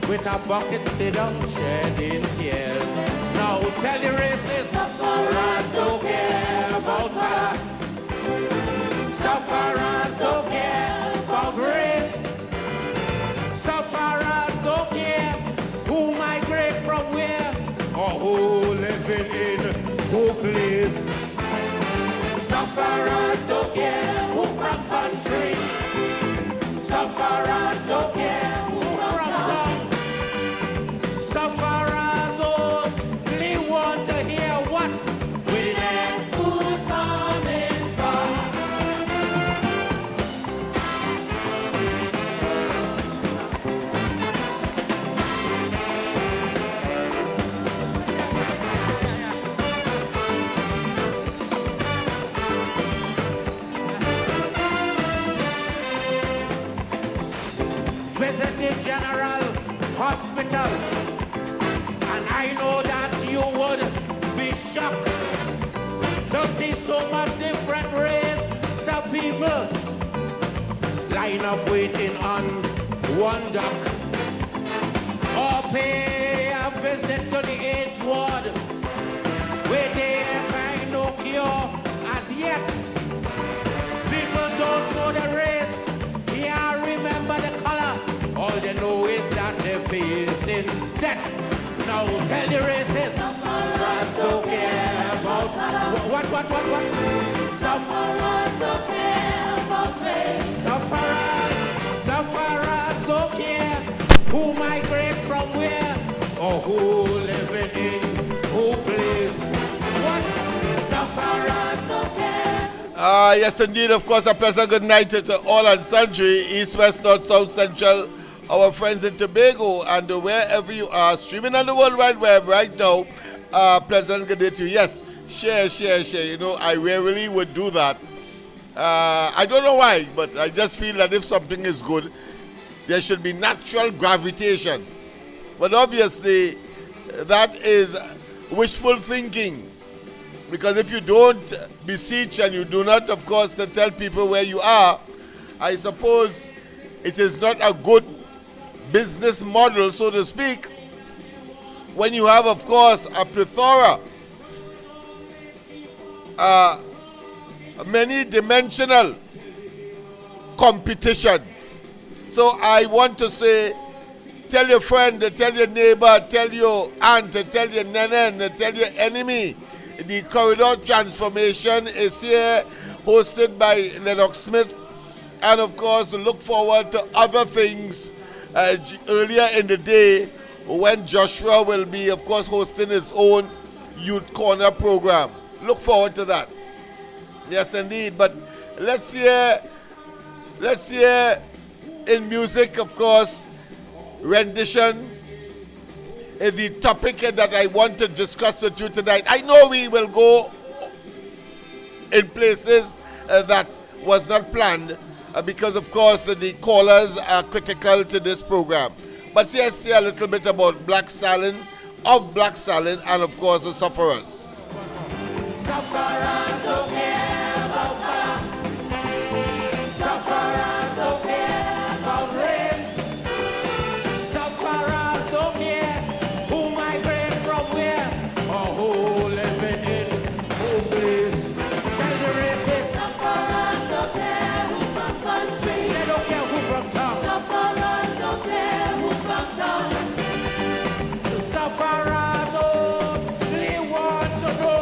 with a bucket sit down shedding tears. Now tell the racists, sufferers don't care about color. Sufferers don't care about race. Sufferers don't care who migrate from where or who living in who place. Sufferers don't care who from country. Sufferers don't care who from town. Sufferers only want to hear what we let food coming from. Visit the General Hospital, and I know that you would be shocked to see so much different race of people line up waiting on one dock, or pay a visit to the AIDS ward where they find no cure as yet. People don't know the race, yeah, remember the color. All they know is that they're facing death. Now tell the racists, sufferers don't care about what? Sufferers don't care about race. Sufferers don't care who migrate from where or who living in who place. What? Sufferers don't care. Yes, indeed, of course, a pleasant good night to all and sundry, East, West, North, South, Central, our friends in Tobago, and wherever you are, streaming on the World Wide Web right now. Pleasant good day to you. Yes, share. You know, I rarely would do that. I don't know why, but I just feel that if something is good, there should be natural gravitation. But obviously, that is wishful thinking. Because if you don't beseech and you do not, of course, to tell people where you are, I suppose it is not a good business model, so to speak, when you have, of course, a plethora, many-dimensional competition. So I want to say, tell your friend, tell your neighbor, tell your aunt, tell your nene, tell your enemy. The corridor transformation is here, hosted by Lennox Smith, and of course look forward to other things earlier in the day when Joshua will be, of course, hosting his own Youth Corner program. Look forward to that. Yes, indeed. But let's hear in music, of course, rendition is the topic that I want to discuss with you tonight. I know we will go in places that was not planned because, of course, the callers are critical to this program. But let's hear a little bit about Black Stallion, and, of course, the sufferers. Sufferers don't care about color. Sufferers don't care about race. Sufferers don't care who migrate from where or who living in who place. Tell the racists, sufferers don't care who from country. They don't care who from town. Sufferers don't care who from town. Sufferers only want to know.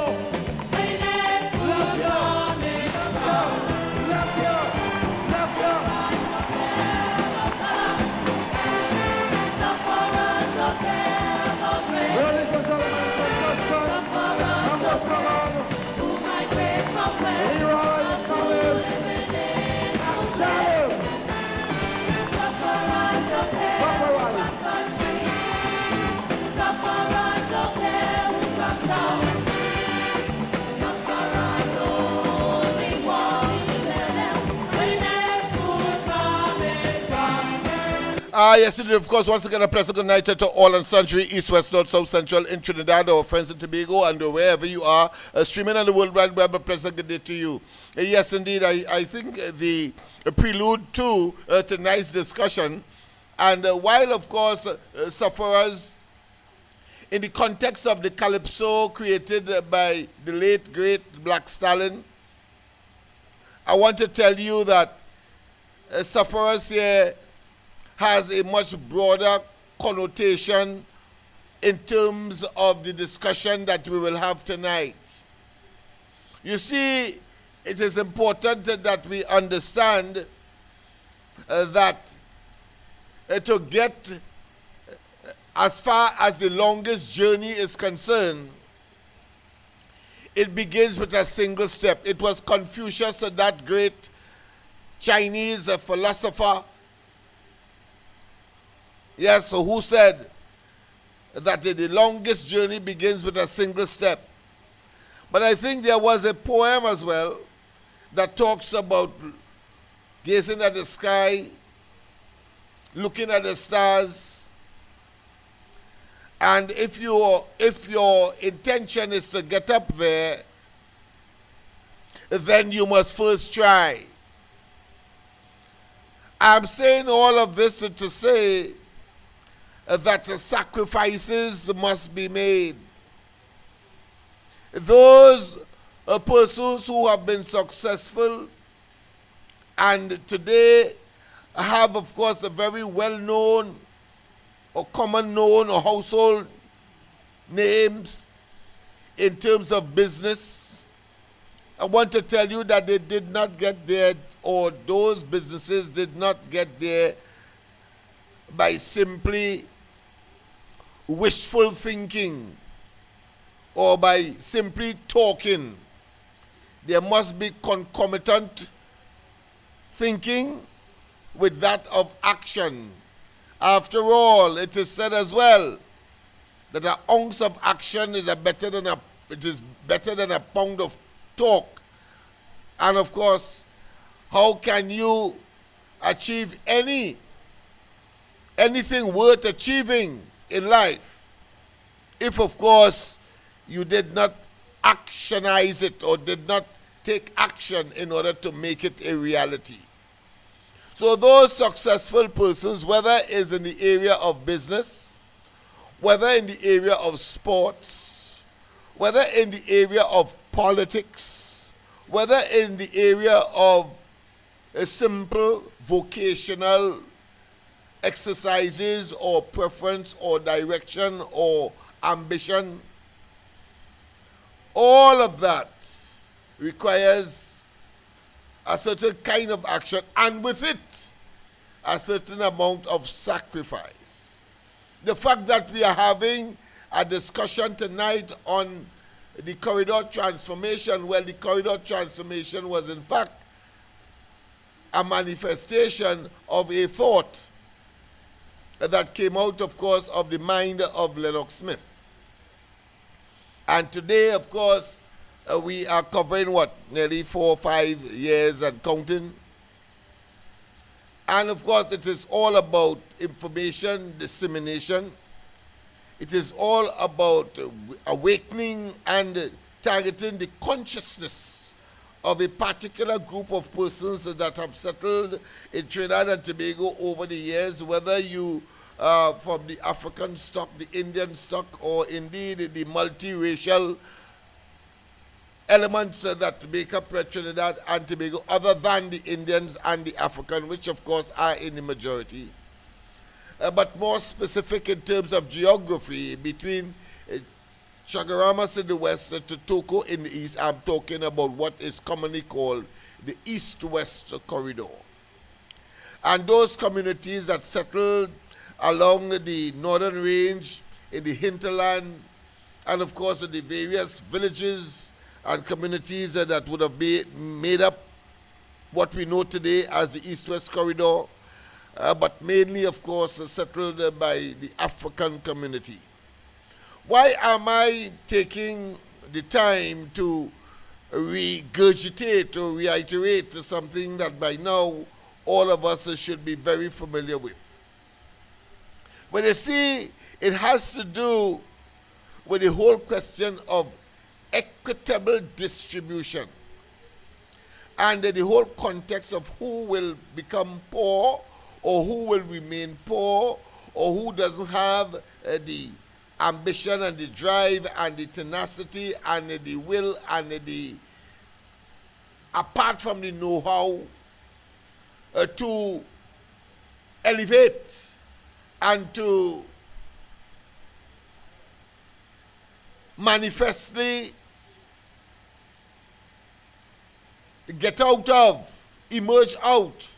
Yes, indeed, of course, once again, a pleasant good night to all and sundry, East, West, North, South, Central, in Trinidad, our friends in Tobago, and wherever you are, streaming on the World Wide Web, a pleasant good day to you. Yes, indeed, I think the prelude to tonight's discussion And while, of course, sufferers, in the context of the calypso created by the late, great Black Stallion, I want to tell you that sufferers here has a much broader connotation in terms of the discussion that we will have tonight. You see, it is important that we understand that to get as far as the longest journey is concerned, it begins with a single step. It was Confucius, that great Chinese philosopher, yes, who said that the longest journey begins with a single step. But I think there was a poem as well that talks about gazing at the sky, looking at the stars, and if your intention is to get up there, then you must first try. I'm saying all of this to say that sacrifices must be made. Those persons who have been successful and today have, of course, a very well-known or common known or household names in terms of business, I want to tell you that they did not get there, or those businesses did not get there by simply wishful thinking or by simply talking. There must be concomitant thinking with that of action. After all, it is said as well that an ounce of action is better than a pound of talk. And of course, how can you achieve anything worth achieving in life if, of course, you did not actionize it or did not take action in order to make it a reality? So those successful persons, whether it's in the area of business, whether in the area of sports, whether in the area of politics, whether in the area of a simple vocational exercises or preference or direction or ambition, all of that requires a certain kind of action, and with it, a certain amount of sacrifice. The fact that we are having a discussion tonight on the corridor transformation, well, the corridor transformation was in fact a manifestation of a thought that came out, of course, of the mind of Lennox Smith. And today, of course, we are covering nearly 4 or 5 years and counting. And of course, it is all about information dissemination. It is all about awakening and targeting the consciousness of a particular group of persons that have settled in Trinidad and Tobago over the years, whether you from the African stock, the Indian stock, or indeed the multiracial elements that make up Trinidad and Tobago, other than the Indians and the African, which of course are in the majority. But more specific in terms of geography, between Chagaramas in the west and Totoko in the east, I'm talking about what is commonly called the east-west corridor. And those communities that settled along the northern range, in the hinterland, and of course in the various villages and communities that would have made up what we know today as the East-West Corridor, but mainly, of course, settled by the African community. Why am I taking the time to regurgitate or reiterate something that by now all of us should be very familiar with? But you see, it has to do with the whole question of equitable distribution and the whole context of who will become poor or who will remain poor, or who doesn't have the ambition and the drive and the tenacity and the will and the, apart from the know-how, to elevate and to manifestly get out of, emerge out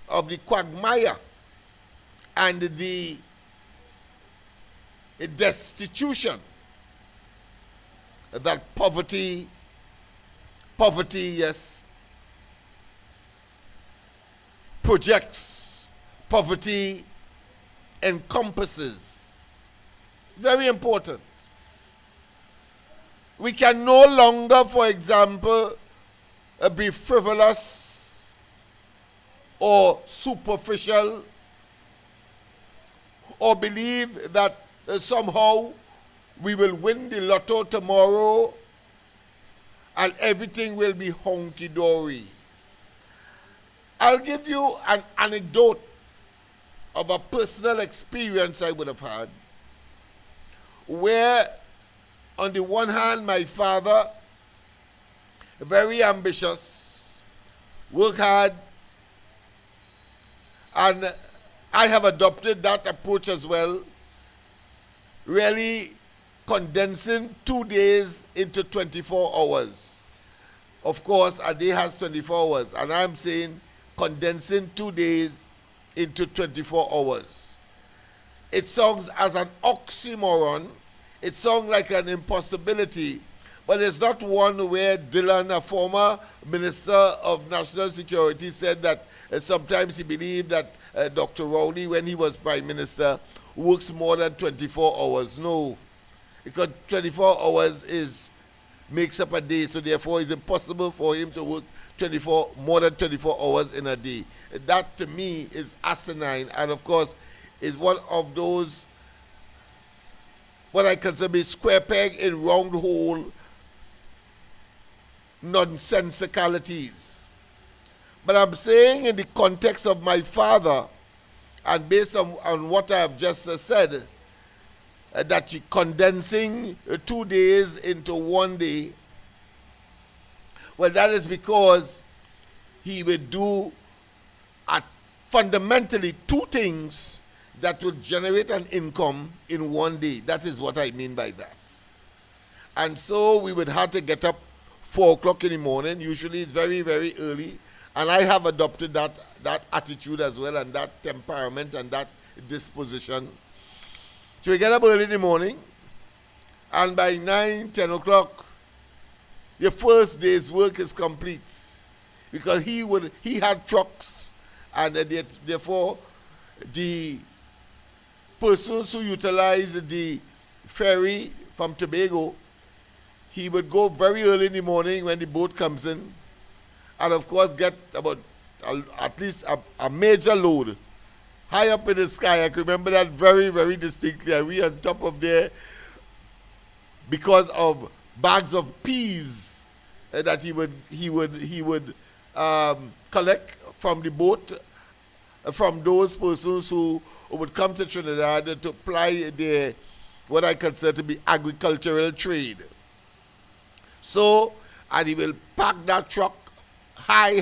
of the quagmire and the destitution that poverty, yes, projects, poverty encompasses. Very important. We can no longer, for example, be frivolous or superficial or believe that somehow we will win the lotto tomorrow and everything will be honky-dory. I'll give you an anecdote of a personal experience I would have had, where on the one hand my father, very ambitious, work hard, and I have adopted that approach as well, really condensing 2 days into 24 hours. Of course, a day has 24 hours, and I'm saying condensing 2 days into 24 hours. It sounds as an oxymoron. It sounds like an impossibility, but it's not one where Dillon, a former Minister of National Security, said that sometimes he believed that Dr. Rowley, when he was Prime Minister, works more than 24 hours. No, because 24 hours makes up a day, so therefore it's impossible for him to work more than 24 hours in a day. That to me is asinine, and of course is one of those what I consider be square peg in round hole nonsensicalities. But I'm saying in the context of my father, and based on what I have just said, that condensing 2 days into 1 day, well, that is because he would do fundamentally 2 things that will generate an income in 1 day. That is what I mean by that. And so we would have to get up 4 o'clock in the morning. Usually it's very, very early. And I have adopted that attitude as well, and that temperament and that disposition. So we get up early in the morning, and by 9, 10 o'clock, your first day's work is complete. Because he had trucks, and therefore the persons who utilized the ferry from Tobago, he would go very early in the morning when the boat comes in, and of course get about at least a major load high up in the sky. I can remember that very, very distinctly. And we on top of there because of bags of peas that he would collect from the boat, from those persons who would come to Trinidad to ply their what I consider to be agricultural trade. So, and he will pack that truck high,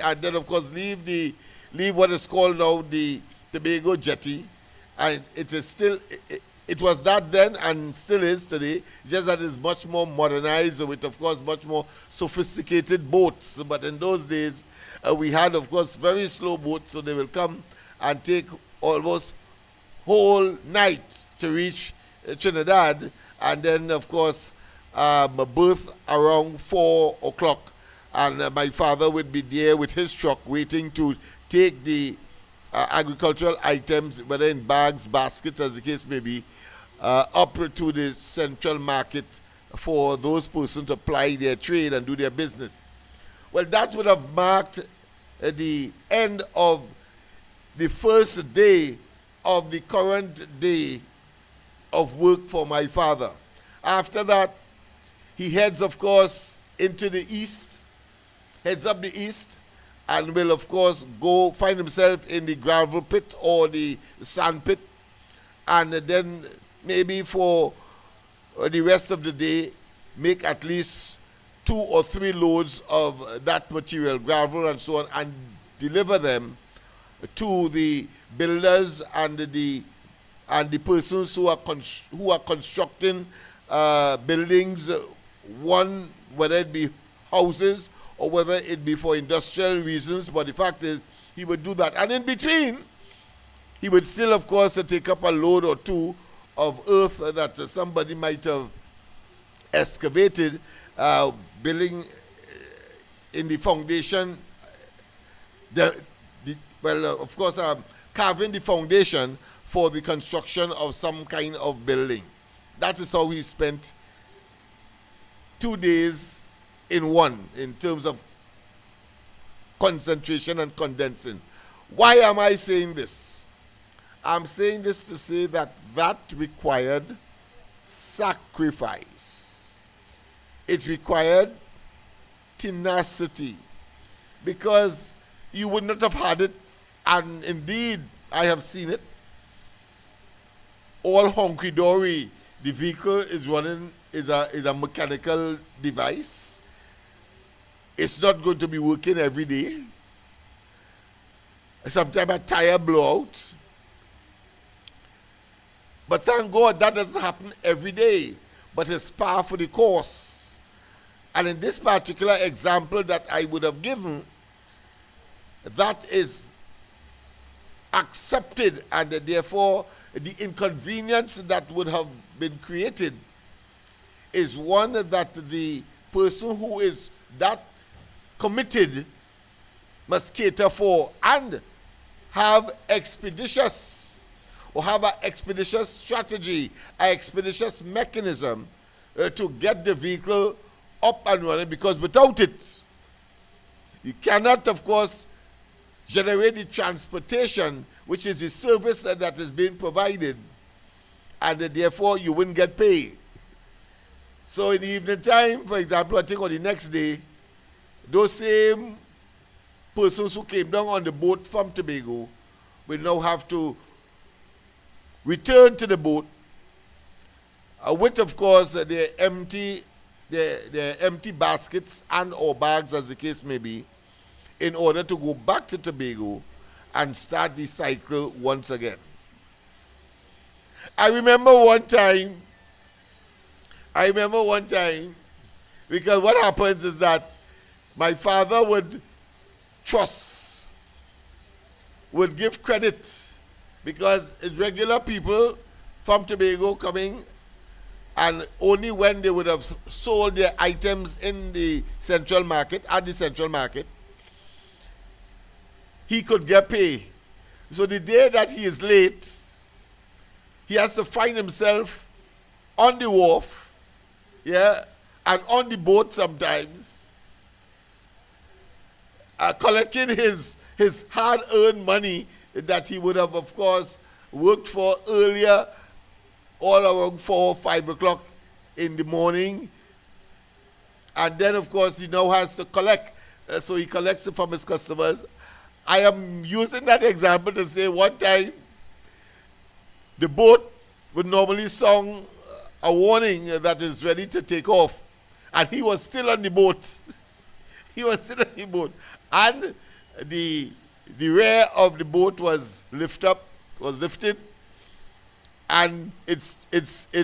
and then of course leave what is called now the Tobago jetty, and it is still, it was that then and still is today, just that it's much more modernized with of course much more sophisticated boats. But in those days we had of course very slow boats, so they will come and take almost whole night to reach Trinidad, and then of course berth around 4 o'clock. And my father would be there with his truck waiting to take the agricultural items, whether in bags, baskets, as the case may be, up to the central market for those persons to ply their trade and do their business. Well, that would have marked the end of the first day of the current day of work for my father. After that, he heads, of course, into the east, heads up the east, and will, of course, go find himself in the gravel pit or the sand pit, and then maybe for the rest of the day make at least 2 or 3 loads of that material, gravel and so on, and deliver them to the builders and the persons who are constructing buildings, one, whether it be houses or whether it be for industrial reasons. But the fact is, he would do that. And in between, he would still, of course, take up a load or 2 of earth that somebody might have excavated, building in the foundation, of course, carving the foundation for the construction of some kind of building. That is how he spent 2 days in one, in terms of concentration and condensing. Why am I saying this? I'm saying this to say that required sacrifice. It required tenacity, because you would not have had it, and indeed I have seen it, all hunky-dory. The vehicle is running, is a mechanical device. It's not going to be working every day. Sometimes a tire blowout. But thank God that doesn't happen every day. But it's par for the course. And in this particular example that I would have given, that is accepted, and therefore the inconvenience that would have been created is one that the person who is that committed must cater for, and have expeditious, or have an expeditious strategy, an expeditious mechanism to get the vehicle up and running, because without it, you cannot, of course, generate the transportation, which is the service that is being provided, and therefore you wouldn't get paid. So in the evening time, for example, I think on the next day, those same persons who came down on the boat from Tobago will now have to return to the boat with, of course, their empty baskets and or bags, as the case may be, in order to go back to Tobago and start the cycle once again. I remember one time, because what happens is that my father would give credit, because it's regular people from Tobago coming, and only when they would have sold their items in the central market, at the central market, he could get pay. So the day that he is late, he has to find himself on the wharf, and on the boat sometimes, collecting his hard-earned money that he would have, of course, worked for earlier, all around 4 or 5 o'clock in the morning. And then, of course, he now has to collect. So he collects it from his customers. I am using that example to say one time the boat would normally sound a warning that is ready to take off. And he was still on the boat. And the rear of the boat was lifted, and it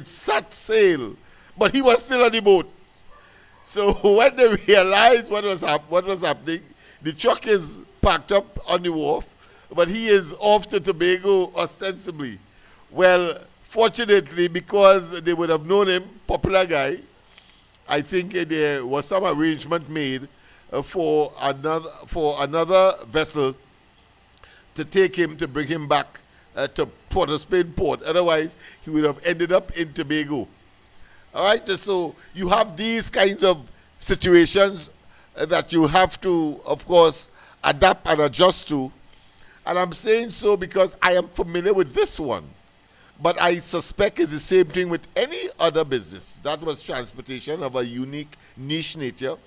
set sail. But he was still on the boat. So when they realized what was happening, the truck is packed up on the wharf, but he is off to Tobago ostensibly. Well, fortunately, because they would have known him, popular guy, I think there was some arrangement made for another vessel to take him, to bring him back to Port of Spain port. Otherwise, he would have ended up in Tobago. All right, so you have these kinds of situations that you have to, of course, adapt and adjust to. And I'm saying so because I am familiar with this one. But I suspect it's the same thing with any other business. That was transportation of a unique niche nature.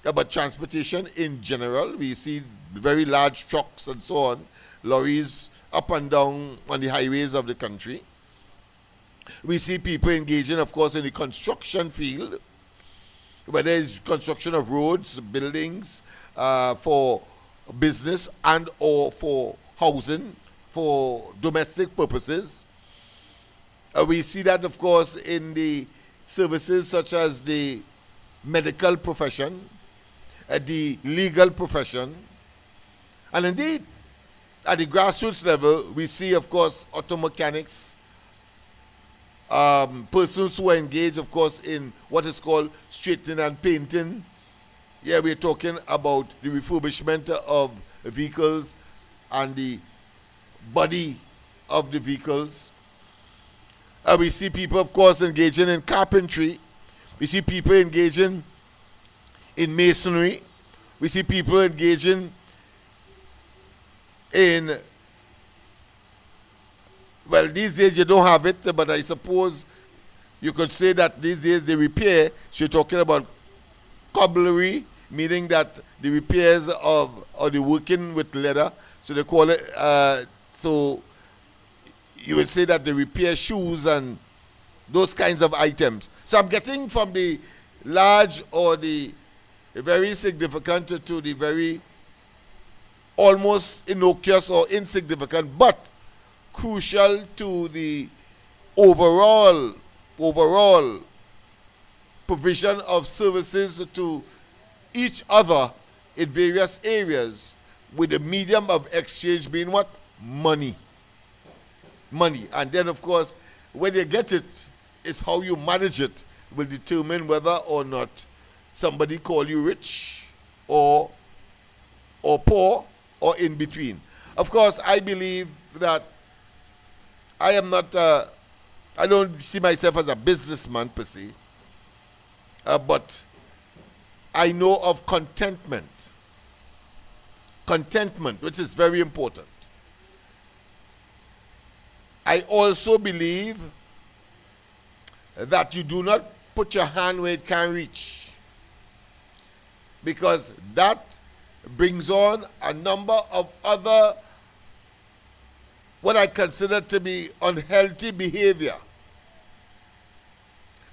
but transportation in general. We see very large trucks and so on, lorries up and down on the highways of the country. We see people engaging, of course, in the construction field, whether it's construction of roads, buildings, for business and or for housing, for domestic purposes. We see that, of course, in the services such as the medical profession, the legal profession, and indeed, at the grassroots level, we see, of course, auto mechanics, persons who are engaged, of course, in what is called straightening and painting. Yeah, we're talking about the refurbishment of vehicles and the body of the vehicles. We see people, of course, engaging in carpentry. We see people engaging in masonry. We see people engaging in, well, these days you don't have it, but I suppose you could say that these days the repair, so you're talking about cobblery, meaning that the repairs of, or the working with leather, so they call it, so you would say that the repair shoes and those kinds of items. So I'm getting from the large or the very significant to the very almost innocuous or insignificant, but crucial to the overall provision of services to each other in various areas, with the medium of exchange being what? Money. And then, of course, when you get it, it's how you manage it will determine whether or not somebody call you rich or poor or in between. Of course, I believe that I am not, I don't see myself as a businessman per se, but I know of contentment. Contentment, which is very important. I also believe that you do not put your hand where it can't reach, because that brings on a number of other what I consider to be unhealthy behavior.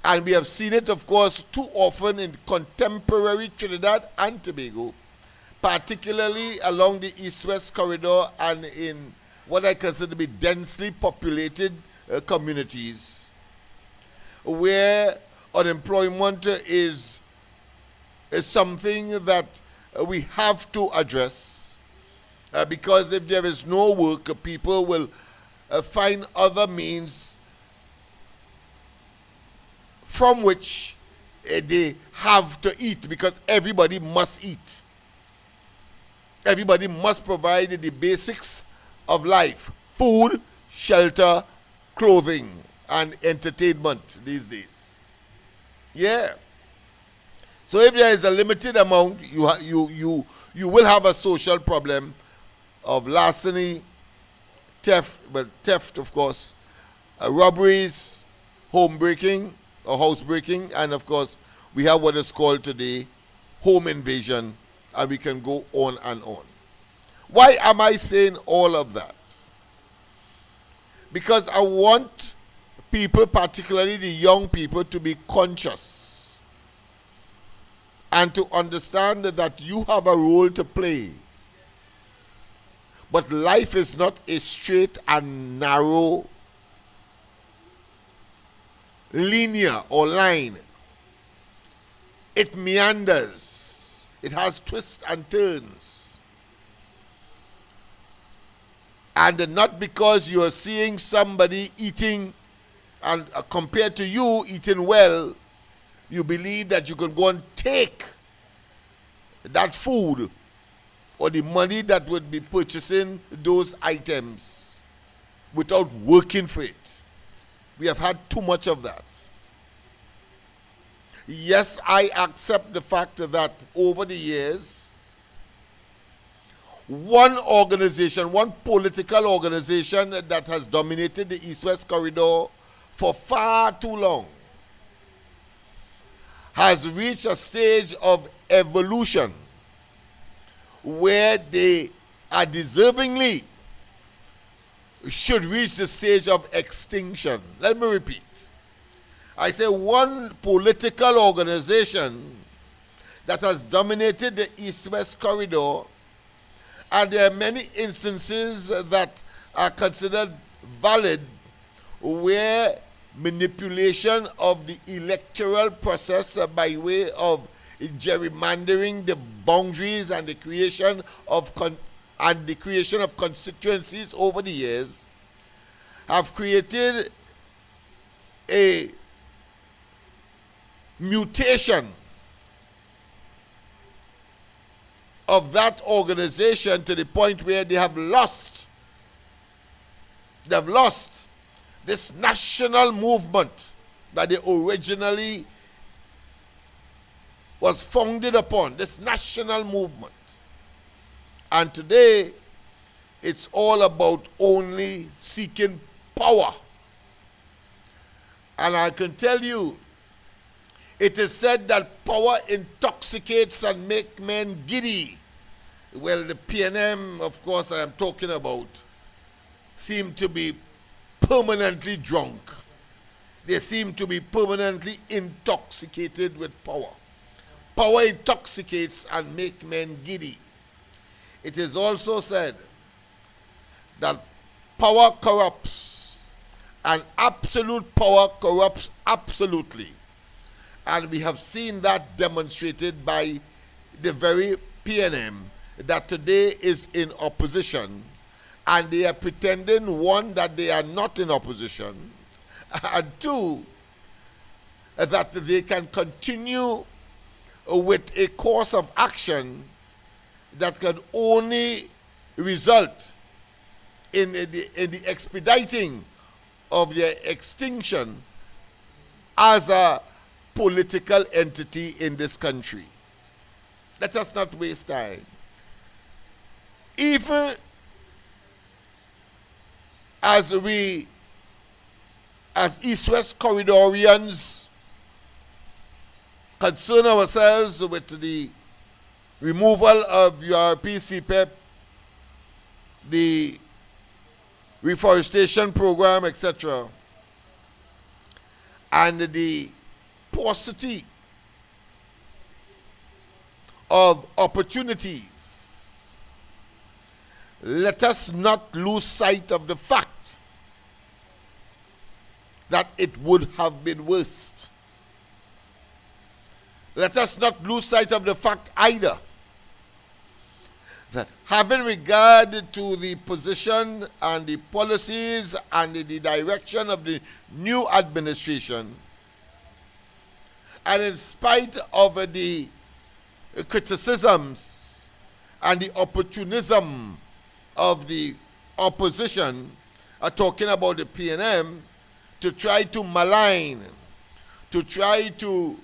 And we have seen it, of course, too often in contemporary Trinidad and Tobago, particularly along the east-west corridor and in what I consider to be densely populated communities, where unemployment is something that we have to address, because if there is no work, people will find other means from which they have to eat, because everybody must eat. Everybody must provide the basics of life: food, shelter, clothing, and entertainment these days. Yeah. So if there is a limited amount, you will have a social problem of larceny, theft, of course, robberies, home breaking or house breaking, and of course we have what is called today home invasion, and we can go on and on. Why am I saying all of that? Because I want people, particularly the young people, to be conscious and to understand that you have a role to play. But life is not a straight and narrow linear or line. It meanders. It has twists and turns. And not because you are seeing somebody eating and compared to you eating well, you believe that you can go and take that food or the money that would be purchasing those items without working for it. We have had too much of that. Yes, I accept the fact that over the years, one organization, one political organization that has dominated the East-West corridor for far too long has reached a stage of evolution where they are deservingly should reach the stage of extinction. Let me repeat. I say one political organization that has dominated the East-West corridor, and there are many instances that are considered valid where manipulation of the electoral process by way of gerrymandering the boundaries and the creation of constituencies over the years have created a mutation of that organization to the point where they have lost this national movement that they originally was founded upon, this national movement. And today, it's all about only seeking power. And I can tell you, it is said that power intoxicates and makes men giddy. Well, the PNM, of course, I am talking about, seem to be permanently drunk. They seem to be permanently intoxicated with power. Power intoxicates and makes men giddy. It is also said that power corrupts, and absolute power corrupts absolutely. And we have seen that demonstrated by the very PNM that today is in opposition, and they are pretending, one, that they are not in opposition, and two, that they can continue with a course of action that can only result in the expediting of their extinction as a political entity in this country. Let us not waste time. Even as we, as East-West Corridorians, concern ourselves with the removal of URP CPEP, the reforestation program, etc., and the paucity of opportunities, let us not lose sight of the fact that it would have been worse. Let us not lose sight of the fact either that having regard to the position and the policies and the direction of the new administration, and in spite of the criticisms and the opportunism of the opposition, talking about the PNM, to try to malign, to try to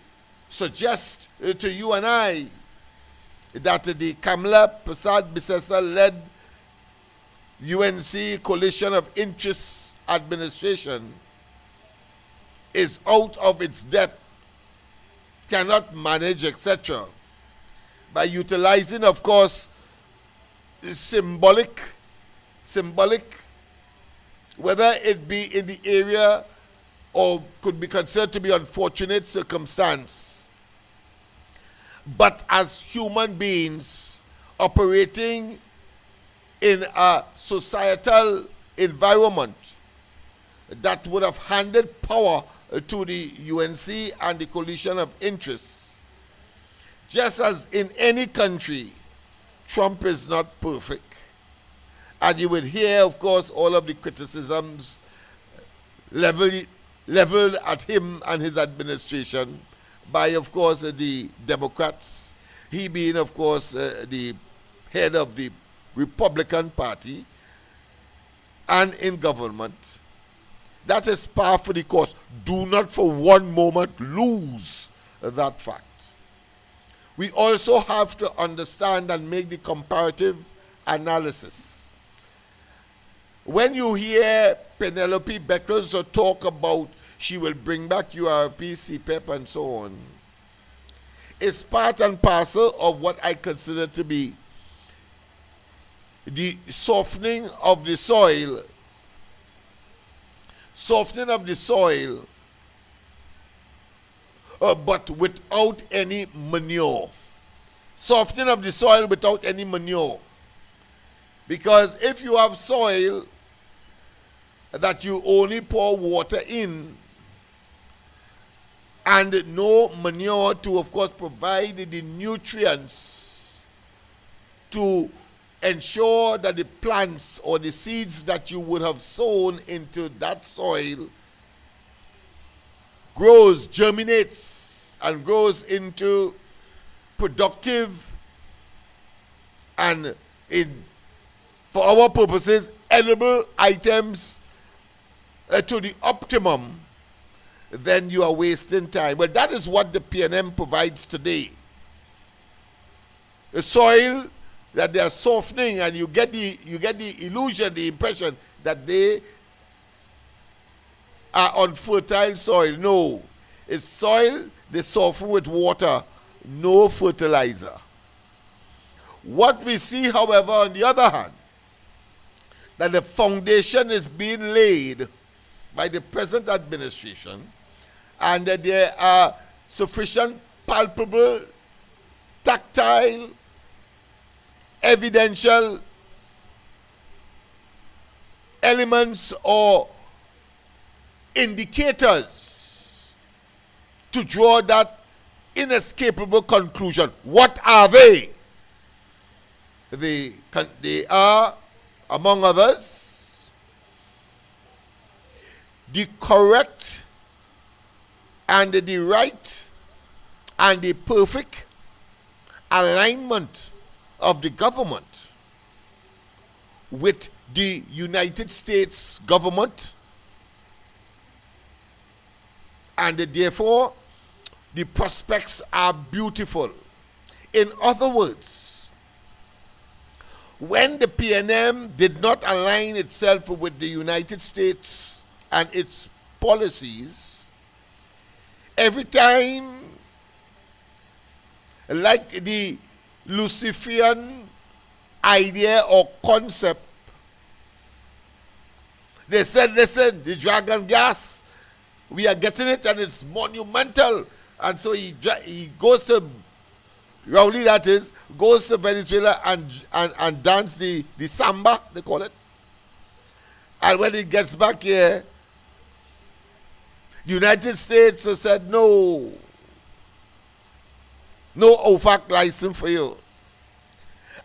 suggest to you and I that the Kamala Prasad-Bissessar-led UNC Coalition of Interests administration is out of its depth, cannot manage, etc., by utilizing, of course, symbolic, whether it be in the area or could be considered to be unfortunate circumstance, but as human beings operating in a societal environment that would have handed power to the UNC and the coalition of interests. Just as in any country, Trump is not perfect. And you will hear, of course, all of the criticisms leveled at him and his administration by, of course, the Democrats. He being, of course, the head of the Republican Party and in government. That is par for the course. Do not for one moment lose that fact. We also have to understand and make the comparative analysis. When you hear Penelope Beckles talk about she will bring back URP, CPEP, and so on, is part and parcel of what I consider to be the softening of the soil. Softening of the soil, but without any manure. Softening of the soil without any manure. Because if you have soil that you only pour water in and no manure to, of course, provide the nutrients to ensure that the plants or the seeds that you would have sown into that soil grows, germinates, and grows into productive and, for our purposes, edible items to the optimum, then you are wasting time. Well, that is what the PNM provides today. The soil that they are softening, and you get the illusion, the impression that they are on fertile soil. No, it's soil they soften with water, no fertilizer. What we see, however, on the other hand, that the foundation is being laid by the present administration, and that there are sufficient palpable, tactile, evidential elements or indicators to draw that inescapable conclusion. What are they? They are, among others, the correct and the right and the perfect alignment of the government with the United States government, and therefore the prospects are beautiful. In other words, when the PNM did not align itself with the United States and its policies, every time, like the Luciferian idea or concept, they said, listen, the dragon gas, we are getting it and it's monumental. And so he goes to Rowley, that is, goes to Venezuela and dance the samba, they call it. And when he gets back here, the United States has said, no OFAC license for you.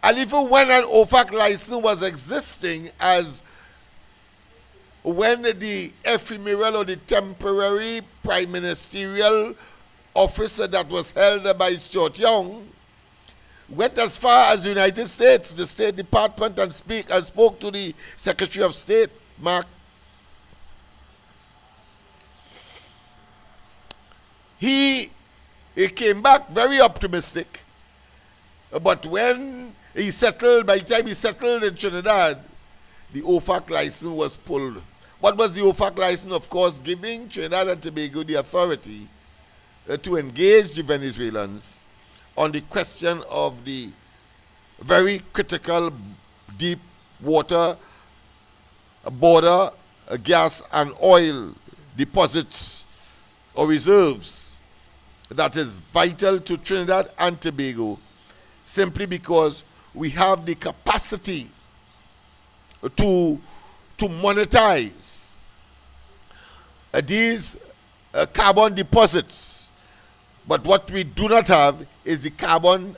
And even when an OFAC license was existing, as when the ephemeral or the temporary prime ministerial officer that was held by Stuart Young went as far as the United States, the State Department, and spoke to the Secretary of State, Mark. He came back very optimistic, but when he settled, by the time he settled in Trinidad, the OFAC license was pulled. What was the OFAC license? Of course, giving Trinidad and Tobago the authority to engage the Venezuelans on the question of the very critical deep water border gas and oil deposits or reserves that is vital to Trinidad and Tobago, simply because we have the capacity to monetize these carbon deposits. But what we do not have is the carbon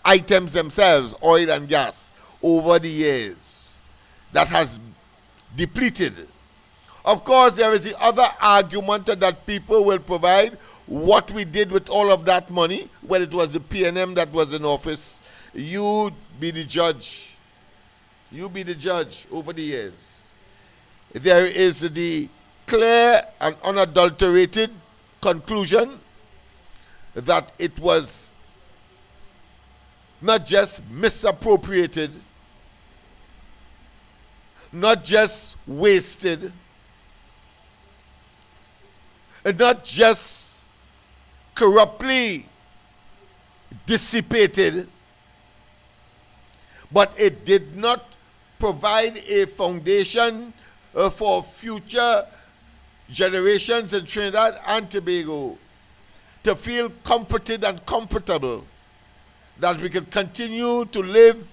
items themselves, oil and gas, over the years. That has depleted. Of course, there is the other argument that people will provide. What we did with all of that money, when it was the PNM that was in office, you be the judge. You be the judge over the years. There is the clear and unadulterated conclusion that it was not just misappropriated, not just wasted, and not just corruptly dissipated, but it did not provide a foundation for future generations in Trinidad and Tobago to feel comforted and comfortable that we can continue to live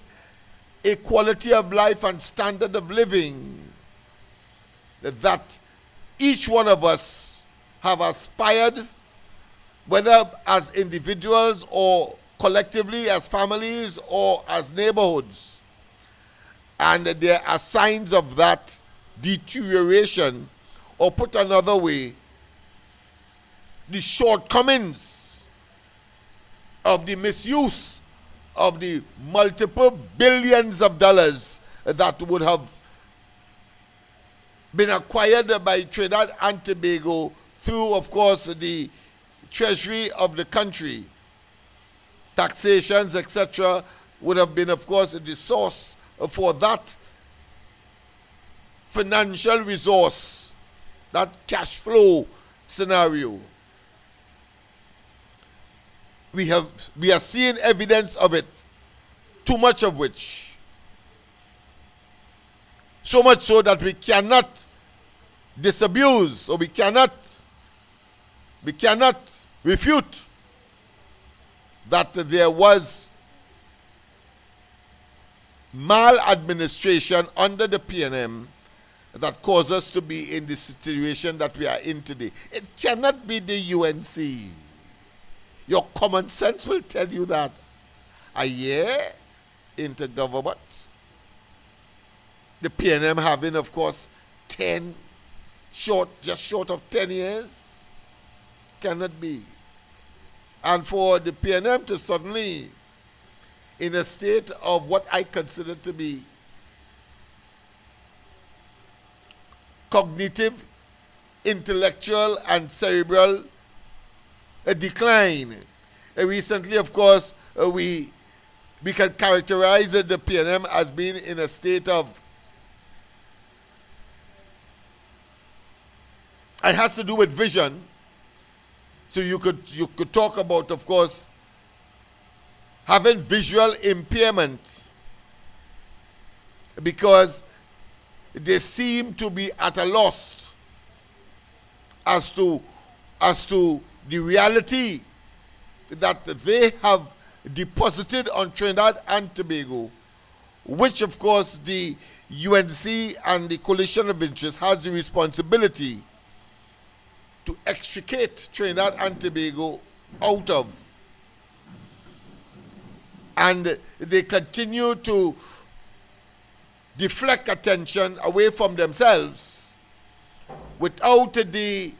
a quality of life and standard of living that each one of us have aspired, whether as individuals or collectively as families or as neighborhoods. And there are signs of that deterioration, or put another way, the shortcomings of the misuse of the multiple billions of dollars that would have been acquired by Trinidad and Tobago through, of course, the treasury of the country. Taxations, etc., would have been, of course, the source for that financial resource, that cash flow scenario. We are seeing evidence of it, too much of which. So much so that we cannot disabuse, or we cannot refute that there was maladministration under the PNM that caused us to be in the situation that we are in today. It cannot be the UNC. Your common sense will tell you that a year into government, the PNM having, of course, just short of 10 years, cannot be. And for the PNM to suddenly, in a state of what I consider to be cognitive, intellectual, and cerebral decline. Recently, of course, we can characterize the PNM as being in a state of, it has to do with vision. So you could talk about, of course, having visual impairment, because they seem to be at a loss as to the reality that they have deposited on Trinidad and Tobago, which, of course, the UNC and the coalition of interest has the responsibility to extricate Trinidad and Tobago out of. And they continue to deflect attention away from themselves without the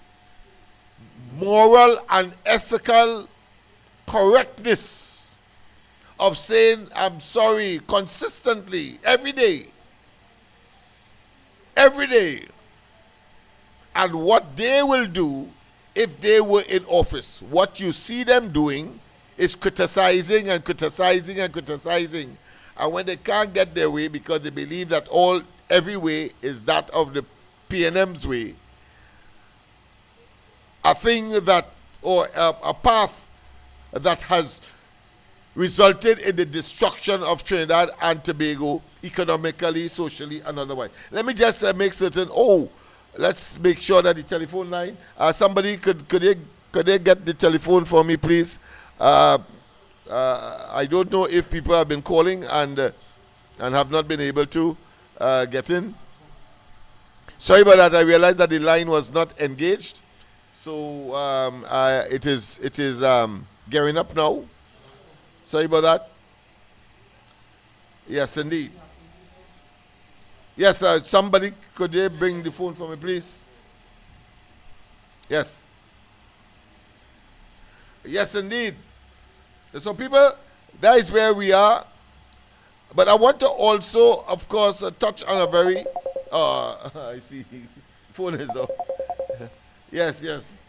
moral and ethical correctness of saying, I'm sorry, consistently, every day. Every day. And what they will do if they were in office. What you see them doing is criticizing and criticizing and criticizing. And when they can't get their way because they believe that every way is that of the PNM's way, a thing that, or a path that has resulted in the destruction of Trinidad and Tobago economically, socially, and otherwise. Let me just make certain, let's make sure that the telephone line, somebody could they get the telephone for me, please? I don't know if people have been calling and have not been able to get in. Sorry about that. I realized that the line was not engaged. So it is gearing up now. Sorry about that. Yes, indeed. Yes, somebody, could they bring the phone for me, please? Yes. Yes, indeed. So people, that is where we are. But I want to also, of course, touch on a very, I see, phone is up. Yes.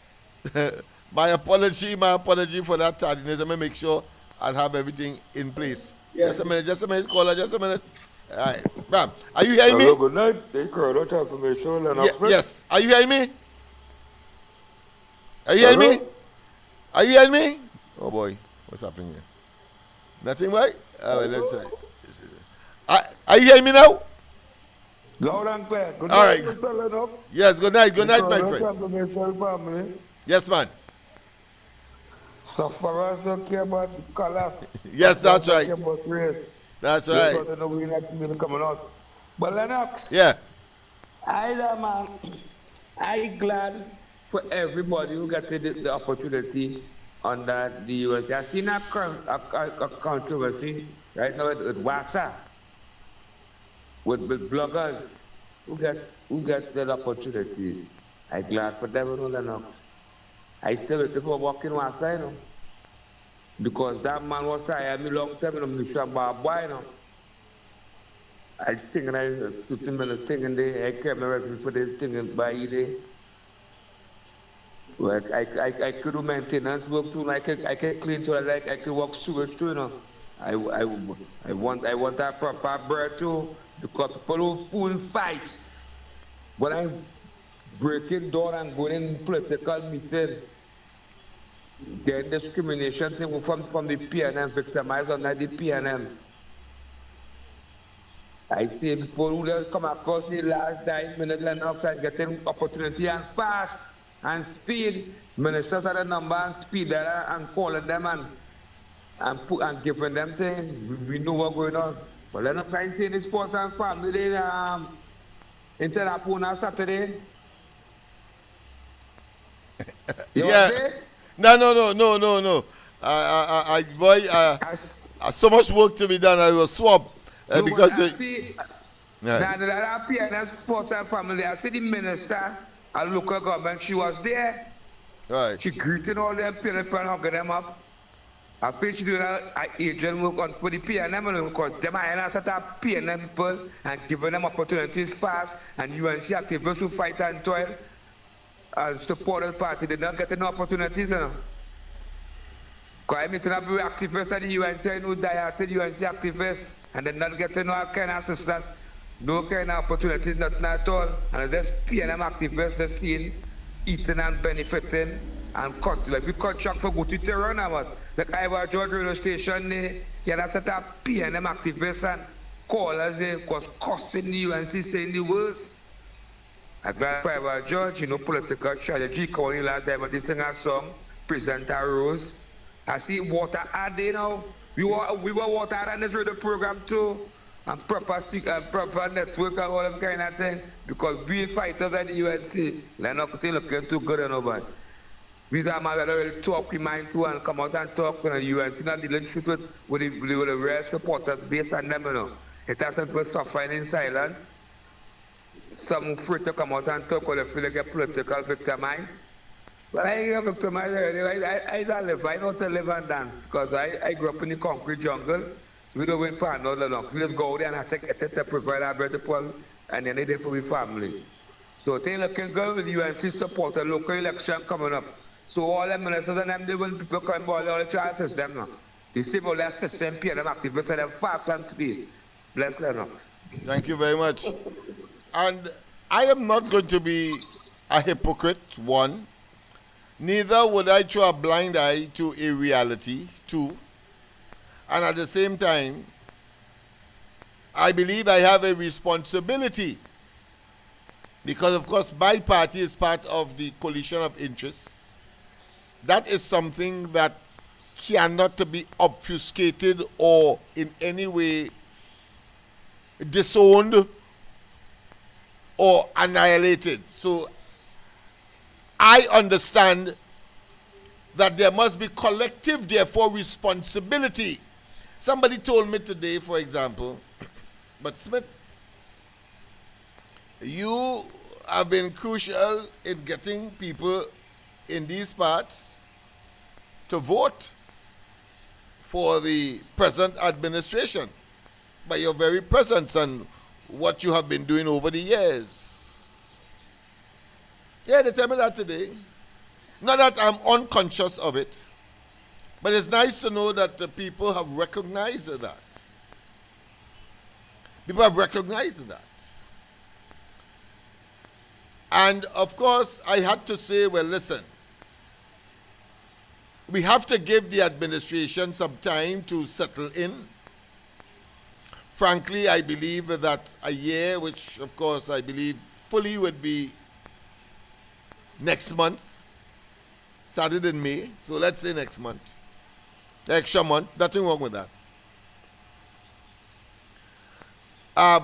My apology for that tardiness. I'm going to make sure I'll have everything in place. Yes. Just a minute, caller, just a minute. All right. Bam, are you hearing me? Hello, good night. Thank you. A lot of information. Yes. Are you hearing me? Are you hearing me? Are you hearing me? Oh boy, what's happening here? Nothing, right? Well, let's say. Are you hearing me now? Loud and clear. Good All night, right. Mr. Lennox. Yes, good night, my Colonel friend. Confirmation family. Yes, man. So far as don't care about the colors. Yes, that's don't right. care about race. That's Just right. want to know we're not really coming out. But Lennox, Yeah. man, I glad for everybody who got the opportunity under the USA. I've seen a controversy right now with WhatsApp, with bloggers who get the opportunities. I'm glad for them, Lennox. I still waiting for walking one side, because that man was tired me long time, Mr. Boy, I think I put him in the thing and I came around for the thing by day. Well, I could do maintenance work too, I can clean to like I could walk sewage too, I want that proper bird too, because people who fool fight. When I'm breaking down and going in political meeting, the discrimination thing from the PNM, victimized under the PNM. I see people who come across the last 9 minutes Lennox and getting opportunity and fast and speed. Ministers are the number and speed there and calling them and giving them things. We know what's going on. But Lennox, I see the sports and family day in Terrapuna Saturday. Yeah. No. Boy, so much work to be done. I was swamped because. I see that PNS Sports and Family. I see the minister and local government. She was there. Right. She greeted all them people and hugging them up. I think she doing an agent work on for the PNM because them are set up PNM people and giving them opportunities fast. And UNC activists who fight and toil and support the party, they not getting no opportunities, Because I mean to not be activists at the UNC, who die-hearted UNC activists, and they're not getting no kind of assistance, no kind of opportunities, nothing at all. And there's PNM activists they're seeing, eating and benefiting, and cut, like we contract for good to Tehran, but like Iowa George radio station, he had a set up PNM activists and callers, was cussing the UNC, saying the worst. I glad Private George, political strategy, calling last time, but he sing a song, Presenter Rose. I see water ad there now. We were water ad on this radio program too. And proper network and all that kind of thing. Because we fighters at the UNC, they're not looking too good and nobody. We are already talk with mine too and come out and talk when the UNC not dealing truth with the real supporters based on them, It has some people suffering in silence. Some free to come out and talk when they feel like a political victimized. But I get victimized already. I live. I know to live and dance because I grew up in the concrete jungle. So we don't wait for another long. We just go there and I take it to provide our better people and then they for my family. So things looking good with UNC support a local election coming up. So all the ministers and them, they when people come all the chances them now. The civil system, PNM activists and them fast and speed. Bless Lennox. Thank you very much. And I am not going to be a hypocrite, one. Neither would I throw a blind eye to a reality, two. And at the same time, I believe I have a responsibility. Because, of course, my party is part of the coalition of interests. That is something that cannot be obfuscated or in any way disowned or annihilated. So I understand that there must be collective, therefore, responsibility. Somebody told me today, for example, but Smith, you have been crucial in getting people in these parts to vote for the present administration by your very presence and what you have been doing over the years. Yeah, they tell me that today. Not that I'm unconscious of it, but it's nice to know that the people have recognized that. People have recognized that. And of course, I had to say, well, listen, we have to give the administration some time to settle in. Frankly, I believe that a year, which of course I believe fully would be next month, started in May, so let's say next month, extra month, nothing wrong with that.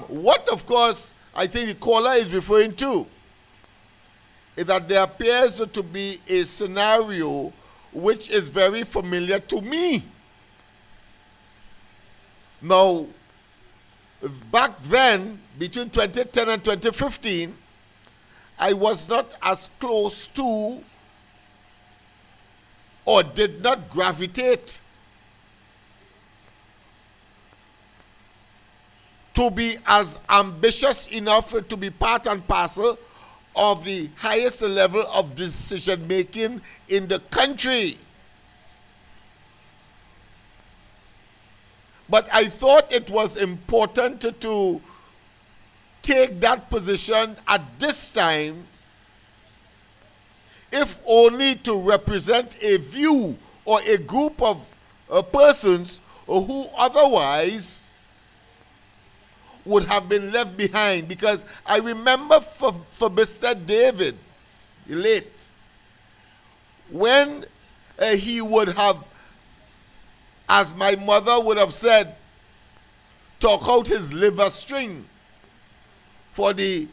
What, of course, I think the caller is referring to is that there appears to be a scenario which is very familiar to me. Now, back then, between 2010 and 2015, I was not as close to or did not gravitate to be as ambitious enough to be part and parcel of the highest level of decision making in the country. But I thought it was important to take that position at this time, if only to represent a view or a group of persons who otherwise would have been left behind. Because I remember for Mr. David, late, when he would have, as my mother would have said, talk out his liver string for the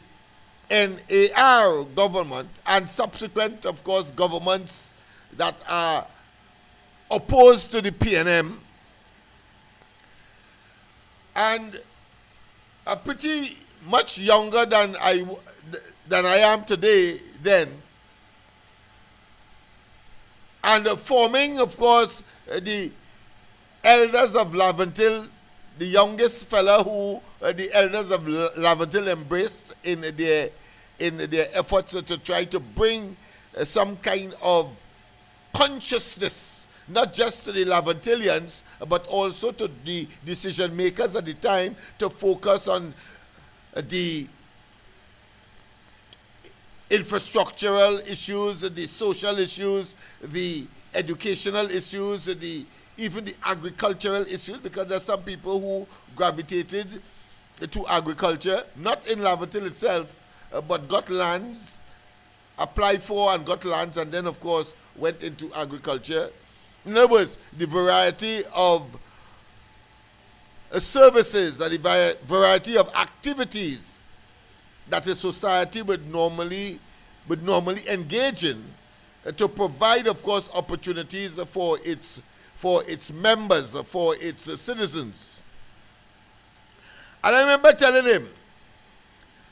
NAR government and subsequent, of course, governments that are opposed to the PNM. And pretty much younger than I am today then. And forming, of course, the elders of Laventille, the youngest fella who the elders of Laventille embraced in their efforts to try to bring some kind of consciousness, not just to the Laventillians, but also to the decision makers at the time, to focus on the infrastructural issues, the social issues, the educational issues, even the agricultural issues, because there are some people who gravitated to agriculture, not in Laventille itself, but got lands, applied for and got lands, and then of course went into agriculture. In other words, the variety of services and the variety of activities that a society would normally engage in to provide, of course, opportunities for its members, for its citizens. And I remember telling him,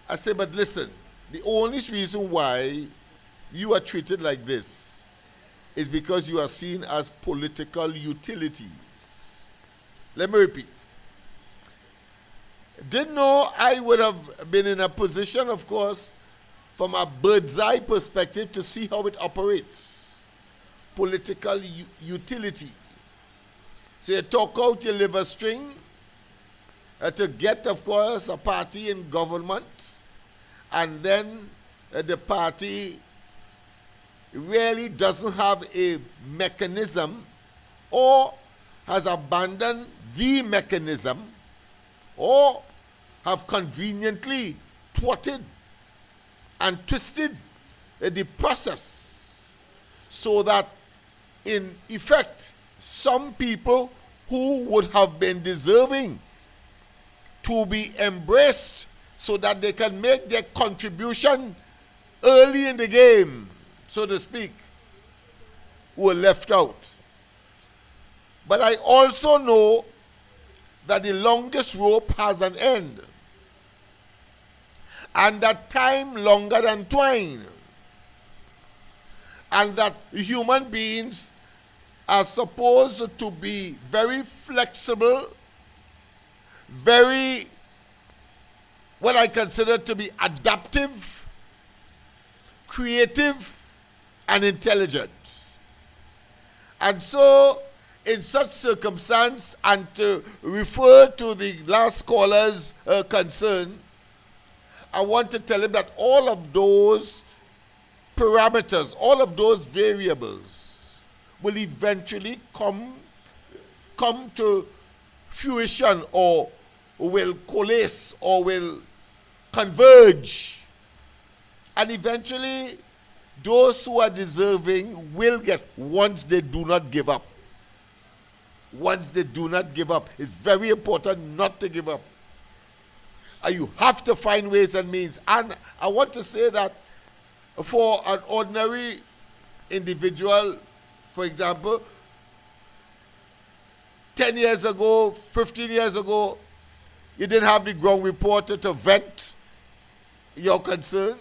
I said, but listen, the only reason why you are treated like this is because you are seen as political utilities. Let me repeat. Didn't know I would have been in a position, of course, from a bird's eye perspective to see how it operates. Political utility. So you talk out your liver string to get, of course, a party in government, and then the party really doesn't have a mechanism or has abandoned the mechanism or have conveniently thwarted and twisted the process so that in effect some people who would have been deserving to be embraced so that they can make their contribution early in the game, so to speak, were left out. But I also know that the longest rope has an end, and that time longer than twine, and that human beings are supposed to be very flexible, very, what I consider to be adaptive, creative, and intelligent. And so, in such circumstance, and to refer to the last caller's concern, I want to tell him that all of those parameters, all of those variables, will eventually come to fruition, or will coalesce, or will converge. And eventually, those who are deserving will get, once they do not give up. Once they do not give up. It's very important not to give up. And you have to find ways and means. And I want to say that for an ordinary individual, for example, 10 years ago, 15 years ago, you didn't have the ground reporter to vent your concern.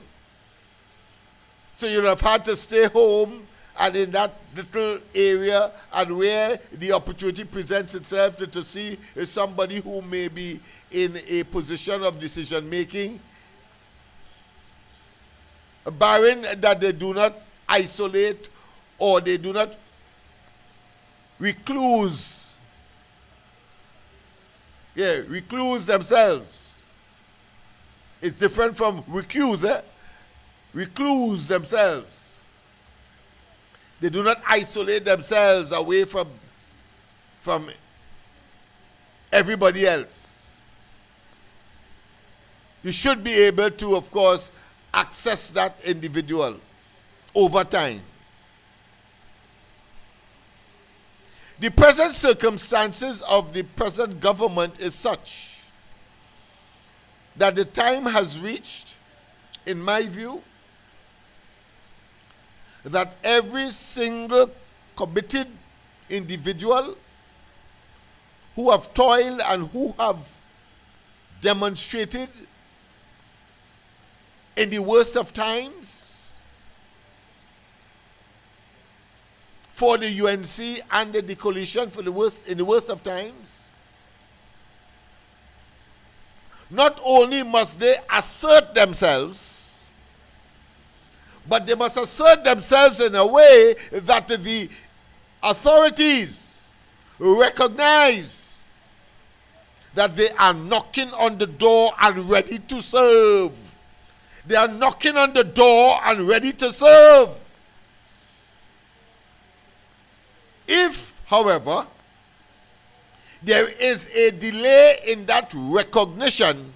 So you'd have had to stay home and in that little area, and where the opportunity presents itself to see somebody who may be in a position of decision making, barring that they do not isolate or they do not recluse themselves. It's different from recuse, recluse themselves. They do not isolate themselves away from everybody else. You should be able to, of course, access that individual over time. The present circumstances of the present government is such that the time has reached, in my view, that every single committed individual who have toiled and who have demonstrated in the worst of times for the UNC and the coalition in the worst of times, not only must they assert themselves, but they must assert themselves in a way that the authorities recognize that they are knocking on the door and ready to serve. They are knocking on the door and ready to serve. If, however, there is a delay in that recognition,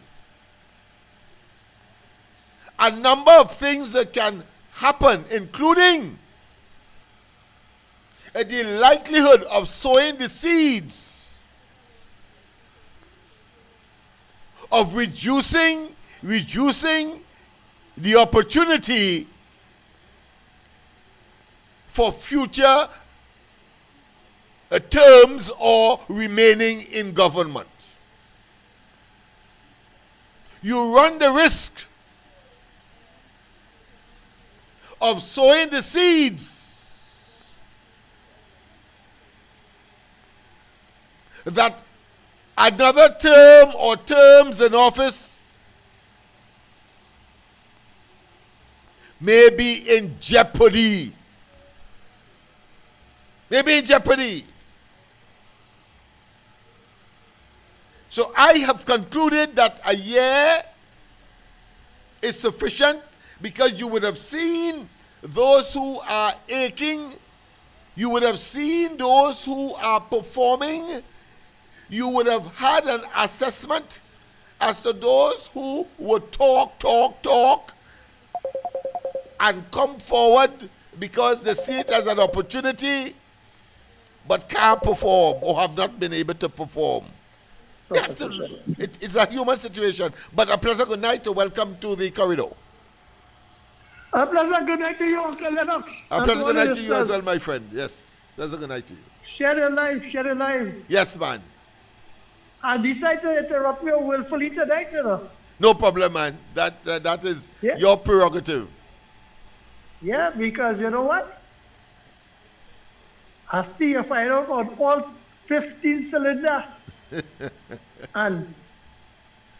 a number of things that can happen, including the likelihood of sowing the seeds of reducing the opportunity for future terms or remaining in government. You run the risk of sowing the seeds that another term or terms in office may be in jeopardy. So I have concluded that a year is sufficient, because you would have seen those who are aching, you would have seen those who are performing, you would have had an assessment as to those who would talk, and come forward because they see it as an opportunity, but can't perform or have not been able to perform. It's a human situation. But a pleasant good night to welcome to the corridor. A pleasant good night to you, Uncle Lennox. A pleasant good night to you as well, my friend. Yes, pleasant good night to you. Share your life. Yes, man. I decided to interrupt you willfully tonight, you know. No problem, man. That is your prerogative. Yeah, because you know what? I see a fire out on all 15 cylinders. And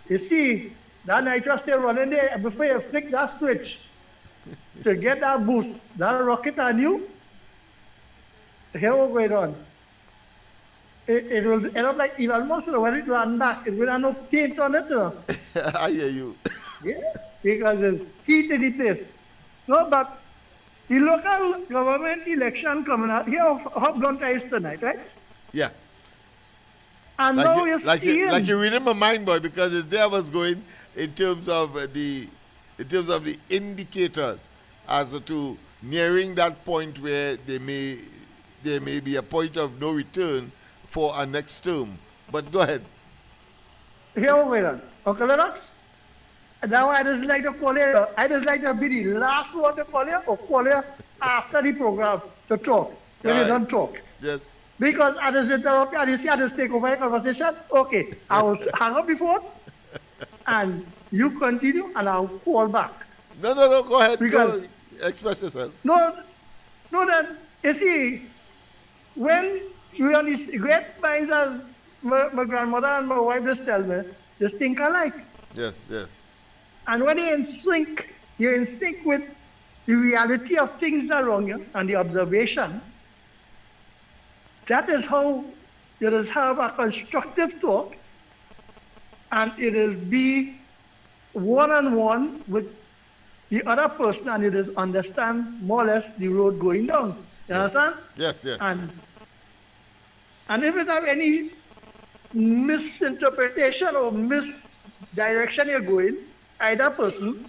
you see, that nitrous still running there, and before you flick that switch to get that boost, that rocket on you, here what's going on. It will end up like Elon Musk, when it runs back, it will have no paint on it. You know? I hear you. Yeah, because there's heat in the place. No, but The local government election coming out here of Blunt is tonight, right? Yeah. And now you're seeing like you reading my mind, boy, because it's there I was going in terms of the indicators as to nearing that point where there may be a point of no return for our next term. But go ahead. here we are. Okay, Lennox? Now I just like to call you, I just like to be the last one to call you or call you after the program to talk. When you don't talk. Yes. Because I just interrupt you and you see I just take over the conversation. Okay, I will hang up the phone and you continue and I'll call back. No, go ahead. Because go express yourself. No, that you see, when you are these great minds as my grandmother and my wife just tell me, just think alike. Yes. And when you're in sync with the reality of things around you and the observation. That is how you just have a constructive talk, and it is be one-on-one with the other person, and it is understand more or less the road going down. You understand? Yes. And if it have any misinterpretation or misdirection you're going, either person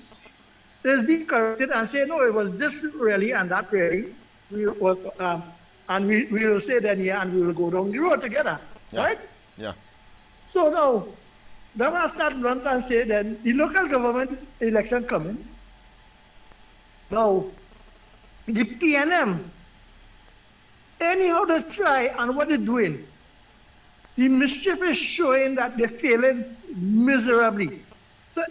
is be corrected and say, no, it was this really and that really. And we will say then here and we will go down the road together. Right? Yeah. So now I start blunt and say then the local government election coming. Now, the PNM, anyhow they try and what they're doing, the mischief is showing that they're failing miserably. So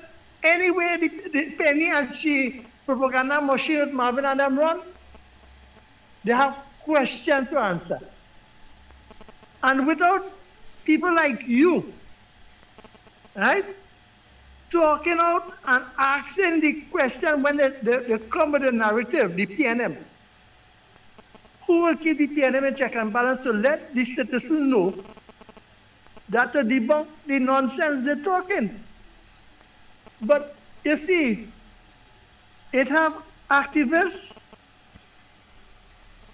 anyway, the Penny and she propaganda machine with Marvin and them run, they have questions to answer. And without people like you, right, talking out and asking the question when they come with the narrative, the PNM, who will keep the PNM in check and balance to let the citizens know that to debunk the nonsense they're talking. But you see, it have activists,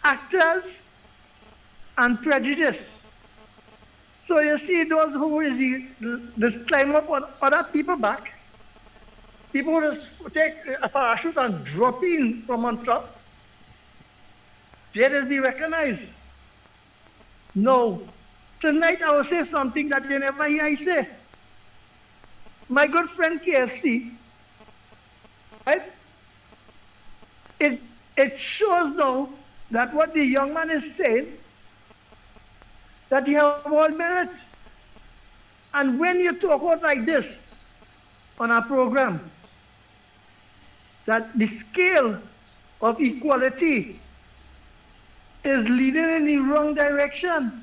actors, and prejudice. So you see those who is this climb up on other people back, people who just take a parachute and drop in from on top, they will be recognized. No. Tonight I will say something that you never hear I say. My good friend KFC, right? It shows now that what the young man is saying, that he have all merit. And when you talk about like this on our program, that the scale of equality is leading in the wrong direction.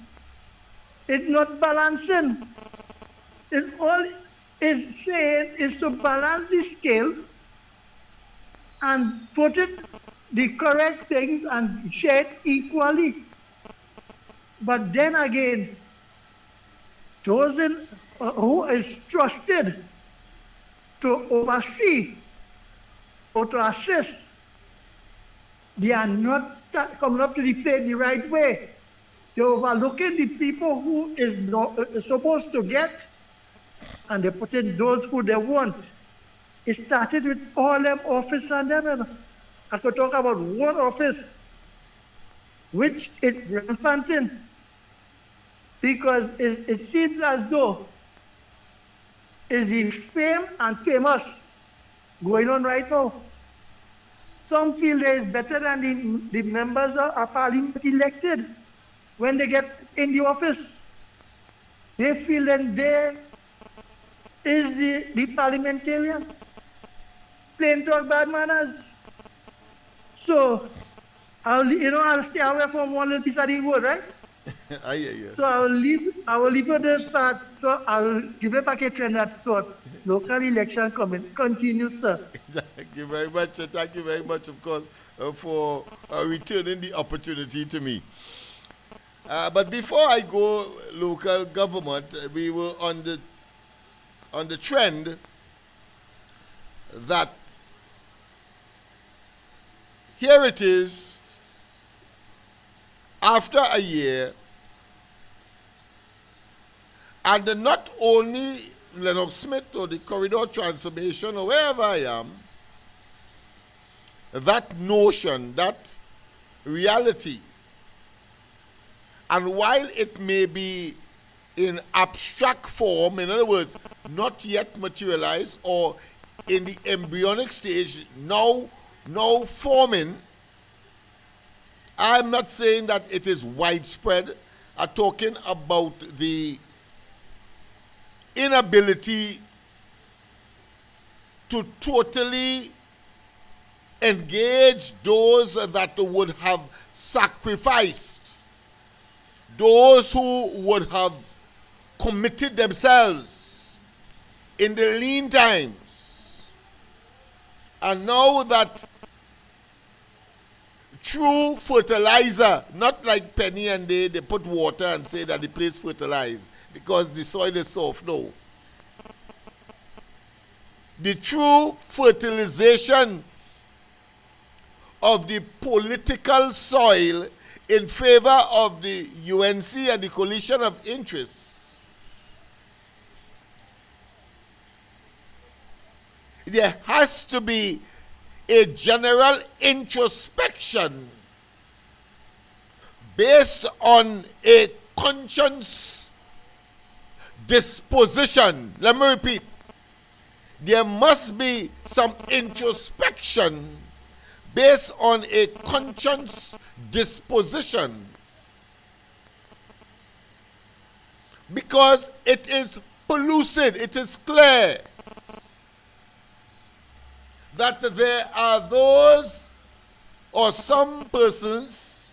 It's not balancing. All it's saying is to balance the scale and put it the correct things and share it equally. But then again, those who is trusted to oversee or to assist, they are not coming up to the plate the right way. They're overlooking the people who is supposed to get, and they put in those who they want. It started with all them office and them. I could talk about one office, which is rampant in, because it seems as though is the fame and famous going on right now. Some feel there is better than the members of parliament elected when they get in the office. They feel that there is the parliamentarian. Plain talk, bad manners. So, I'll stay away from one little piece of the word, right? I hear you. So I will leave it this part. So I'll give it back a train that thought. Local election coming. Continue, sir. Thank you very much. Thank you very much, of course, for returning the opportunity to me. But before I go local government, we were on the trend that here it is, after a year, and not only Lennox Smith or the corridor transformation or wherever I am, that notion, that reality, and while it may be in abstract form, in other words, not yet materialized or in the embryonic stage, now forming, I'm not saying that it is widespread. I'm talking about the inability to totally engage those that would have sacrificed, those who would have committed themselves in the lean times. And now that true fertilizer, not like Penny and they put water and say that the place fertilized because the soil is soft. No. The true fertilization of the political soil in favor of the UNC and the coalition of interests. There has to be a general introspection based on a conscience disposition. Let me repeat. There must be some introspection based on a conscience disposition, because it is pellucid, it is clear that there are those or some persons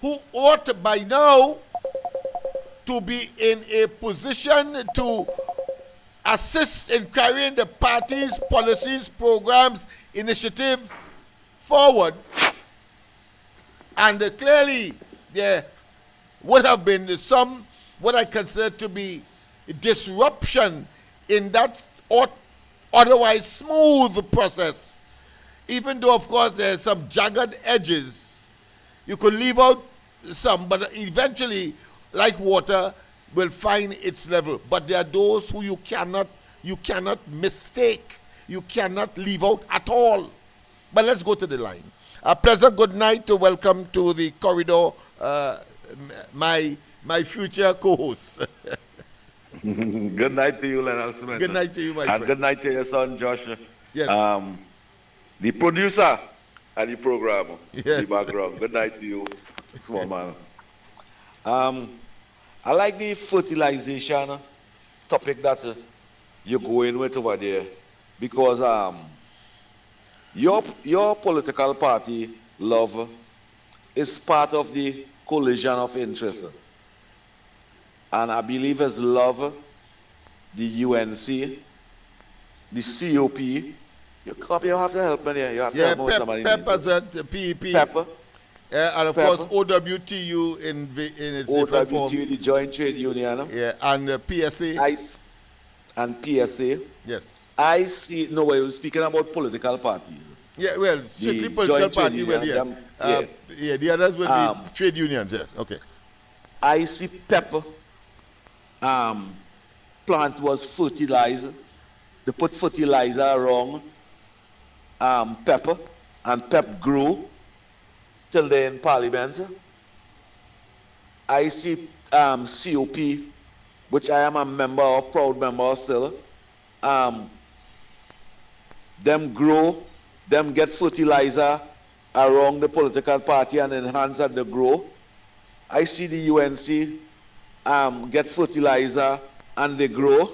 who ought by now to be in a position to assist in carrying the party's policies, programs, initiative forward. And clearly there would have been some, what I consider to be disruption in that otherwise smooth process. Even though, of course, there's some jagged edges. You could leave out some, but eventually, like water, will find its level. But there are those who you cannot mistake. You cannot leave out at all. But let's go to the line. A pleasant good night to welcome to the corridor my future co-host. Good night to you, Lennox. Good night to you, my friend. And good night to your son, Josh. Yes. The producer of the program. Yes. The background. Good night to you, small man. I like the fertilization topic that you're going with over there, because your political party, Love, is part of the coalition of interest. And I believe as Love, the UNC, the COP, you have to help me here. You have to help me with somebody. Pepper's at PEP. Pepper. And of course, OWTU in its different form. OWTU, the Joint Trade Union. Yeah, and PSA. And PSA. Yes. I see, no, we were speaking about political parties. Yeah, well, strictly political party, well, yeah. The others will be trade unions, yes, okay. I see Pepper plant was fertilized. They put fertilizer around Pepper, and Pep grew till they're in Parliament. I see COP, which I am a member of, proud member still. Them grow, them get fertilizer around the political party and enhance that they grow. I see the UNC get fertilizer and they grow.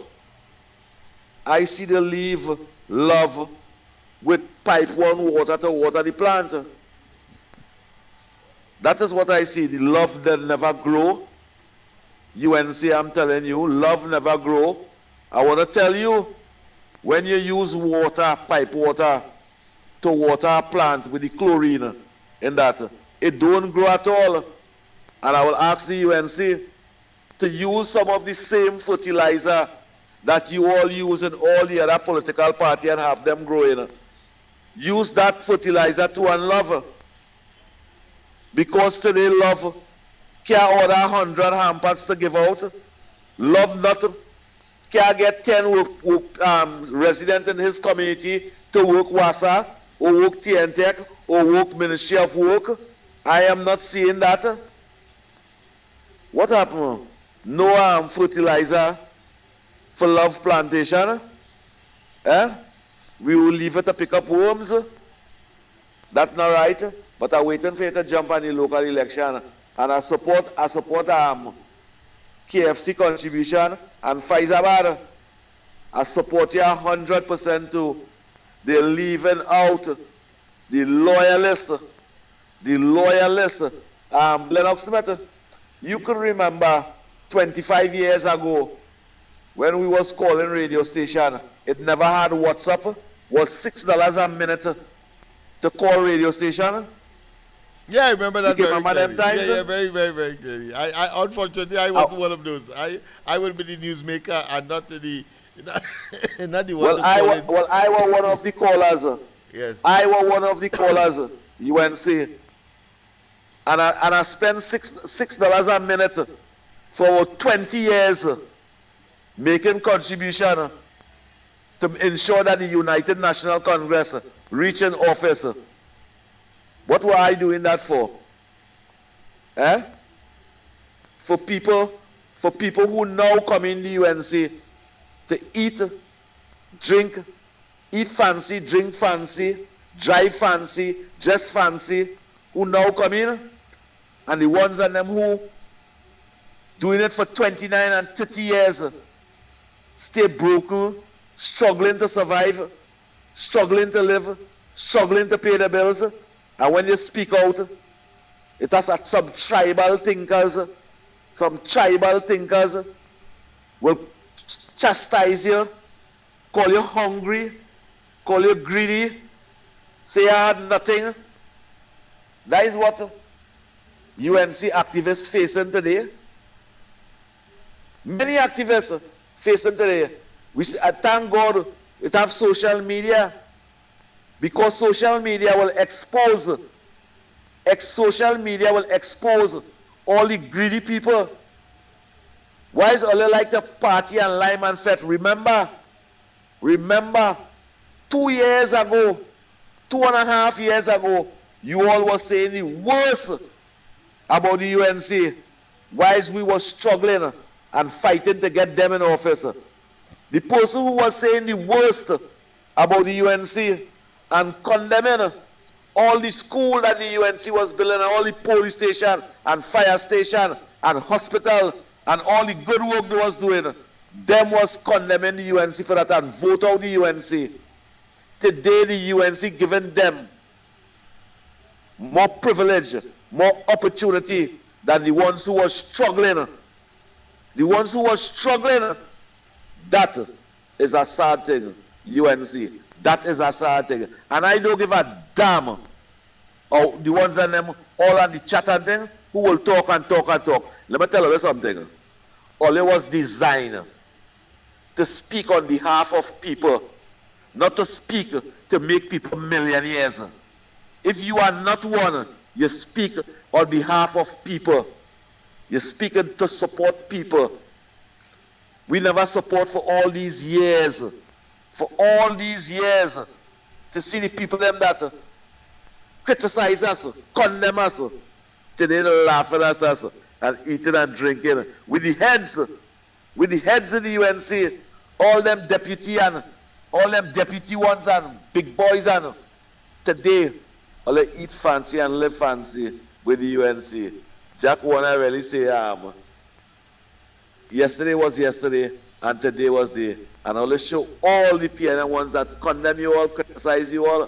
I see they leave Love with pipe one water to water the plant. That is what I see. The Love that never grow. UNC, I'm telling you, Love never grow. I want to tell you, when you use water, pipe water, to water a plant with the chlorine in that, it don't grow at all. And I will ask the UNC to use some of the same fertilizer that you all use in all the other political party and have them growing. use that fertilizer to unlove. Because today love can't order 100 hampers to give out. Love not can't get 10 residents in his community to work WASA or work TNTech or work Ministry of Work. I am not seeing that. What happened? No fertilizer for love plantation. We will leave it to pick up worms. That's not right. But I'm waiting for it to jump on the local election. And I support KFC contribution and Faizabad. I support you 100% too. They're leaving out the loyalists. Lennox Smith, you can remember 25 years ago when we was calling radio station, it never had WhatsApp, was $6 a minute to call radio station. Yeah, I remember that. You remember them times? Yeah, very, very, very clearly. I unfortunately, I was one of those. I would be the newsmaker and not the not the one. I was one of the callers. Yes. I was one of the callers. UNC, and I spent $6 a minute for 20 years making contribution to ensure that the United National Congress reach an office. What were I doing that for? For people who now come in the UNC to eat, drink, eat fancy, drink fancy, drive fancy, dress fancy, who now come in, and the ones of them who doing it for 29 and 30 years, stay broken, struggling to survive, struggling to live, struggling to pay the bills. And when you speak out, it has some tribal thinkers will chastise you, call you hungry, call you greedy, say you had nothing. That is what UNC activists facing today. Many activists facing today. Thank God it have social media, because social media will expose all the greedy people. Why is all like to party and lime and fete? Remember 2 years ago, 2.5 years ago, you all were saying the worst about the UNC. Why is we were struggling and fighting to get them in office? The person who was saying the worst about the UNC and condemning all the school that the UNC was building, and all the police station and fire station and hospital and all the good work they was doing, them was condemning the UNC for that and vote out the UNC. Today the UNC giving them more privilege, more opportunity than the ones who were struggling. The ones who were struggling, that is a sad thing, UNC. That is a sad thing. And I don't give a damn or the ones on them all on the chat and thing who will talk and talk and talk. Let me tell you something. All it was designed to speak on behalf of people, not to speak to make people millionaires. If you are not one, you speak on behalf of people. You're speaking to support people. We never support for all these years. For all these years, to see the people them that criticize us, condemn us, today they laughing at us and eating and drinking. With the heads in the UNC, all them deputy ones and big boys, and today all they eat fancy and live fancy with the UNC. Jack wanna really say yesterday was yesterday and today was day. And I'll show all the PNM ones that condemn you all, criticize you all,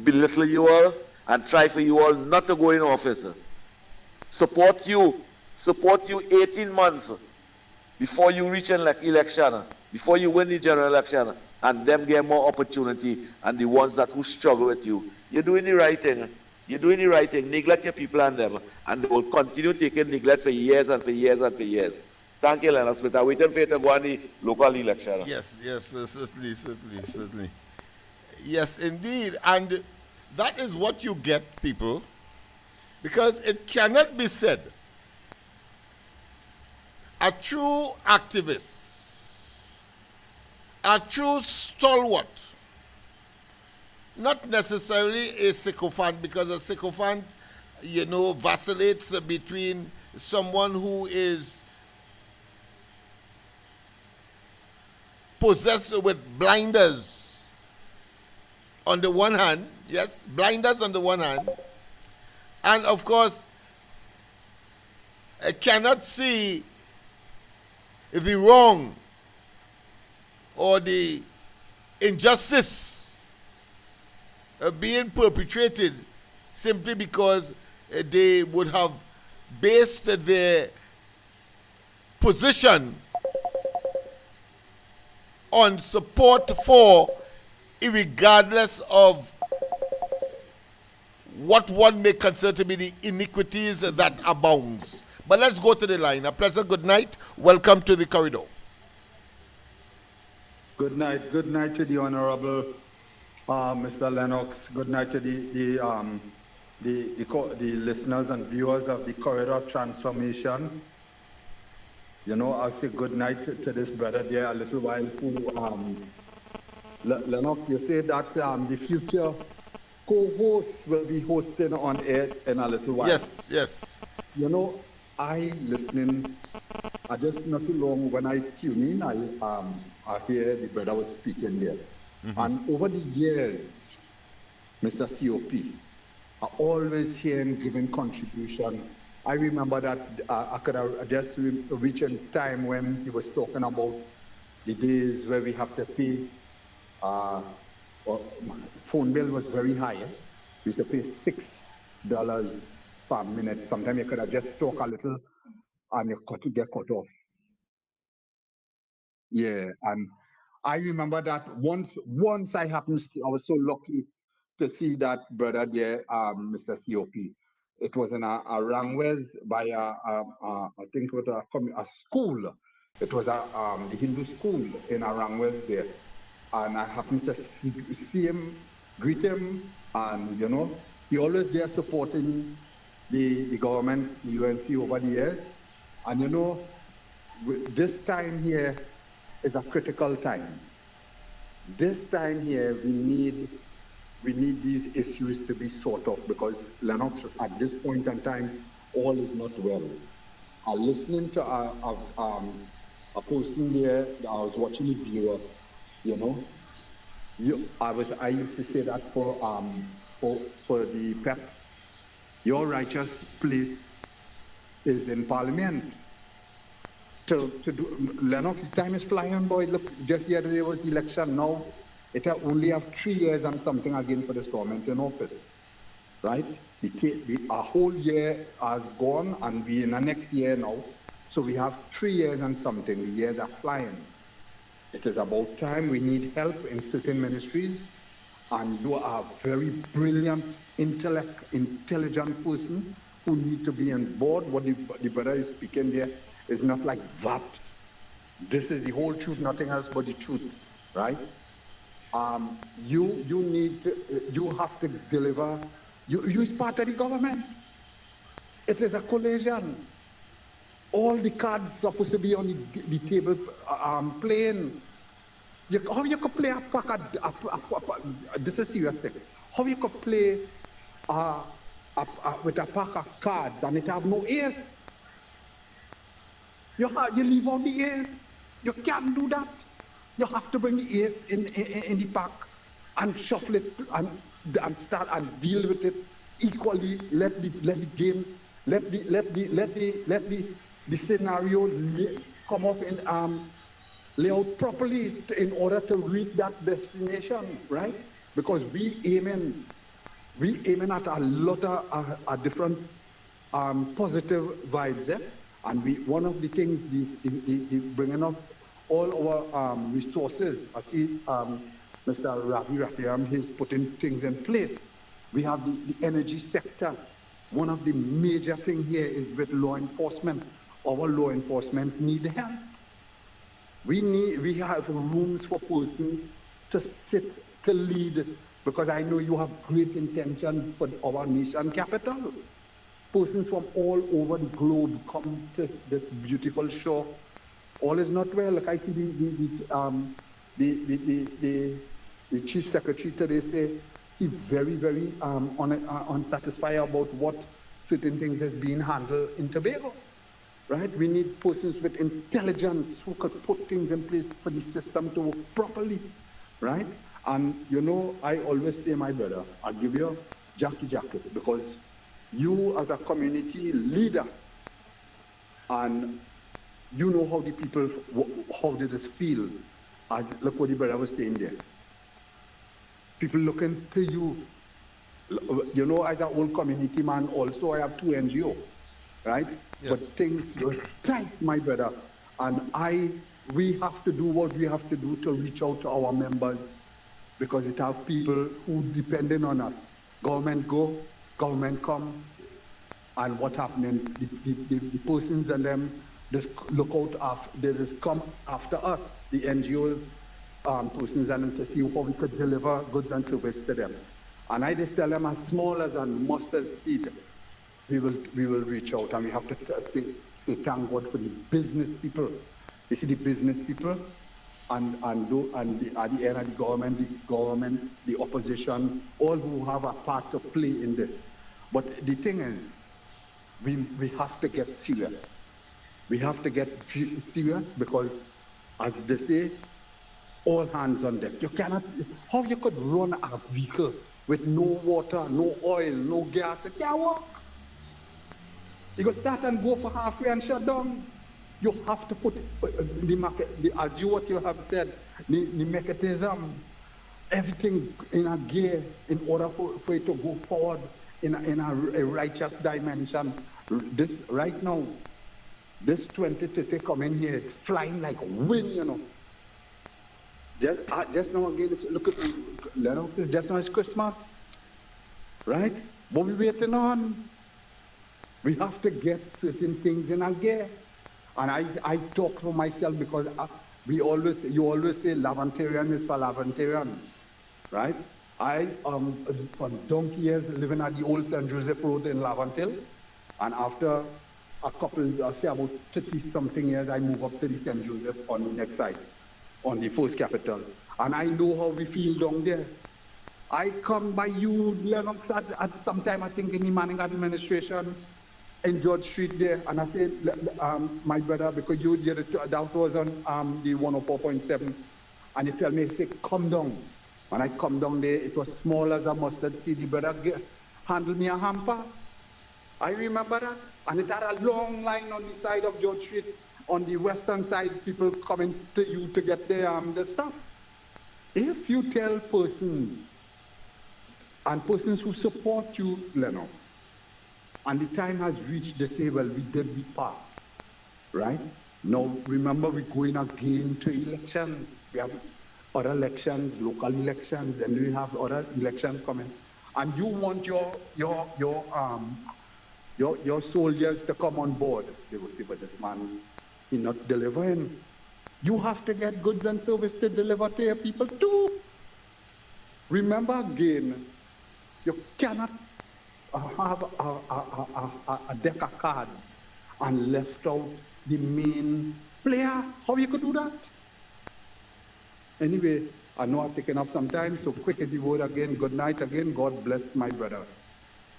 belittle you all, and try for you all not to go in office. Support you 18 months before you reach an election, before you win the general election, and them get more opportunity, and the ones that who struggle with you. You're doing the right thing. You're doing the right thing. Neglect your people and them, and they will continue taking neglect for years and for years and for years. Thank you, Lennox. But I'm waiting for you to go on the local election. Yes, certainly. Yes, indeed. And that is what you get, people, because it cannot be said a true activist, a true stalwart, not necessarily a sycophant, because a sycophant, vacillates between someone who is possessed with blinders on the one hand, yes, blinders on the one hand, and of course, cannot see the wrong or the injustice being perpetrated simply because they would have based their position on support for, irregardless of what one may consider to be the iniquities that abounds. But let's go to the line. A pleasant good night. Welcome to the corridor. Good night. Good night to the Honorable Mr. Lennox. Good night to the listeners and viewers of the Corridor Transformation. I'll say good night to this brother there a little while who, Lennox, you say that the future co-host will be hosting on air in a little while. Yes. I listening, just not too long when I tune in, I hear the brother was speaking here. Mm-hmm. And over the years, Mr. COP, I always hear him giving contribution. I remember that I could have just reached a time when he was talking about the days where we have to pay, phone bill was very high. We used to pay $6 per minute. Sometimes you could have just talk a little and you could get cut off. Yeah, and I remember that once I was so lucky to see that brother there, Mr. COP. It was in a Rangwes by I think it was a school. It was the Hindu school in Rangwes there. And I happened to see him, greet him, and he always there supporting the government, the UNC over the years. And this time here is a critical time. This time here we need these issues to be sorted out, because Lennox, at this point in time, all is not well. I'm listening to a person there that I was watching the viewer, I used to say that for the PEP, your righteous place is in Parliament. To do, Lennox, the time is flying, boy. Look, just the other day was the election. Now it only have 3 years and something again for this government in office, right? A whole year has gone, and we're in the next year now. So we have 3 years and something. The years are flying. It is about time. We need help in certain ministries, and you are a very brilliant, intelligent person who need to be on board. What the brother is speaking there is not like VAPs. This is the whole truth, nothing else but the truth, right? You have to deliver. You is part of the government. It is a coalition. All the cards supposed to be on the table playing. How you could play a pack this is a serious thing. How you could play with a pack of cards and it have no ace? You leave out the ace. You can't do that. You have to bring the ace in the pack and shuffle it and start and deal with it equally. Let the games, let the scenario come off and lay out properly in order to reach that destination, right? Because we aiming at a lot of different positive vibes there. And one of the things, the bringing up all our resources. I see Mr. Ravi Rathiram, he's putting things in place. We have the energy sector. One of the major things here is with law enforcement. Our law enforcement need help. We have rooms for persons to sit to lead, because I know you have great intention for our nation capital. Persons from all over the globe come to this beautiful shore. All is not well. Like I see the chief secretary today say he's very, very unsatisfied about what certain things has been handled in Tobago. Right? We need persons with intelligence who could put things in place for the system to work properly. Right? And you know, I always say, my brother, I'll give you a jacket, because you as a community leader, and you know how the people, how they just feel, as look what the brother was saying there. People looking to you. You know, as an old community man also, I have 2 NGO, right? Yes. But things were tight, my brother. And we have to do what we have to do to reach out to our members, because it have people who depending on us. Government go, government come, and what happening? The persons and them just look out after, they just come after us, the NGOs, persons and them, to see how we could deliver goods and service to them. And I just tell them, as small as a mustard seed, we will reach out, and we have to say thank God for the business people. You see, the business people, and at the end of the government, the opposition, all who have a part to play in this. But the thing is, we have to get serious. We have to get serious, because, as they say, all hands on deck. You cannot, how you could run a vehicle with no water, no oil, no gas? It can't work. You could start and go for halfway and shut down. You have to put as what you have said, the mechanism, everything in a gear in order for it to go forward in a righteous dimension. This right now, this 2030 coming here, it's flying like wind, you know. Just now again, look at Lennox, just now it's Christmas, right? What we waiting on? We have to get certain things in a gear. And I talk for myself, because you always say Lavantarian is for Lavantarians, right? I for donkey years living at the old St. Joseph Road in Lavantille, and after a couple, I'll say about 30-something years, I moved up to the St. Joseph on the next side, on the first capital. And I know how we feel down there. I come by you, Lennox, at some time, I think in the Manning administration, in George Street there, and I said, my brother, because that was on the 104.7, and you tell me, say, come down. When I come down there, it was small as a mustard seed. The brother handled me a hamper. I remember that. And it had a long line on the side of George Street, on the western side, people coming to you to get the stuff. If you tell persons, and persons who support you, Lennox, and the time has reached, they say, well, we did we part, right? Now, remember, we're going again to elections. We have other elections, local elections, and we have other elections coming. And you want your soldiers to come on board. They will say, but this man, he's not delivering. You have to get goods and service to deliver to your people too. Remember again, you cannot have a deck of cards and left out the main player. How you could do that? Anyway, I know I've taken up some time, so quick as you would again. Good night again. God bless my brother.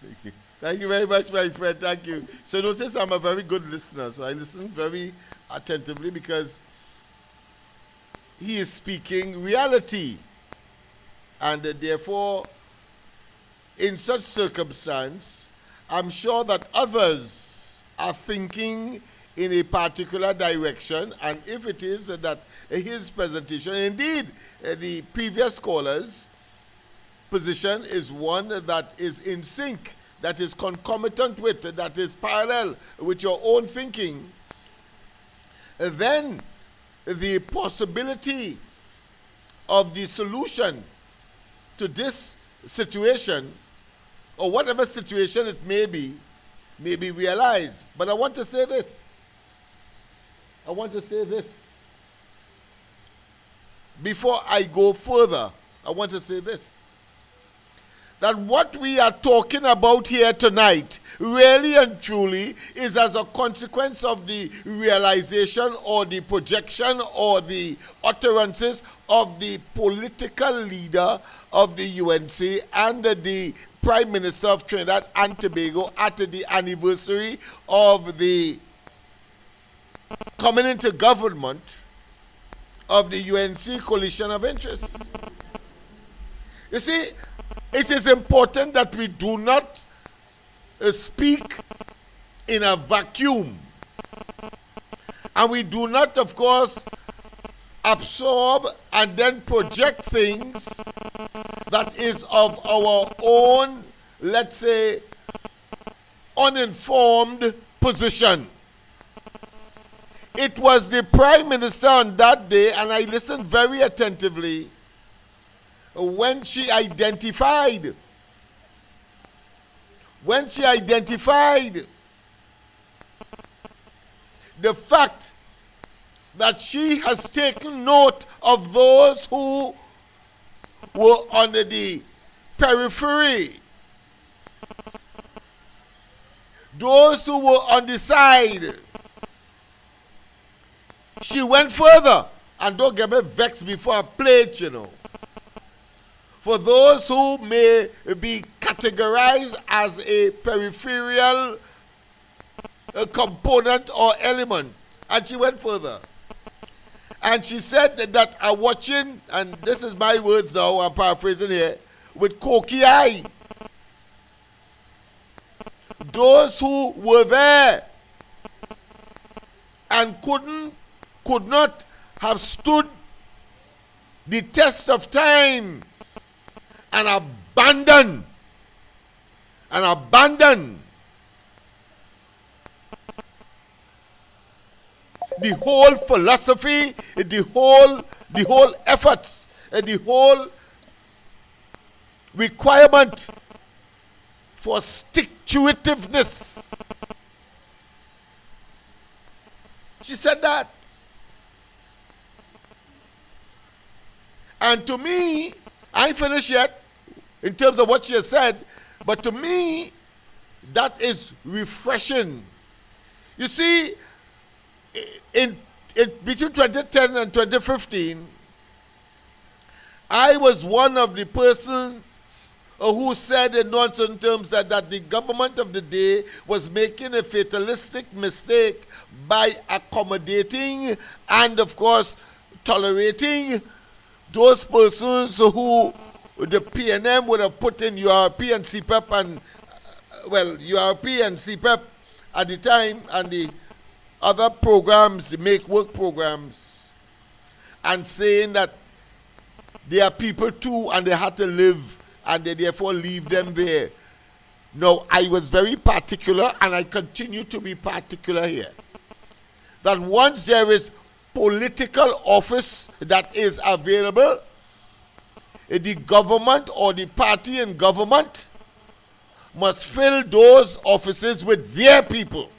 Thank you. Thank you very much, my friend. Thank you. So notice I'm a very good listener. So I listen very attentively, because he is speaking reality. And therefore, in such circumstance, I'm sure that others are thinking in a particular direction, and if it is that his presentation, indeed, the previous caller's position is one that is in sync, that is concomitant with, that is parallel with your own thinking, then the possibility of the solution to this situation, or whatever situation it may be realized. But I want to say this. Before I go further, I want to say this. That what we are talking about here tonight really and truly is as a consequence of the realization or the projection or the utterances of the political leader of the UNC and the Prime Minister of Trinidad and Tobago at the anniversary of the coming into government of the UNC Coalition of Interests. You see, it is important that we do not speak in a vacuum. And we do not, of course, absorb and then project things that is of our own, let's say, uninformed position. It was the Prime Minister on that day, and I listened very attentively, when she identified the fact that she has taken note of those who were on the periphery, those who were on the side. She went further, and don't get me vexed before I play it, you know. For those who may be categorized as a peripheral component or element. And she went further. And she said that I'm watching, and this is my words now, I'm paraphrasing here, with cocky eye. Those who were there and could not have stood the test of time and abandon the whole philosophy, the whole efforts, and the whole requirement for stick-to-itiveness. She said that. And to me, I ain't finished yet in terms of what she has said, but to me, that is refreshing. You see, in between 2010 and 2015, I was one of the persons who said in non-certain terms that the government of the day was making a fatalistic mistake by accommodating and, of course, tolerating those persons who the PNM would have put in URP and CPEP and, URP and CPEP at the time, and the other programs, the make work programs, and saying that they are people too and they had to live and they therefore leave them there. No, I was very particular, and I continue to be particular here, that once there is political office that is available, the government or the party in government must fill those offices with their people.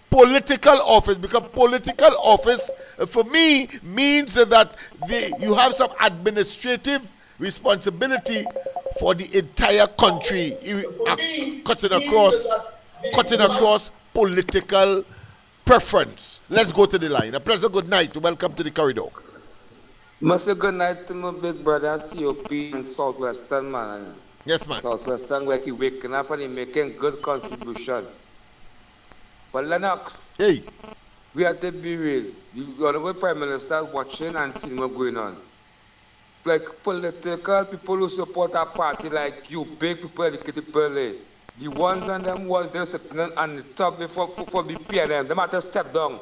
Political office, because political office for me means that you have some administrative responsibility for the entire country, cutting across political preference. Let's go to the line. A pleasant good night. Welcome to the corridor. Mr. Good night to my big brother COP in Southwestern, man. Yes, man. Southwestern, where he waking up and he making good contribution. But Lennox, hey, we have to be real. The Honorable Prime Minister watching and seeing what's going on. Like political people who support our party, like you, big people, educated people, the ones and them was there sitting on the top before the PNM. They have to step down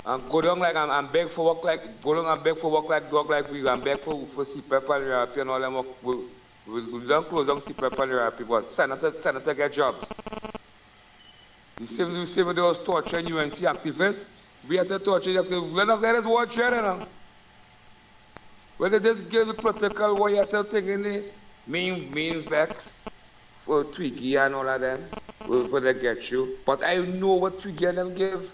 and go down like I'm beg for work, like go down and beg for work like dog, like we and beg for CPEP and RP and all them work. We don't close down CPEP and RP, but senator get jobs. The same with those torturing UNC activists. We have to torture activists. We're not going to watch here now. When they just give the protocol, what you have to take in the mean vex for Twiggy and all of them, where they get you. But I know what Twiggy and them give.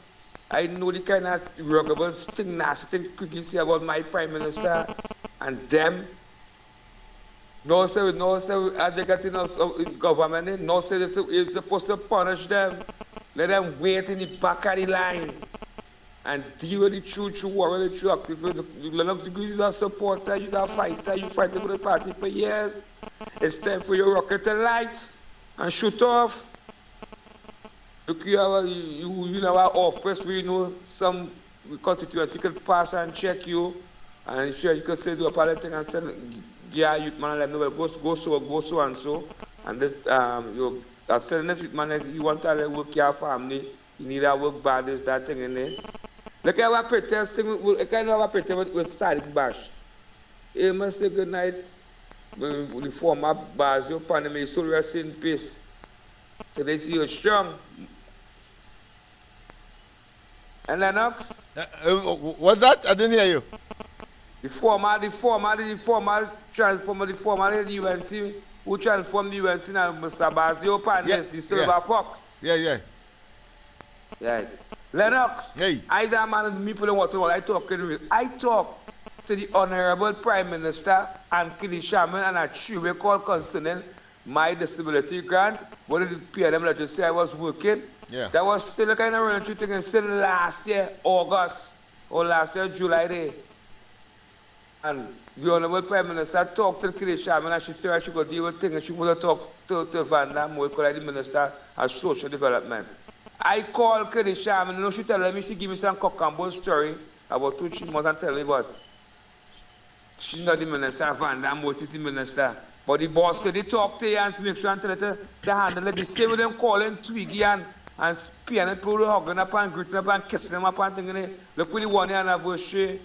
I know the kind of ruggable thing, nasty thing, quickly say about my Prime Minister and them. No, sir, as they get in government, no, sir, it's supposed to punish them. Let them wait in the back of the line and deal with the true warrior, the true activist. Lennox, you're a supporter, you're a fighter, you fight for the party for years. It's time for your rocket to light and shoot off. Look, you have our office, we know some constituency can pass and check you, and sure you can say do a politics and say, yeah, youth man, let me know, go so and so, and this you are telling this youth man, you want to work your family, you need to work bad, this that thing in there. Look at our protest thing, I kind of have a protest with Sadiq Bash. He must say good night. The former bars, your pandemic, so rest in peace. So they see you strong. And Lennox? What's that? I didn't hear you. The former transformer, the former UNC, who transformed the UNC now, Mr. Bazio Pandas, the Silver Fox. Yeah. Lennox, hey. I don't man me people what I talk to the Honorable Prime Minister and Kili Shaman and a true call concerning my disability grant. What did the PLM let you say I was working? Yeah. That was still a kind of running thing and still last year, August, or last year, July day. And the Honorable Prime Minister talked to Kili Shaman and she said she could deal with things and she wanted to talk to Van Damme, who called the Minister of Social Development. I called Kili Shaman, you know, she told me, she gave me some cock and bull story about 2-3 months and tell me about she's not the minister, Van Damme, what is the minister? But the boss could talk to you and to make sure and tell her to handle it. The same with them calling Twiggy and spearing and people hugging up and greeting up and kissing them up and thinking, look with the one anniversary.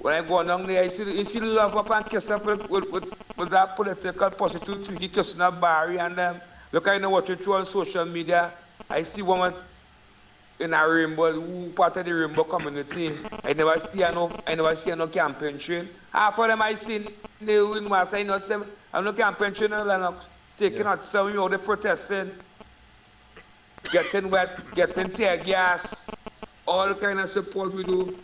When I go down there, you see love up and kiss up with that political prostitute Twiggy kissing up Barry and them. Look, I know what you through on social media. I see women in a rainbow, who part of the rainbow community. I never see no campaign train. Half of them I see in mass, I know them. I'm no campaign train in Lennox. Taking out some of the protesting, getting wet, getting tear gas, all the kind of support we do.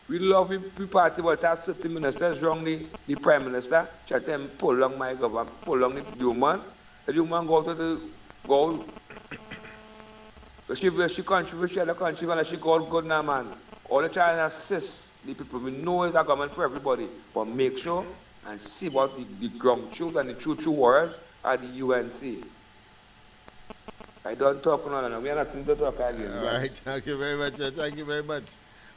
We love the party, but that's certain ministers wrong the Prime Minister. Try to pull along my government, pull along the human. The human go. She contribute to the country and she called good now, man. All the time assist the people. We know it's a government for everybody, but make sure and see what the ground truth and the true warriors are the UNC. I don't talk no. We are nothing to talk again. All right, thank you very much. Thank you very much.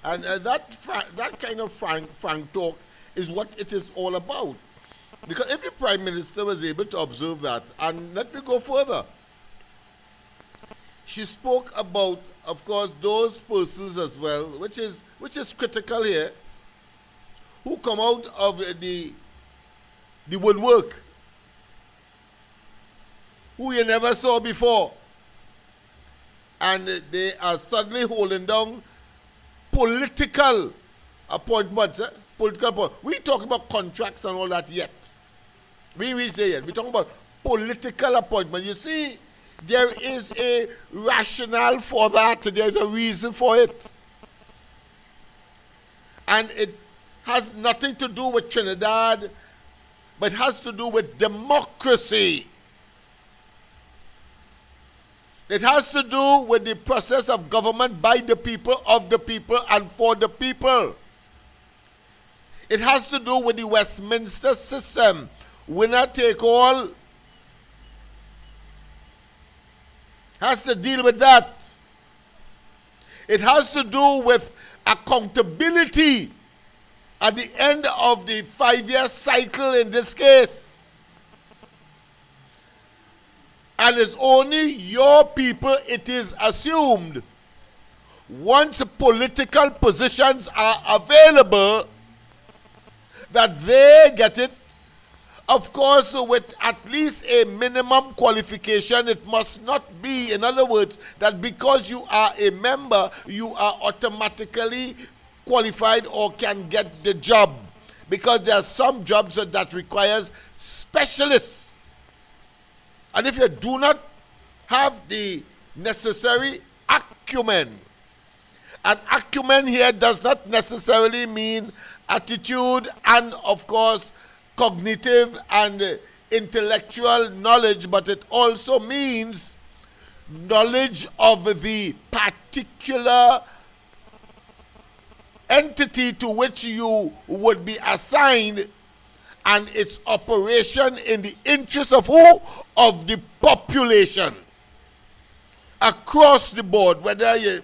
And that kind of frank talk is what it is all about. Because if the Prime Minister was able to observe that, and let me go further. She spoke about, of course, those persons as well, which is critical here, who come out of the woodwork, who you never saw before, and they are suddenly holding down political appointments. Political appointments. We talk about contracts and all that yet. We reached there yet. We talk about political appointment. You see, there is a rationale for that. There is a reason for it. And it has nothing to do with Trinidad, but it has to do with democracy. It has to do with the process of government by the people, of the people, and for the people. It has to do with the Westminster system. Winner take all. Has to deal with that. It has to do with accountability at the end of the 5-year cycle in this case. And it's only your people, it is assumed, once political positions are available, that they get it. Of course, with at least a minimum qualification, it must not be, in other words, that because you are a member, you are automatically qualified or can get the job. Because there are some jobs that requires specialists. And if you do not have the necessary acumen And acumen here does not necessarily mean attitude and, of course, cognitive and intellectual knowledge, but it also means knowledge of the particular entity to which you would be assigned and its operation in the interest of who? Of the population. Across the board, whether you,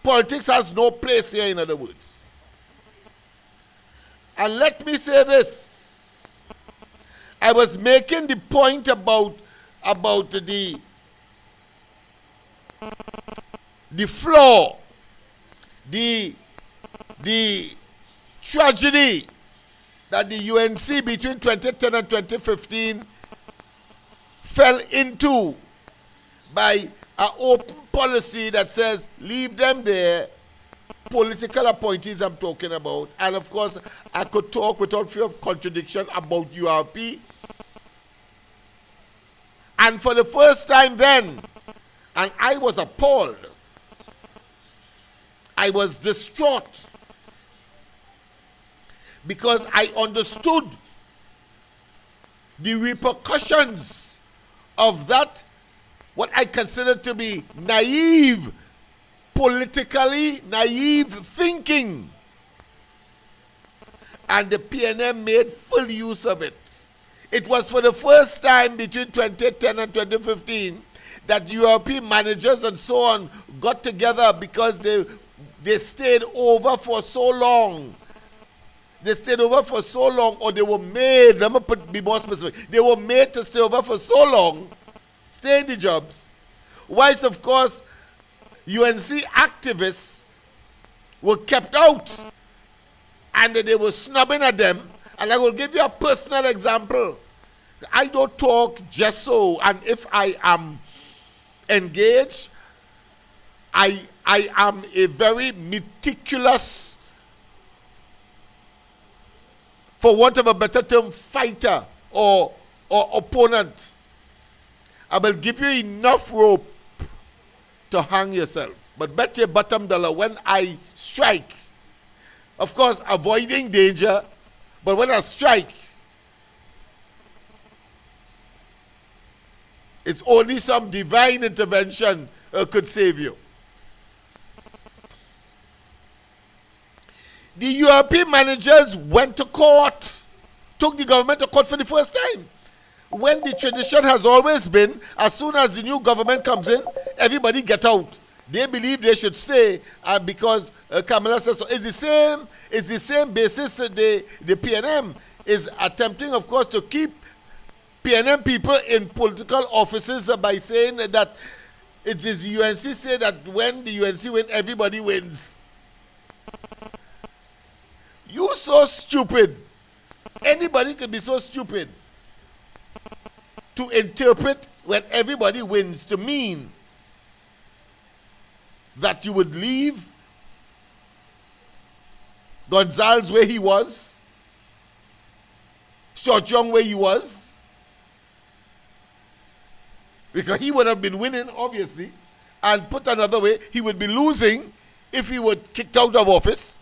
politics has no place here, in other words. And let me say this. I was making the point about the flaw, the tragedy that the UNC between 2010 and 2015 fell into by an open policy that says leave them there, political appointees I'm talking about. And of course, I could talk without fear of contradiction about URP. And for the first time then, and I was appalled, I was distraught, because I understood the repercussions of that, what I consider to be naive, politically naive thinking. And the PNM made full use of it. It was for the first time between 2010 and 2015 that European managers and so on got together because they stayed over for so long. They stayed over for so long, or they were made, let me be more specific, they were made to stay over for so long, stay in the jobs. Whilst, of course, UNC activists were kept out and they were snubbing at them. And I will give you a personal example. I don't talk just so, and if I am engaged, I am a very meticulous, for want of a better term, fighter or opponent. I will give you enough rope to hang yourself. But bet your bottom dollar, when I strike, of course, avoiding danger, but when I strike, it's only some divine intervention could save you. The European managers went to court, took the government to court for the first time. When the tradition has always been, as soon as the new government comes in, everybody get out. They believe they should stay because Kamala says so. It's the same basis the PNM is attempting, of course, to keep PNM people in political offices by saying that it is UNC say that when the UNC win, everybody wins. You so stupid. Anybody can be so stupid to interpret when everybody wins to mean that you would leave Gonzalez where he was, Short Young where he was, because he would have been winning, obviously, and put another way, he would be losing if he were kicked out of office.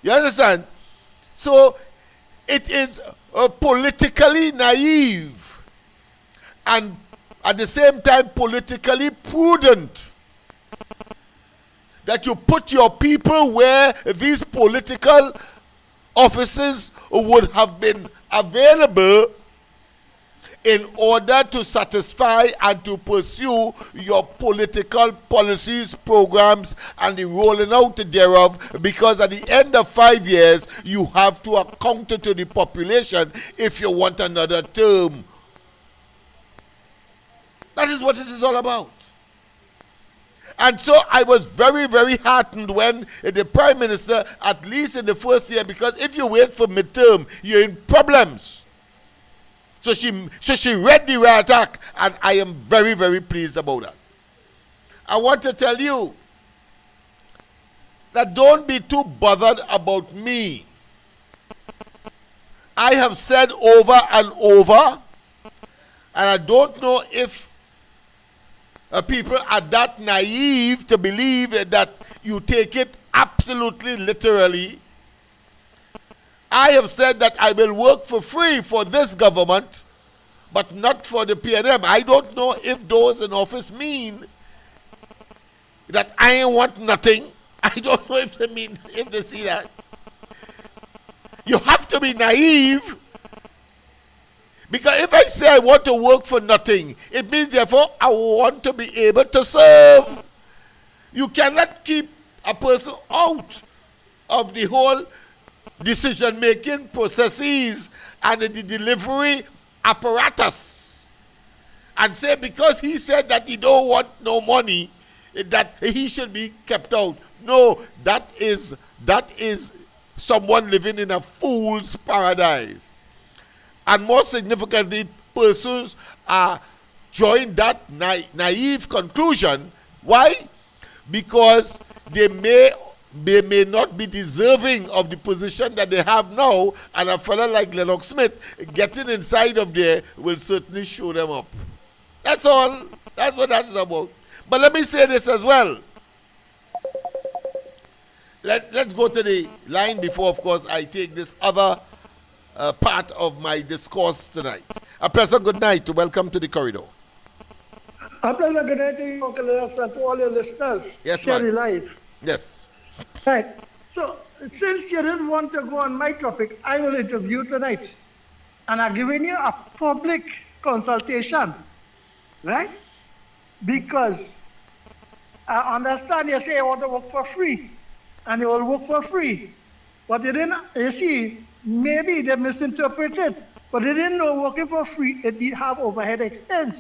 You understand? So it is politically naive and at the same time politically prudent that you put your people where these political offices would have been available in order to satisfy and to pursue your political policies, programs, and the rolling out thereof, because at the end of 5 years, you have to account to the population if you want another term. That is what it is all about. And so I was very, very heartened when the Prime Minister, at least in the first year, because if you wait for midterm, you're in problems. So she read the riot act, and I am very, very pleased about that. I want to tell you that don't be too bothered about me. I have said over and over, and I don't know if people are that naive to believe that you take it absolutely literally. I have said that I will work for free for this government, but not for the PNM. I don't know if those in office mean that I ain't want nothing. I don't know if they see that. You have to be naive, because if I say I want to work for nothing, it means therefore I want to be able to serve. You cannot keep a person out of the whole decision-making processes and the delivery apparatus and say because he said that he don't want no money, that he should be kept out. No, that is someone living in a fool's paradise. And more significantly, persons are drawing that naive conclusion. Why? Because they may not be deserving of the position that they have now, and a fellow like Lennox Smith getting inside of there will certainly show them up. That's all. That's what that's about. But let me say this as well. Let's go to the line before, of course, I take this other part of my discourse tonight. A pleasant good night. Welcome to the corridor. A pleasant good night to you, Uncle Lennox, and to all your listeners. Yes, Sherry ma'am. Live. Yes. Right. So, since you didn't want to go on my topic, I will interview tonight. And I'm giving you a public consultation. Right? Because I understand you say you want to work for free. And you will work for free. But they didn't, you see, maybe they misinterpreted. But they didn't know working for free, it did have overhead expense.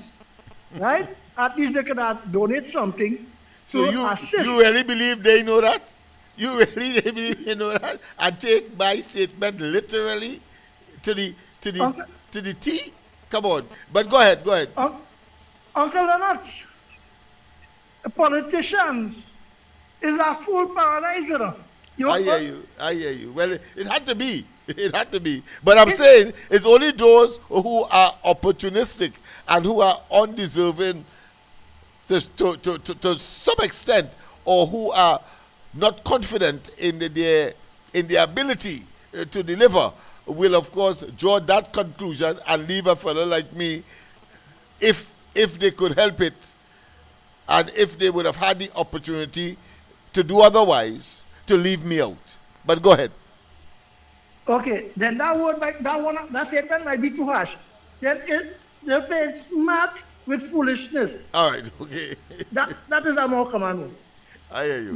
Right? At least they could donate something. So you really believe they know that? You really believe they know that? And take my statement literally to the T? Come on. But go ahead. Uncle Lennox, politicians is a full paradise, you know. I hear you. Well, it had to be. It had to be. But I'm saying it's only those who are opportunistic and who are undeserving to some extent, or who are not confident in their ability to deliver, will of course draw that conclusion and leave a fellow like me, if they could help it, and if they would have had the opportunity to do otherwise, to leave me out. But go ahead. Okay, then that statement might be too harsh. Then they play smart with foolishness. All right, okay. that is a more common one. I hear you.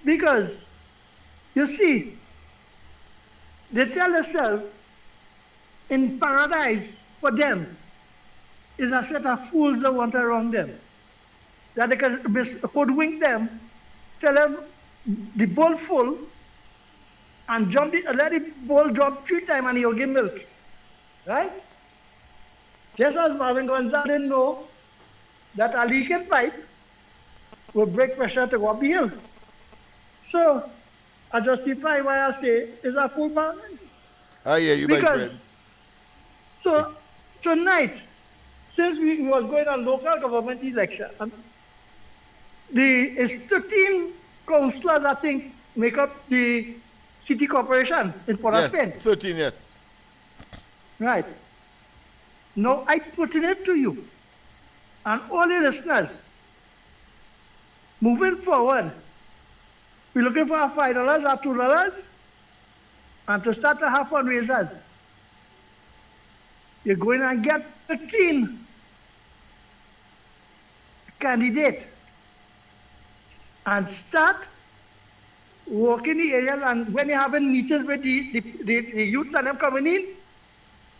Because you see, they tell themselves in paradise for them is a set of fools that want around them. That they can hoodwink them, tell them the bowl full, and let the bowl drop 3 times and he'll give milk. Right? Just as Marvin Gonzalez didn't know that a leaking pipe will break pressure to go up the hill. So, I justify why I say it's a full balance. I hear you, my friend. So, tonight, since we was going on local government election, it's 13 councillors, I think, make up the city corporation in Port of Spain. 13, yes. Right. Now, I put it to you, and all the listeners, moving forward, we're looking for $5 or $2, and to start to have fundraisers. You're going to get 13 candidates and start working the areas, and when you're having meetings with the youths and them coming in,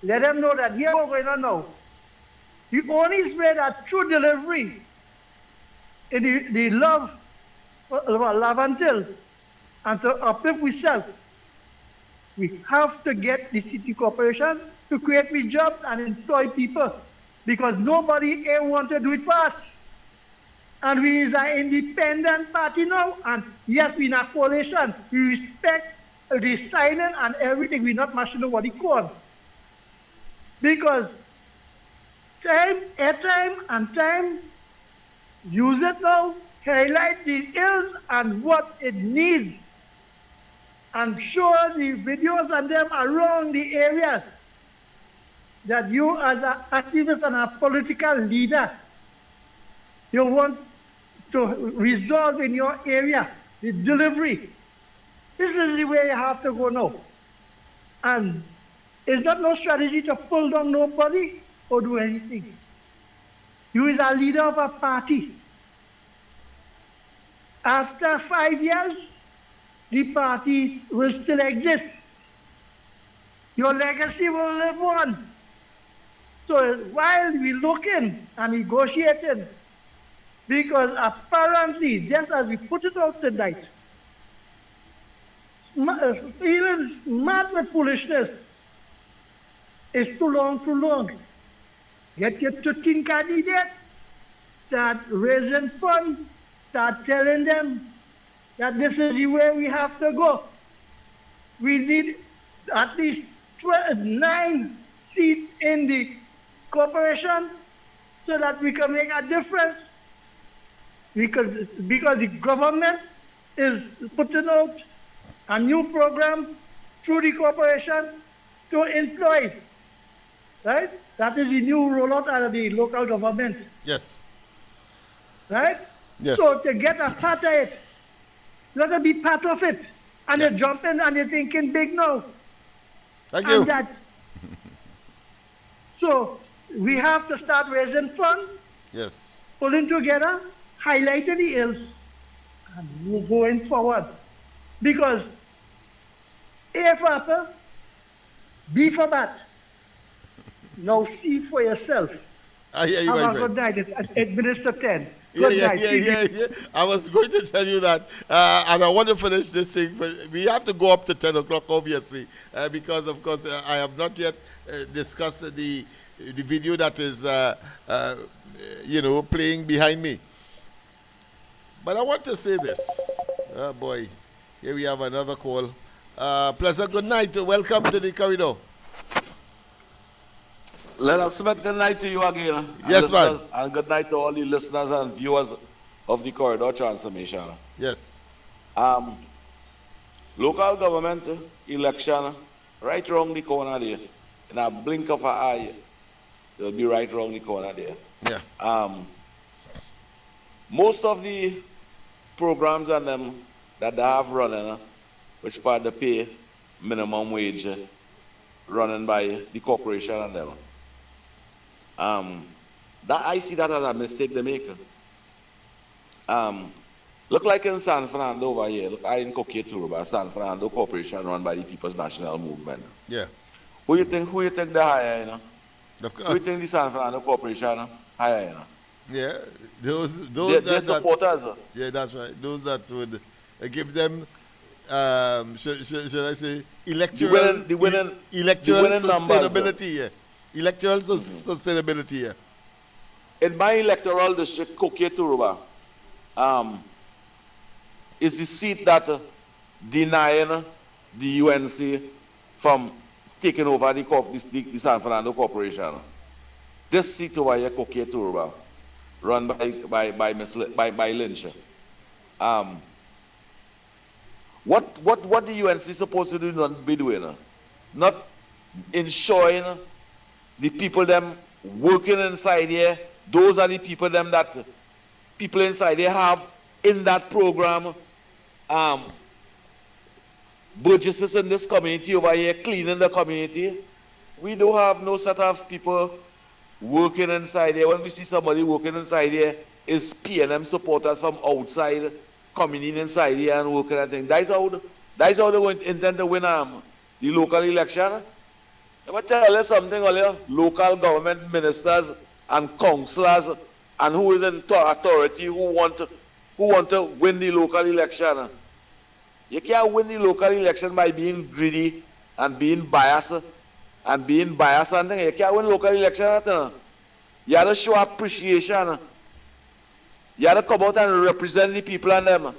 let them know that here we're going on now. The only way that through delivery in the love until and to uplift ourselves, we have to get the city corporation to create me jobs and employ people, because nobody ever want to do it for us. And we is an independent party now, and yes, we in a coalition. We respect the signing and everything. We're not mashing over the corn. Because time use it now, highlight the ills and what it needs, and show the videos and them around the area that you as an activist and a political leader, you want to resolve in your area, the delivery. This is the way you have to go now. And it's not no strategy to pull down nobody or do anything. You is a leader of a party. After 5 years, the party will still exist. Your legacy will live on. So while we're looking and negotiating, because apparently, just as we put it out tonight, even smart with foolishness, it's too long. Get your 13 candidates, start raising funds, start telling them that this is the way we have to go. We need at least 9 seats in the corporation so that we can make a difference. Because the government is putting out a new program through the corporation to employ, right? That is the new rollout out of the local government. Yes. Right? Yes. So to get a part of it, you got to be part of it. And Yes. you're jumping and you're thinking big now. Thank you. So we have to start raising funds, Yes. pulling together, highlighting the ills, and we're going forward. Because A for apple, B for bat. Now see for yourself. I hear you, my Have a friend. good night. It's 8 minutes to 10. Yeah, Good night. yeah. I was going to tell you that, and I want to finish this thing, but we have to go up to 10 o'clock, obviously, because, of course, I have not yet discussed the video that is, playing behind me. But I want to say this. Oh, boy. Here we have another call. Pleasant good night. Welcome to the corridor. Lennox Smith, good night to you again. Yes, man. And good night to all the listeners and viewers of the Corridor Transformation. Yes. Local government election, right around the corner there. In a blink of an eye, it'll be right around the corner there. Yeah. Most of the programs and them that they have running, which part they pay minimum wage, running by the corporation and them. That I see that as a mistake they make. Look like in San Fernando over here, look, I in Coquetour, San Fernando Corporation run by the People's National Movement. Yeah. Who you think they hire, you know? Of course. Who you think the San Fernando Corporation hire, you know? Yeah. Those They're supporters. Yeah, that's right. Those that would give them, should I say, electoral sustainability. Yeah. Electoral sustainability. Yeah. In my electoral district, Coquetour, is the seat that denying the UNC from taking over the San Fernando Corporation. This seat over here, Coquetour, run by Lynch. What the UNC supposed to do not be doing? Not ensuring the people them working inside here, those are the people them that people inside here have in that program. Burgesses in this community over here cleaning the community. We don't have no set of people working inside here. When we see somebody working inside here, it's PNM supporters from outside coming in inside here and working and things. That's how they're going to intend to win the local election. Let me tell you something earlier. Local government ministers and councillors and who is in authority who want to win the local election. You can't win the local election by being greedy and being biased and things. You can't win local election. You have to show appreciation. You have to come out and represent the people and them.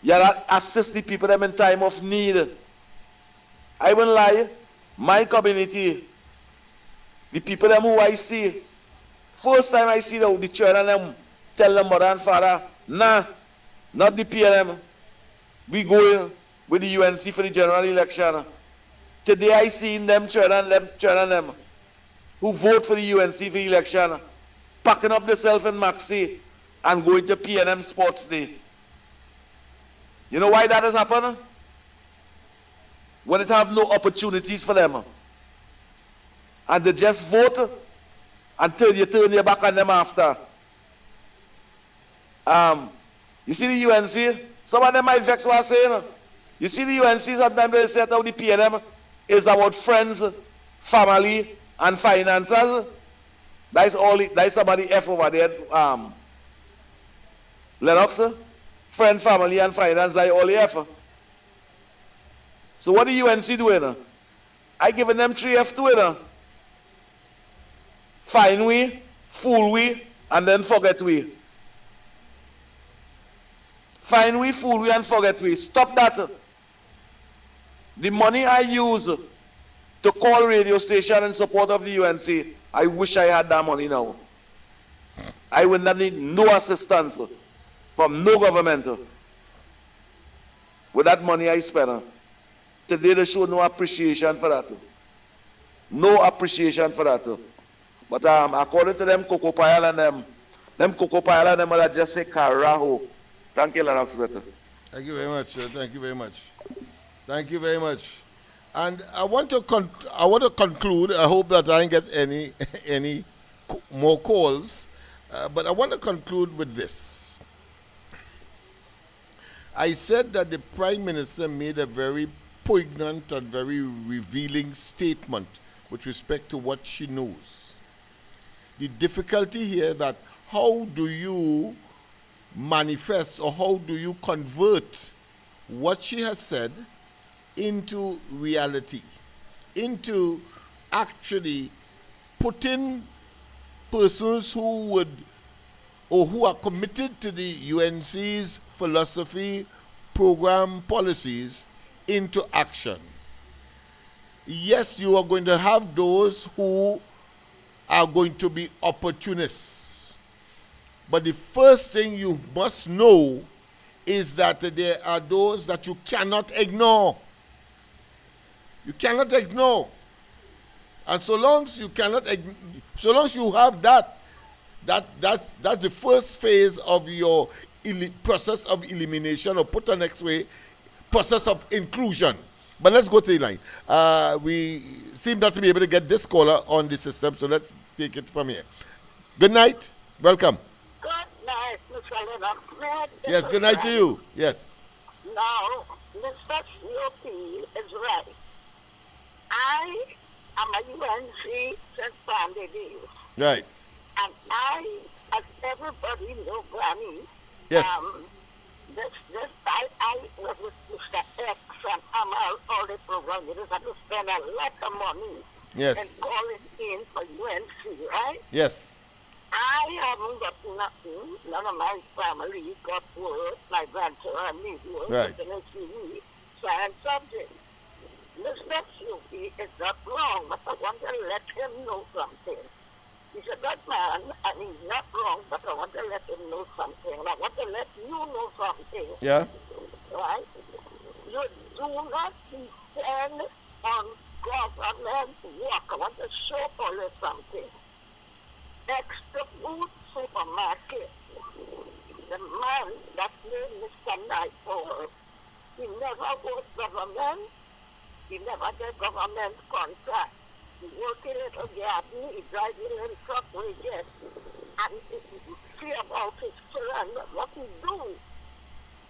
You have to assist the people them in time of need. I won't lie. My community, the people them who I see, first time I see the children them tell them mother and father, nah, not the PNM. We going with the UNC for the general election. Today I seen them, children who vote for the UNC for the election, packing up themselves in Maxi and going to PNM Sports Day. You know why that has happened? When it have no opportunities for them. And they just vote until you turn your back on them after. You see the UNC? Some of them might vex what I'm saying. You see the UNC, sometimes they say how the PNM is about friends, family, and finances. That's somebody F over there. Lennox, friend, family, and finance, that's all the F. So what the UNC doing? I giving them 3F to it. Fine we, fool we, and then forget we. Fine we, fool we, and forget we. Stop that. The money I use to call radio station in support of the UNC, I wish I had that money now. I would not need no assistance from no government with that money I spent. Today they show no appreciation for that. No appreciation for that. But according to them Cocoa Pile and them Cocoa Pile and them will just say Carajo. Thank you, Lennox. Thank you very much. Thank you very much. Thank you very much. And I want to conclude. I hope that I didn't get any more calls, but I want to conclude with this. I said that the Prime Minister made a very poignant and very revealing statement with respect to what she knows. The difficulty here that how do you manifest or how do you convert what she has said into reality, into actually putting persons who would or who are committed to the UNC's philosophy, program, policies into action. Yes, you are going to have those who are going to be opportunists. But the first thing you must know is that there are those that you cannot ignore. You cannot ignore. And so long as you cannot, so long as you have that's the first phase of your process of elimination, or put the next way, process of inclusion. But let's go to the line. We seem not to be able to get this caller on the system, so let's take it from here. Good night. Welcome. Good night, Mr. Lennox. Yes, good night to you. Yes. Now, Mr. COP is right. I am a UNC St. Sandy days. Right. And I, as everybody knows, Granny, Yes. I was with Mr. X and Amal, all the program leaders, had to spend a lot of money Yes. and calling in for UNC, right? Yes. I haven't got nothing. None of my family got work. My grandchildren need work. Right. The next week, science subject. Mr. Suki is not wrong, but I want to let him know something. He's a good man, and he's not wrong, but I want to let him know something. And I want to let you know something. Yeah. Right? You do not depend on government work. I want to show you something. Extra food supermarket. The man that named Mr. Nightfall, he never worked government. He never get government contract. He work in a little garden, he drive in a little truck where he gets. And he see about his children, what he do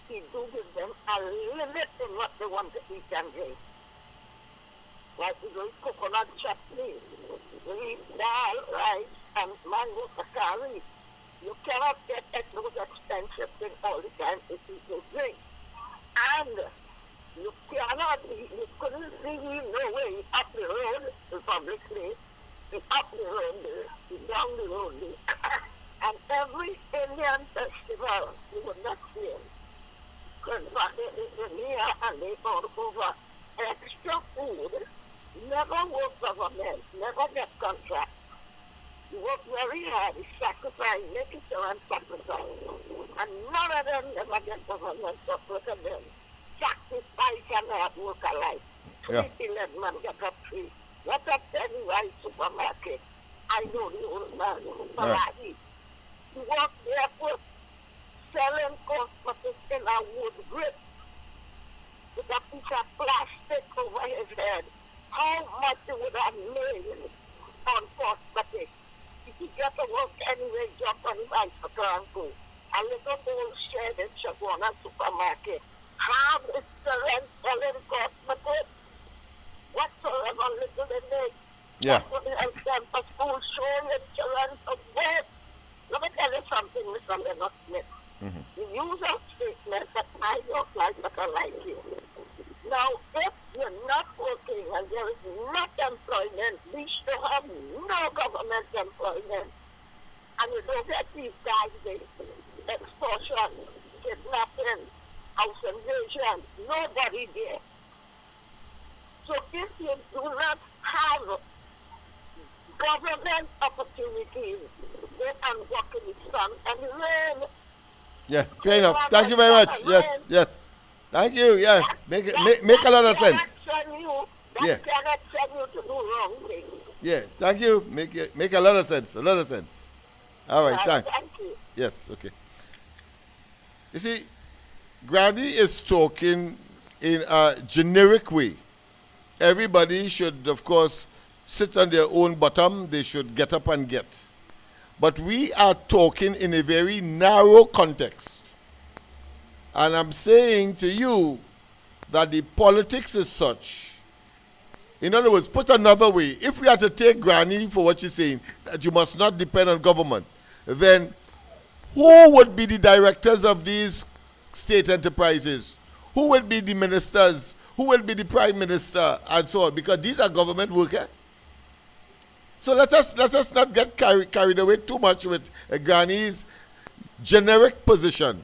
give them a limit in what they want to eat and drink. Like we do coconut chutney, we eat dal, rice, and mango curry. You cannot get those expensive things all the time if you can drink. And you couldn't see no way up the road, the public place, up the road, down the road. And every Indian festival, you would not see it. Because they're near and they order over extra food, never work government, never get contract. You work very hard. It's sacrifice, making sure and sacrifice. And none of them ever get government support of them. Sacrifice and hard work alike. Yeah. 3 man get up free. What a penny right supermarket. I know the old man, Maladi. He walked there for selling cosmetics in a wood grip with a piece of plastic over his head. How much it would have made on cosmetics? If he get to work anyway, jump on the bicycle and go. A little old shed in Shagona supermarket. How is the rent selling cosmetics? Whatsoever little they make. Yeah. That's what they help them for school, showing the children of work. Let me tell you something, Mr. Lennox Smith. You use a statement that I don't like, but I like you. Now, if you're not working and there is not employment, we should have no government employment. And you don't get these guys, the extortion, kidnapping, house invasion, nobody there. So if you do not have government opportunities, then I'm working with sun and rain. Yeah, fair enough. Thank you very much. Yes, yes. Thank you. Yeah, make a lot of sense. That Yeah. cannot send you to do wrong things. Yeah, thank you. Make a lot of sense. A lot of sense. All right, thanks. Thank you. Yes, okay. You see, Granny is talking in a generic way. Everybody should, of course, sit on their own bottom. They should get up and get. But we are talking in a very narrow context. And I'm saying to you that the politics is such. In other words, put another way, if we are to take Granny for what she's saying, that you must not depend on government, then who would be the directors of these state enterprises? Who would be the ministers? Who will be the prime minister? And so on, because these are government workers. So let us not get carried away too much with Granny's generic position.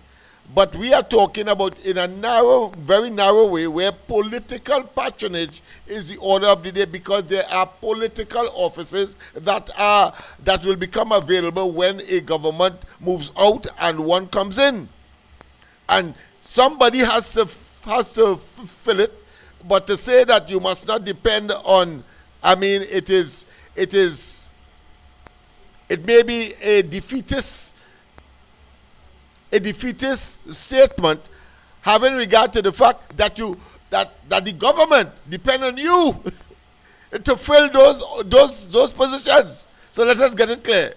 But we are talking about in a narrow, very narrow way where political patronage is the order of the day, because there are political offices that will become available when a government moves out and one comes in. And somebody has to fill it. But to say that you must not depend on, I mean, it may be a defeatist statement, having regard to the fact that that the government depend on you to fill those positions. So let us get it clear.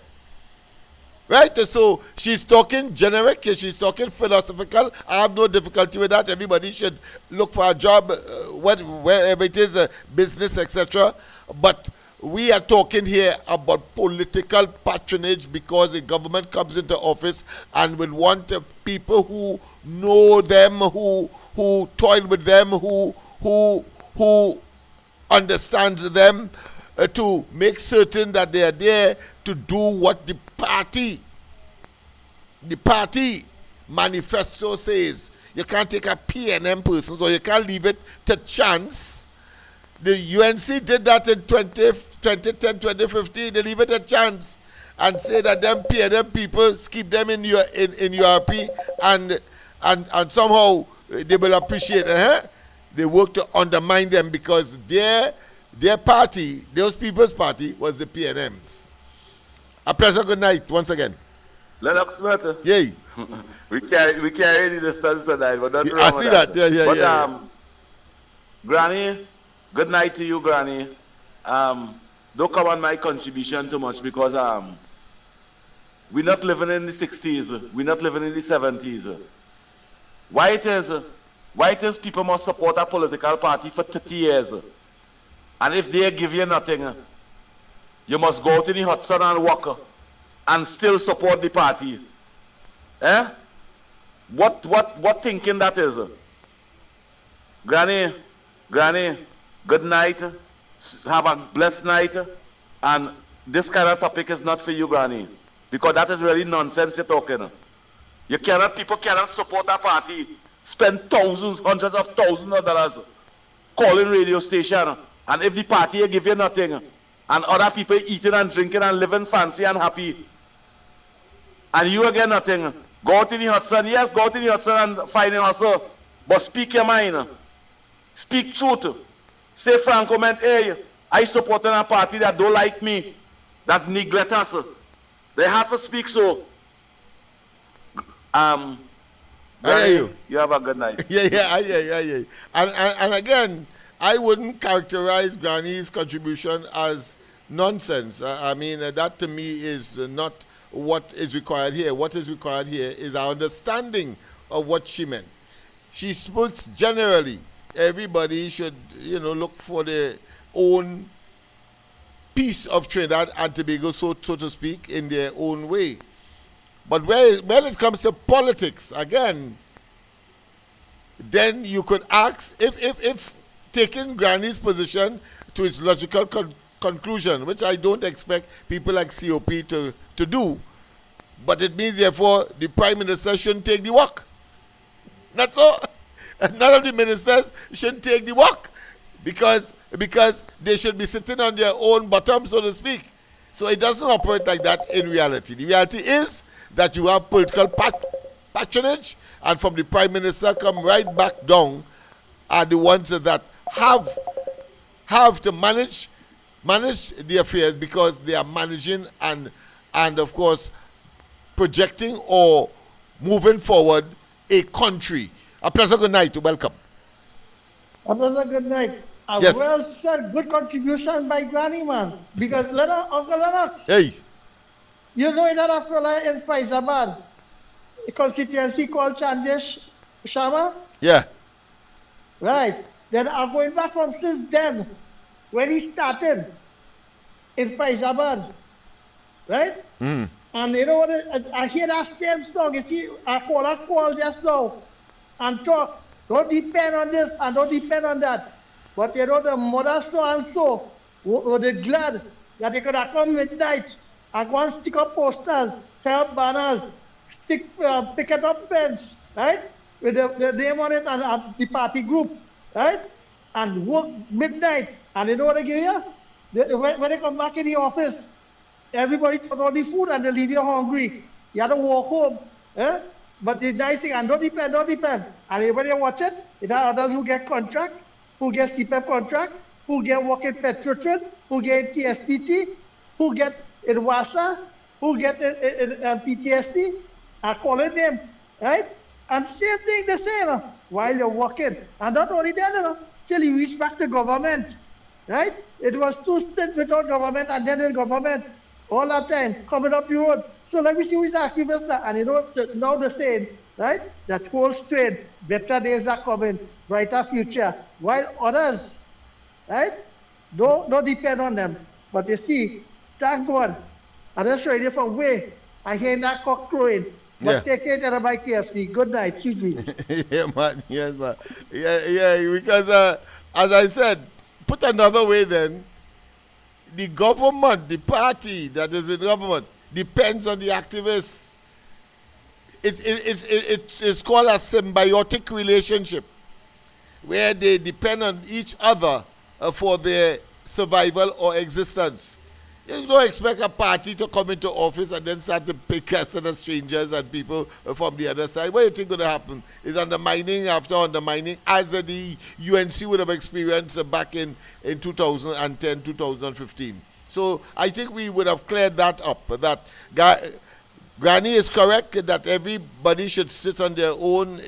Right? So she's talking generic, she's talking philosophical. I have no difficulty with that. Everybody should look for a job, wherever it is, business, etc. But we are talking here about political patronage, because the government comes into office and will want people who know them, who toil with them, who understands them, to make certain that they are there to do what the party manifesto says. You can't take a PNM person, so you can't leave it to chance. The UNC did that in 2010, 2015. They leave it a chance and say that them PNM people keep them in URP and somehow they will appreciate it. They work to undermine them because their party, those people's party, was the PNMs. A pleasant good night once again. Lennox Smith. Yay. we carry the distance tonight, but not wrong. I see that. Yeah. Granny, good night to you, Granny. Don't come on my contribution too much, because we're not living in the 60s. We're not living in the 70s. Why it is people must support a political party for 30 years. And if they give you nothing, you must go out in the hot sun and work and still support the party. Eh? What thinking that is? Granny, good night. Have a blessed night. And this kind of topic is not for you, Granny, because that is really nonsense you're talking. People cannot support a party, spend thousands, hundreds of thousands of dollars calling radio station, and if the party give you nothing, and other people eating and drinking and living fancy and happy. And you again nothing. Go out in the Hudson, yes, go out in the Hudson and find a hustle. But speak your mind. Speak truth. Say franco, man, hey, I support a party that don't like me, that neglect us. They have to speak so. I hear you. You have a good night. Yeah. And again, I wouldn't characterize Granny's contribution as nonsense. I mean, that to me is not what is required here. What is required here is our understanding of what she meant. She speaks generally. Everybody should, look for their own piece of Trinidad and Tobago, so to speak, in their own way. But when it comes to politics, again, then you could ask if taking Granny's position to its logical conclusion, which I don't expect people like COP to do, but it means therefore the Prime Minister shouldn't take the walk. That's all. And none of the ministers shouldn't take the walk because they should be sitting on their own bottom, so to speak. So it doesn't operate like that in reality. The reality is that you have political patronage, and from the Prime Minister come right back down are the ones that have to manage the affairs, because they are managing and of course projecting or moving forward a country. A pleasant good night. Welcome. A pleasant good night. A Yes. well said, good contribution by Granny, man. Because Uncle Lennox, Hey. you know that after in Faizabad, a constituency called Chandish Sharma? Yeah. Right. Then I'm going back from since then, when he started in Faizabad. Right? Mm. And you know what? I hear that same song. You see, I call just now and talk. Don't depend on this and don't depend on that. But you know, the mother so and so were glad that they could have come midnight and go and stick up posters, tear up banners, picket up fence, right? With the name on it and the party group, right? And work midnight. And you know what they give you? When they come back in the office, everybody took all the food and they leave you hungry. You have to walk home. Eh? But the nice thing, and don't depend. And everybody watch it. There are others who get contract, who get CPEP contract, who get work in Petrotrin, who get TSTT, who get in WASA, who get in PTSD. I call it them, right? And same thing they say, while you're working. And not only that, till you reach back to government, right? It was 2 stints without government and then in government. All that time, coming up the road. So let me see who is the activist now. And you know, now they're saying, right, that whole straight, better days are coming, brighter future. While others, right, don't depend on them. But you see, thank God, I'm just showing you from way, I hear that cock crowing. But Yeah. take care of my KFC. Good night, sweet dreams. Yeah, man. Yes, man. Yeah, because as I said, put another way then, the government, the party that is in government, depends on the activists. It's called a symbiotic relationship, where they depend on each other for their survival or existence. You don't expect a party to come into office and then start to pick us and strangers and people from the other side. What do you think going to happen is undermining after undermining, as the UNC would have experienced back in 2010, 2015. So I think we would have cleared that up. That Granny is correct that everybody should sit on their own,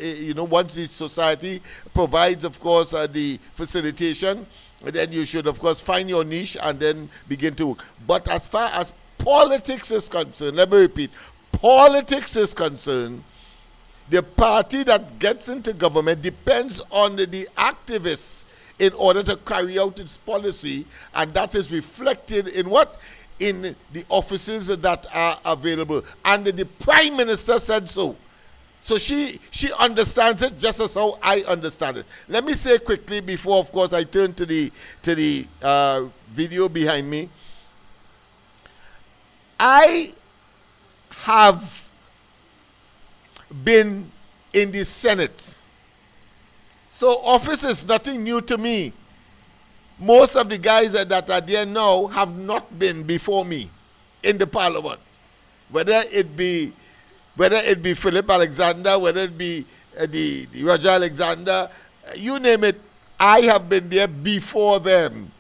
once the society provides, of course, the facilitation. Then you should, of course, find your niche and then begin to work. But as far as politics is concerned, let me repeat, politics is concerned, the party that gets into government depends on the activists in order to carry out its policy, and that is reflected in what? In the offices that are available. And the Prime Minister said so. So she understands it just as how I understand it. Let me say quickly before, of course, I turn to the video behind me. I have been in the Senate. So office is nothing new to me. most of the guys that are there now have not been before me in the parliament. Whether it be Philip Alexander, whether it be the Roger Alexander, you name it, I have been there before them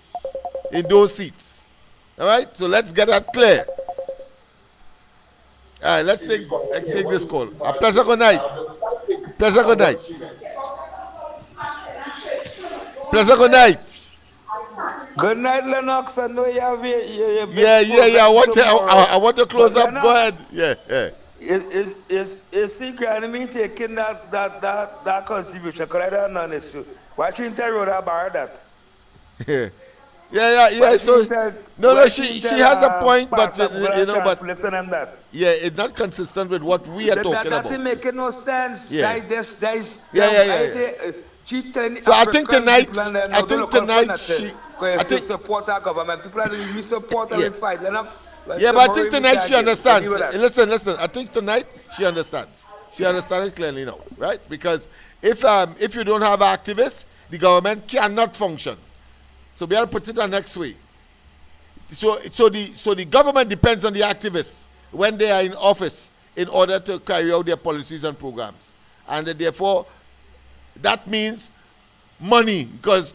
in those seats. All right, so let's get that clear. All right, let's take this call. A pleasant good night. Pleasant good night. Pleasant good night. Good night, Lennox. I know you have your Yeah. I want to close up. Go ahead. Yeah. Is secret enemy taking that contribution? Because I don't know this. Why shouldn't I wrote about that? Yeah. So no, she has a point, but yeah, it's not consistent with what we are talking about. That making no sense. Yeah. So I think tonight she. I think support our government. People are we support and we fight. Yeah, but I think tonight she understands. Listen. I think tonight she understands. She understands it clearly now, right? Because if you don't have activists, the government cannot function. So we have to put it the next way. So the government depends on the activists when they are in office in order to carry out their policies and programs, and therefore that means money. Because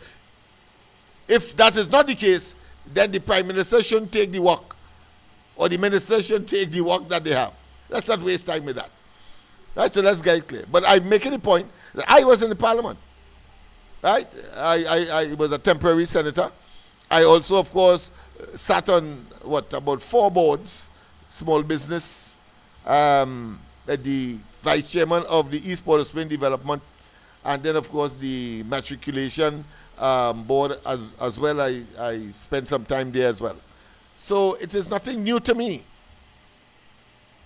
if that is not the case, then the prime minister shouldn't take the work, or the minister shouldn't take the work that they have. Let's not waste time with that. Right? So let's get it clear. But I'm making a point that I was in the parliament. Right? I was a temporary senator. I also, of course, sat on about 4 boards, small business, the vice chairman of the East Port of Spain Development, and then, of course, the matriculation board as well. I spent some time there as well. So it is nothing new to me.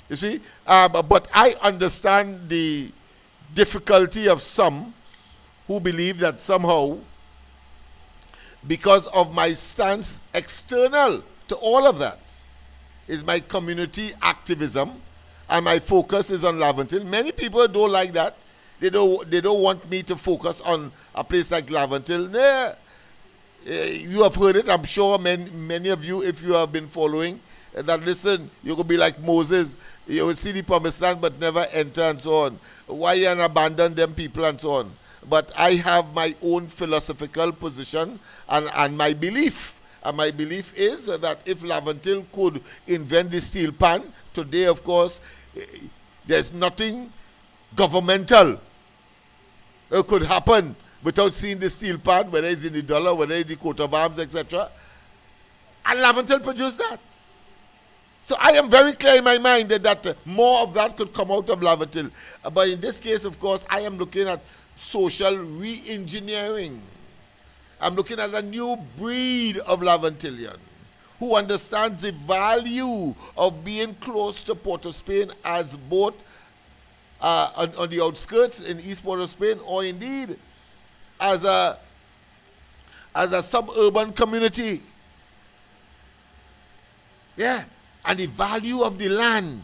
You see? But I understand the difficulty of some who believe that somehow, because of my stance external to all of that, is my community activism, and my focus is on Laventille. Many people don't like that. They don't want me to focus on a place like Laventille. Nah, you have heard it, I'm sure, many of you, if you have been following, that listen, you could be like Moses. You will see the promised land but never enter and so on. Why you abandon them people and so on. But I have my own philosophical position and my belief. And my belief is that if Laventille could invent the steel pan, today, of course, there's nothing governmental could happen without seeing the steel pan, whether it's in the dollar, whether it's the coat of arms, etc. And Laventille produced that. So I am very clear in my mind that more of that could come out of Laventille. But in this case, of course, I am looking at social re-engineering. I'm looking at a new breed of Laventillian who understands the value of being close to Port of Spain as both on the outskirts in East Port of Spain, or indeed as a suburban community. Yeah, and the value of the land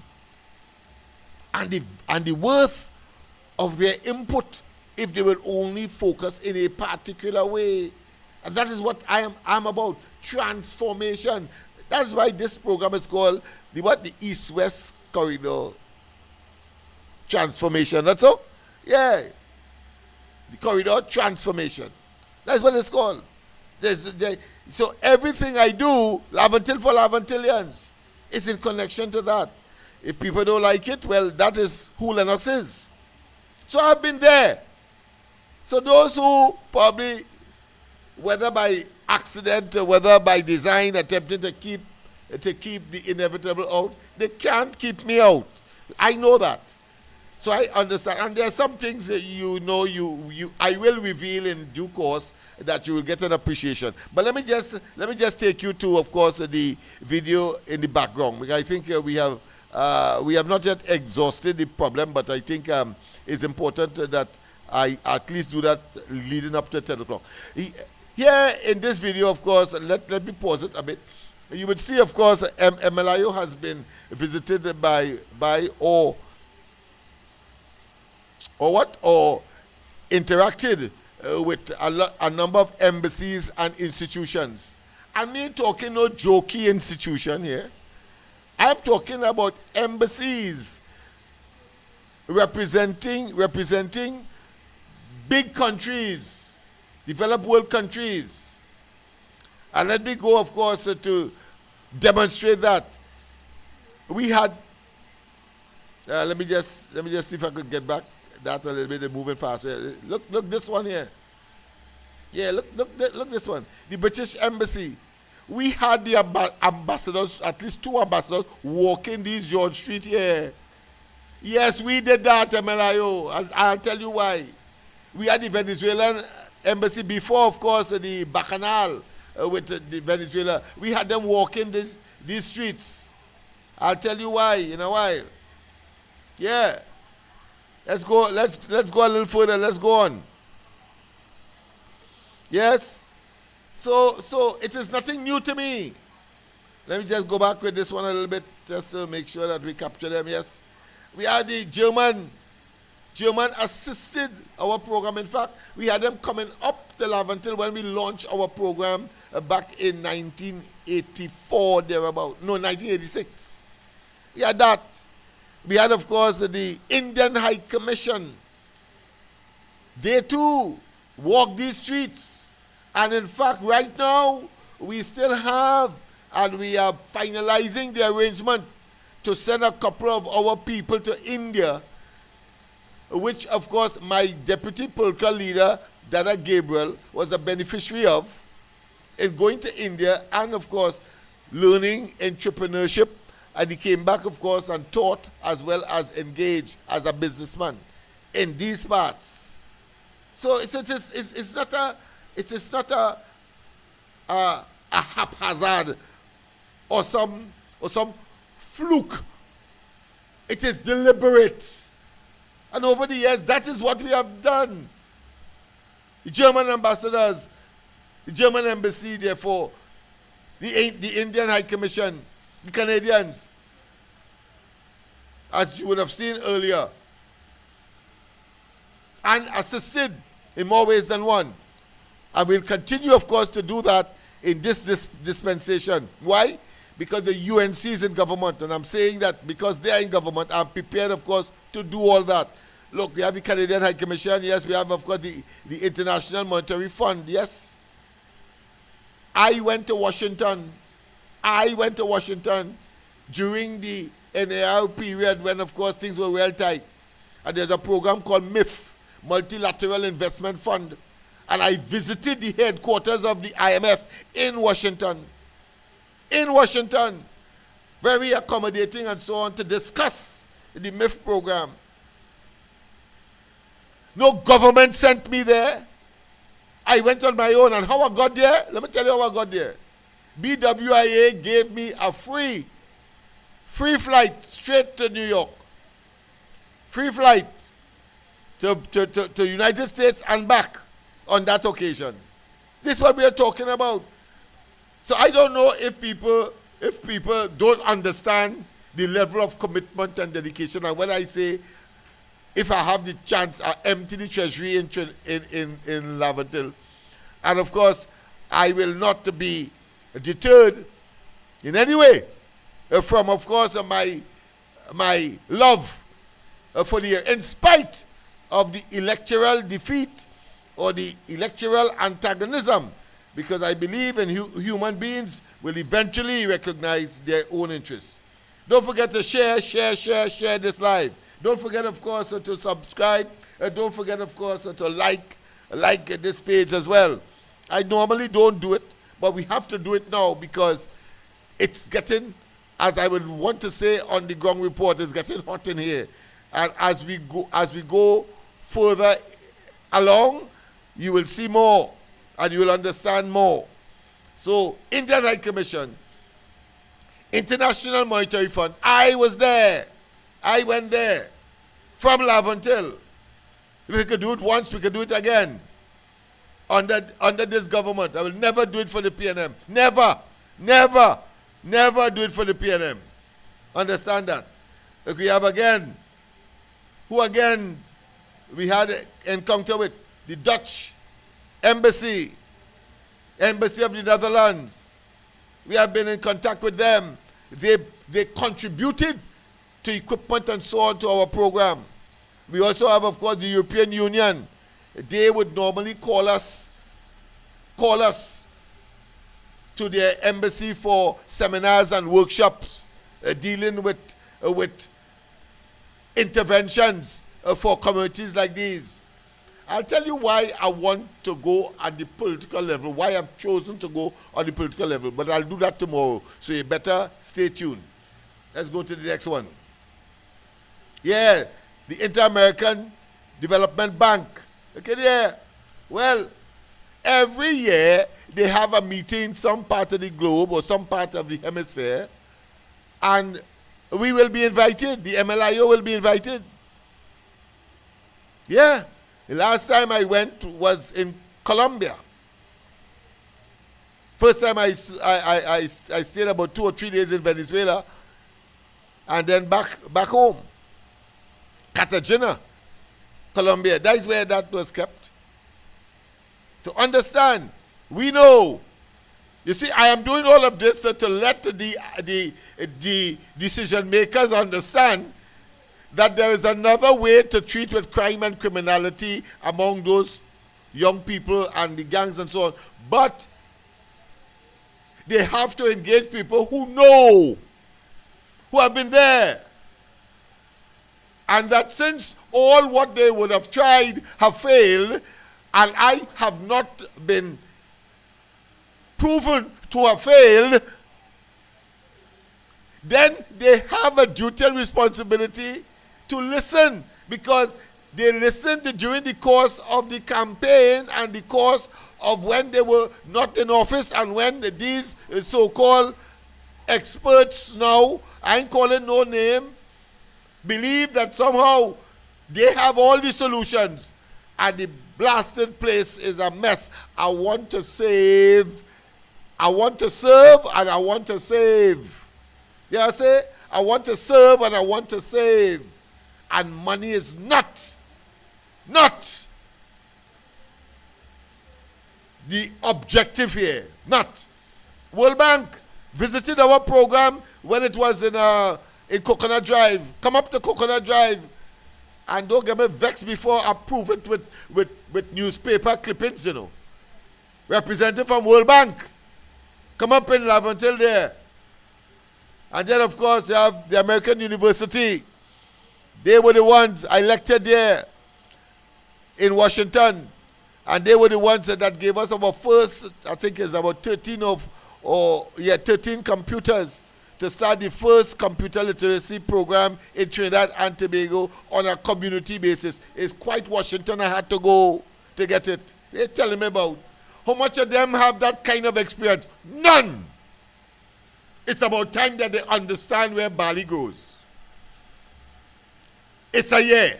and the worth of their input if they will only focus in a particular way. And that is what I'm about. Transformation. That's why this program is called the East-West Corridor Transformation. That's all? Yeah. The Corridor Transformation. That's what it's called. So everything I do, Laventille for Laventillians, is in connection to that. If people don't like it, well, that is who Lennox is. So I've been there. So those who probably, whether by accident or whether by design, attempting to keep the inevitable out, they can't keep me out. I know that. So I understand. And there are some things that I will reveal in due course that you will get an appreciation. But let me just take you to, of course, the video in the background, because I think we have not yet exhausted the problem, but I think it's important that I at least do that leading up to 10 o'clock. Here in this video, of course, let me pause it a bit. You would see, of course, MLIO has been visited by or interacted with a number of embassies and institutions. I'm not talking no jokey institution here. I'm talking about embassies representing big countries, developed world countries. And let me go, of course, to demonstrate that. We had, let me just see if I could get back that a little bit and moving faster. Look this one here. Yeah, look this one. The British Embassy. We had the ambassadors, at least 2 ambassadors, walking this George Street here. Yes, we did that, MLIO. I'll tell you why. We had the Venezuelan embassy before, of course, the Bacchanal with the Venezuela. We had them walking these streets. I'll tell you why in a while. Yeah. Let's go a little further. Let's go on. Yes. So it is nothing new to me. Let me just go back with this one a little bit just to make sure that we capture them. Yes. We had the German assisted our program. In fact, we had them coming up to Laventille when we launched our program back in 1984, thereabout. No, 1986. We had that. We had, of course, the Indian High Commission. They too walk these streets. And in fact, right now, we still have, and we are finalizing the arrangement to send a couple of our people to India, which, of course, my deputy political leader, Dada Gabriel, was a beneficiary of, in going to India and, of course, learning entrepreneurship. And he came back, of course, and taught as well as engaged as a businessman in these parts. So it's not a haphazard or some fluke. It is deliberate. And over the years, that is what we have done. The German ambassadors, the German embassy, therefore, the Indian High Commission, the Canadians, as you would have seen earlier, and assisted in more ways than one. And we'll continue, of course, to do that in this dispensation. Why? Because the UNC is in government, and I'm saying that because they are in government, I'm prepared, of course, to do all that. Look, we have the Canadian High Commission, yes, we have, of course, the International Monetary Fund, yes. I went to Washington during the NAR period when, of course, things were well tight. And there's a program called MIF, Multilateral Investment Fund. And I visited the headquarters of the IMF in Washington. Very accommodating and so on to discuss the MIF program. No government sent me there. I went on my own. And how I got there? Let me tell you how I got there. BWIA gave me a free flight straight to New York. Free flight to United States and back on that occasion. This is what we are talking about. So I don't know if people don't understand the level of commitment and dedication. And when I say, if I have the chance, I empty the treasury in Laventille. And of course, I will not be deterred in any way from, of course, my love for the year, in spite of the electoral defeat or the electoral antagonism, because I believe in human beings will eventually recognize their own interests. Don't forget to share this live. Don't forget, of course, to subscribe. Don't forget, of course, to like this page as well. I normally don't do it, but we have to do it now because it's getting, as I would want to say on the ground report, it's getting hot in here. And as we go further along, you will see more and you will understand more. So, Indian High Commission, International Monetary Fund, I was there. I went there from Laventille. If we could do it once, we could do it again. Under this government. I will never do it for the PNM. Never do it for the PNM. Understand that. If we have again, who again we had an encounter with? The Dutch Embassy of the Netherlands. We have been in contact with them. They contributed to equipment and so on to our program. We also have, of course, the European Union. They would normally call us to their embassy for seminars and workshops dealing with interventions for communities like these. I'll tell you why I want to go at the political level, why I've chosen to go on the political level, but I'll do that tomorrow, so you better stay tuned. Let's go to the next one. Yeah, the Inter-American Development Bank. Okay there. Well, every year they have a meeting in some part of the globe or some part of the hemisphere, and we will be invited. The MLIO will be invited. Yeah. The last time I went was in Colombia. First time I stayed about 2 or 3 days in Venezuela, and then back home. Cartagena, Colombia. That is where that was kept. To understand, we know. You see, I am doing all of this to let the decision makers understand that there is another way to treat with crime and criminality among those young people and the gangs and so on. But they have to engage people who know, who have been there. And that since all what they would have tried have failed, and I have not been proven to have failed, then they have a duty and responsibility to listen, because they listened during the course of the campaign and the course of when they were not in office, and when these so-called experts now, I ain't calling no name, believe that somehow they have all the solutions and the blasted place is a mess. I want to save, I want to serve, and I want to save. Yeah, I say, I want to serve and I want to save. And money is not the objective here. Not. World Bank visited our program when it was in Coconut Drive. Come up to Coconut Drive and don't get me vexed before I prove it with newspaper clippings, you know. Representative from World Bank. Come up in Laventille there. And then, of course, you have the American University. They were the ones elected there in Washington. And they were the ones that gave us our first, I think it's about 13 computers to start the first computer literacy program in Trinidad and Tobago on a community basis. It's quite Washington I had to go to get it. They're telling me about. How much of them have that kind of experience? None. It's about time that they understand where barley grows. It's a year.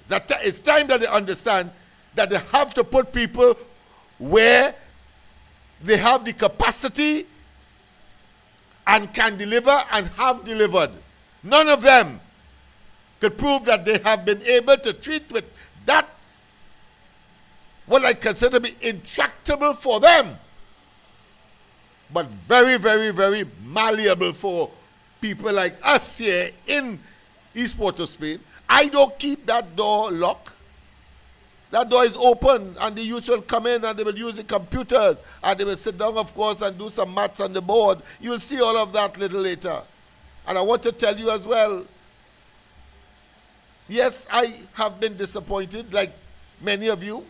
It's time that they understand that they have to put people where they have the capacity and can deliver and have delivered. None of them could prove that they have been able to treat with that what I consider to be intractable for them, but very, very, very malleable for people like us here in East Port of Spain. I don't keep that door locked. That door is open, and the youth will come in and they will use the computers, and they will sit down, of course, and do some maths on the board. You will see all of that a little later. And I want to tell you as well, yes, I have been disappointed, like many of you,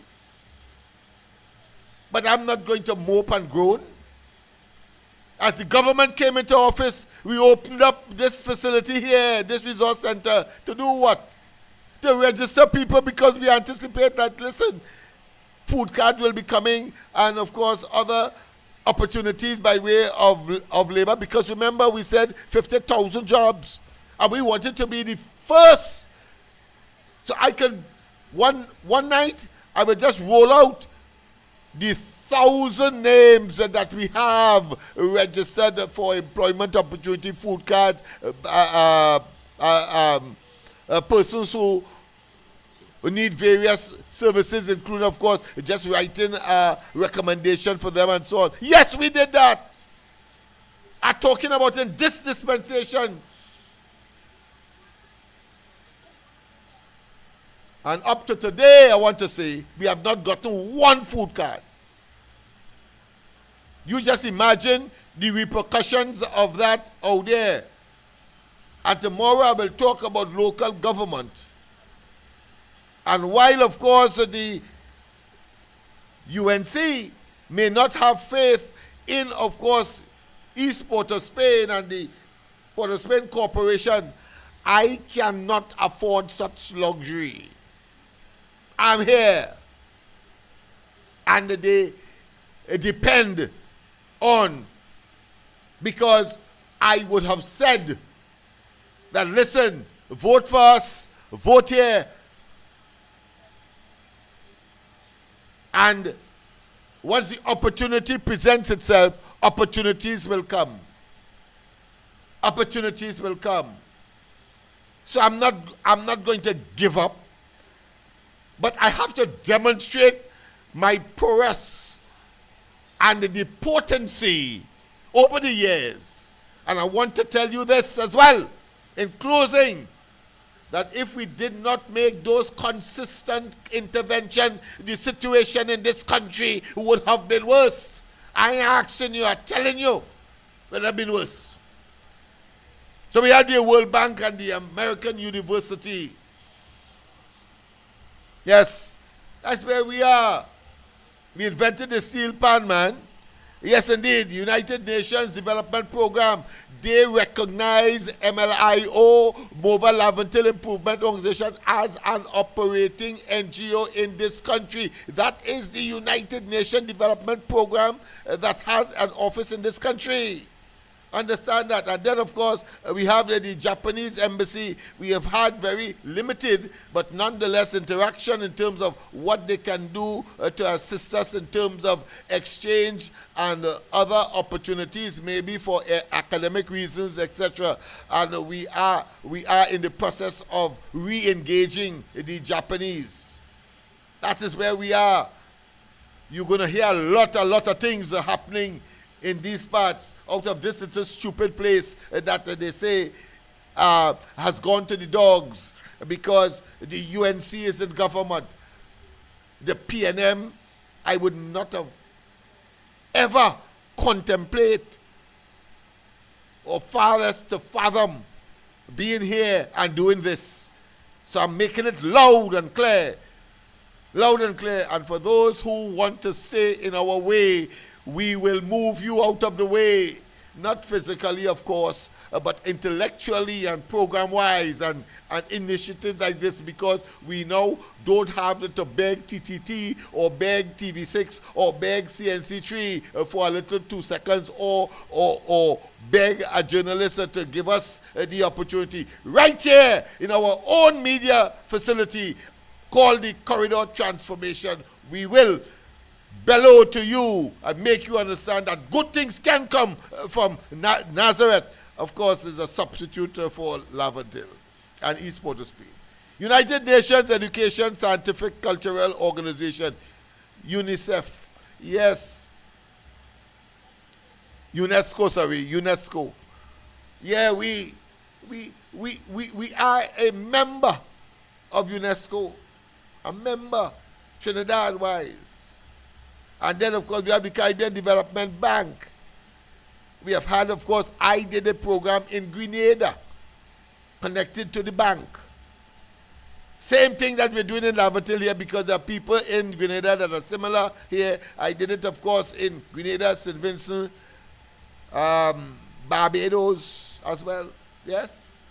but I'm not going to mope and groan. As the government came into office, we opened up this facility here, this resource center, to do what? To register people, because we anticipate that, listen, food card will be coming, and of course other opportunities by way of labor, because remember we said 50,000 jobs, and we wanted to be the first. So I can, one night, I will just roll out the 1,000 names that we have registered for employment opportunity, food cards, persons who who need various services, including, of course, just writing a recommendation for them and so on. Yes, we did that. I'm talking about in this dispensation. And up to today, I want to say, we have not gotten one food card. You just imagine the repercussions of that out there. And tomorrow I will talk about local government. And while, of course, the UNC may not have faith in, of course, East Port of Spain and the Port of Spain Corporation, I cannot afford such luxury. I'm here. And they depend on, because I would have said that, listen, vote for us, vote here. And once the opportunity presents itself, opportunities will come. Opportunities will come. So I'm not going to give up, but I have to demonstrate my prowess and the potency over the years. And I want to tell you this as well, in closing, that if we did not make those consistent intervention, the situation in this country would have been worse. I ain't asking you, I'm telling you, it would have been worse. So we had the World Bank and the American University. Yes, that's where we are. We invented the steel pan, man. Yes, indeed, United Nations Development Program, they recognize MLIO, Mobile Laventille Improvement Organization, as an operating NGO in this country. That is the United Nations Development Program that has an office in this country. Understand that. And then, of course, we have the Japanese embassy. We have had very limited, but nonetheless, interaction in terms of what they can do to assist us in terms of exchange and other opportunities, maybe for academic reasons, etc. And we are in the process of re-engaging the Japanese. That is where we are. You're going to hear a lot of things happening in these parts, out of this little stupid place that they say has gone to the dogs because the UNC is in government. The PNM, I would not have ever contemplate or farthest to fathom being here and doing this. So I'm making it loud and clear. Loud and clear. And for those who want to stay in our way, we will move you out of the way. Not physically, of course, but intellectually and program-wise and initiatives like this, because we now don't have to beg TTT or beg TV6 or beg CNC3 for a little 2 seconds or beg a journalist to give us the opportunity. Right here in our own media facility called the Corridor Transformation, we will bellow to you and make you understand that good things can come from Nazareth. Of course, is a substitute for Laventille and East Port of Spain. United Nations Education, Scientific, Cultural Organization, UNICEF. Yes. UNESCO. Yeah, we are a member of UNESCO. A member, Trinidad-wise. And then, of course, we have the Caribbean Development Bank. We have had, of course, I did a program in Grenada connected to the bank. Same thing that we're doing in Laventille here, because there are people in Grenada that are similar here. I did it, of course, in Grenada, St. Vincent, Barbados as well. Yes?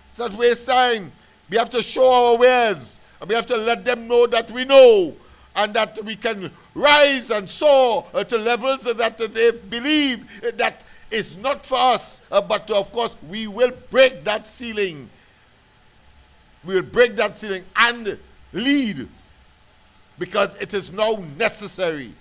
It's not waste time. We have to show our wares. And we have to let them know that we know, and that we can rise and soar to levels that they believe that is not for us. But of course, we will break that ceiling. We will break that ceiling and lead, because it is now necessary.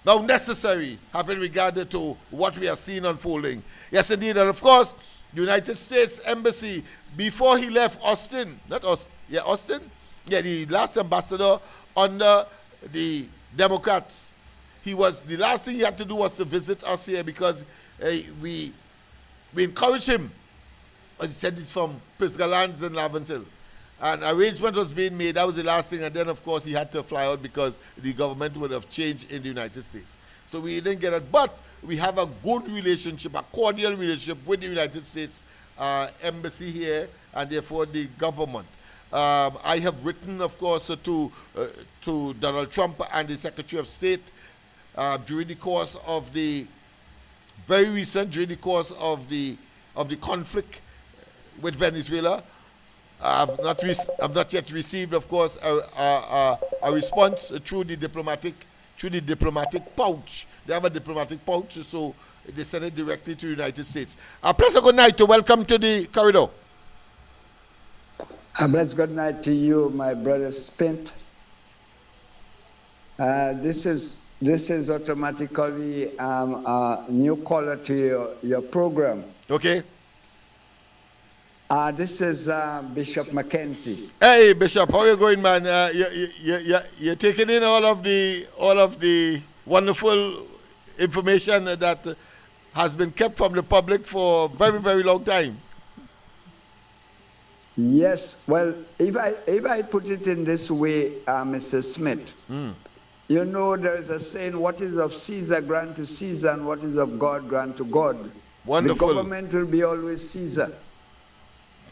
Now necessary, having regard to what we are seeing unfolding. Yes, indeed. And of course, the United States Embassy before he left Austin. Not Austin. Yeah, Austin? Yeah, the last ambassador under the Democrats. The last thing he had to do was to visit us here because we encouraged him. As he said, he's from Pisgah Lands in Laventille. An arrangement was being made. That was the last thing. And then, of course, he had to fly out because the government would have changed in the United States. So we didn't get it. But we have a good relationship, a cordial relationship with the United States Embassy here and therefore the government. I have written, of course, to Donald Trump and the Secretary of State during the course of the conflict with Venezuela. I've not yet received, of course, a response through the diplomatic pouch. They have a diplomatic pouch, so they send it directly to the United States. A pleasant good night to welcome to the corridor. A blessed good night to you, my brother Spint. This is automatically a new caller to your program. Okay. This is Bishop Mackenzie. Hey, Bishop, how you going, man? You're taking in all of the wonderful information that has been kept from the public for a very, very long time. Yes. Well, if I put it in this way, Mr. Smith, you know there is a saying: "What is of Caesar, grant to Caesar, and what is of God, grant to God." Wonderful. The government will be always Caesar.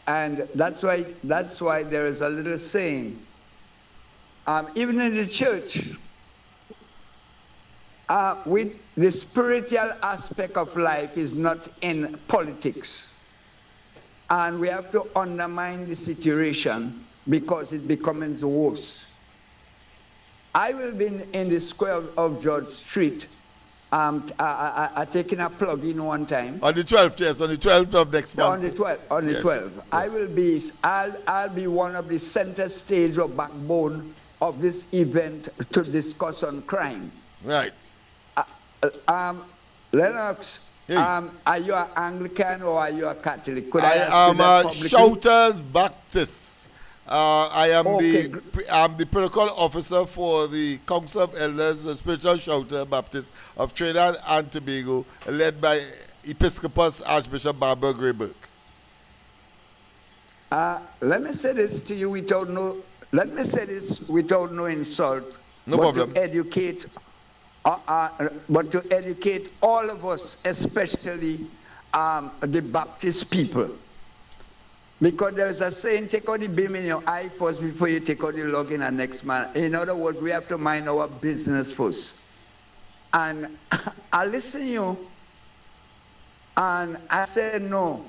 And that's why there is a little saying, even in the church, the spiritual aspect of life is not in politics. And we have to undermine the situation because it becomes worse. I will be in the square of George Street taking a plug in one time. On the 12th, yes, on the 12th of next month. On the 12th. Yes. I'll be one of the center stage or backbone of this event to discuss on crime. Right. Lennox, hey. Are you an Anglican or are you a Catholic? I am a Shouters Baptist. I am I'm the protocol officer for the Council of Elders, the Spiritual Shouter Baptist of Trinidad and Tobago, led by Episcopus Archbishop Barbara Grayburg. Let me say this to you without no insult. No problem. To educate, but to educate all of us, especially the Baptist people. Because there's a saying, take out the beam in your eye first before you take out the log in the next man. In other words, we have to mind our business first. And I listen to you, and I said, no.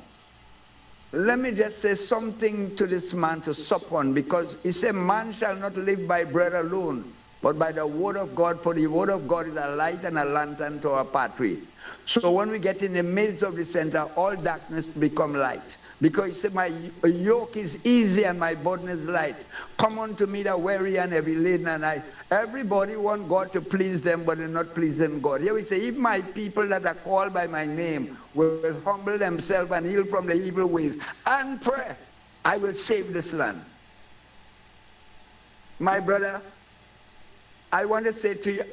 Let me just say something to this man to sup on, because he said, man shall not live by bread alone, but by the word of God, for the word of God is a light and a lantern to our pathway. So when we get in the midst of the center, all darkness become light. Because he said, my yoke is easy and my burden is light. Come unto me that weary and heavy laden, and everybody want God to please them, but they're not pleasing God. Here we say, if my people that are called by my name will humble themselves and heal from the evil ways and pray, I will save this land. My brother, I want to say to you,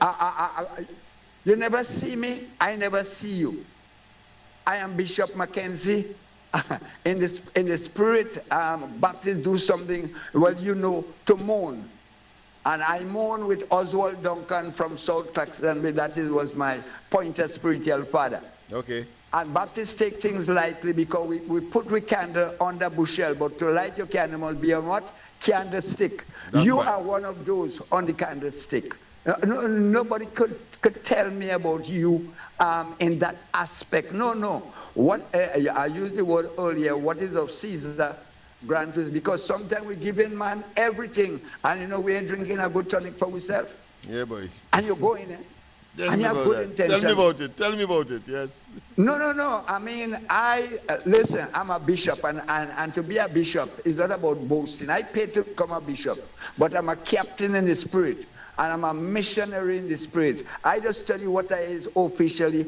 you never see me, I never see you. I am Bishop Mackenzie. In the spirit, Baptists do something, well, you know, to mourn. And I mourn with SWolve Duncan from South Texas, that was my pointer spiritual father. Okay. And Baptists take things lightly because we put candle on the bushel, but to light your candle must be on what? Candlestick. You are one of those on the candlestick. Nobody could tell me about you in that aspect. No. What I used the word earlier, what is of Caesar, grant us, because sometimes we give in man everything, and we ain't drinking a good tonic for ourselves. Yeah, boy. And you're going in. And you have good intention. Tell me about it, yes. No. I mean, listen, I'm a bishop, and to be a bishop is not about boasting. I paid to become a bishop, but I'm a captain in the spirit. and I'm a missionary in the spirit. I just tell you what I is officially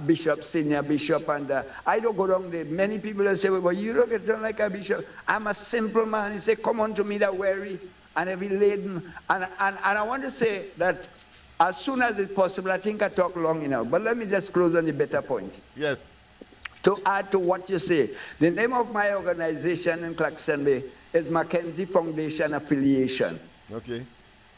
bishop, senior bishop, and I don't go down there. Many people will say, well, you don't get done like a bishop. I'm a simple man. He said, come unto me that weary and heavy laden. And I want to say that as soon as it's possible, I think I talk long enough, but let me just close on the better point. Yes. To add to what you say, the name of my organization in Clarkson Bay is Mackenzie Foundation Affiliation. Okay.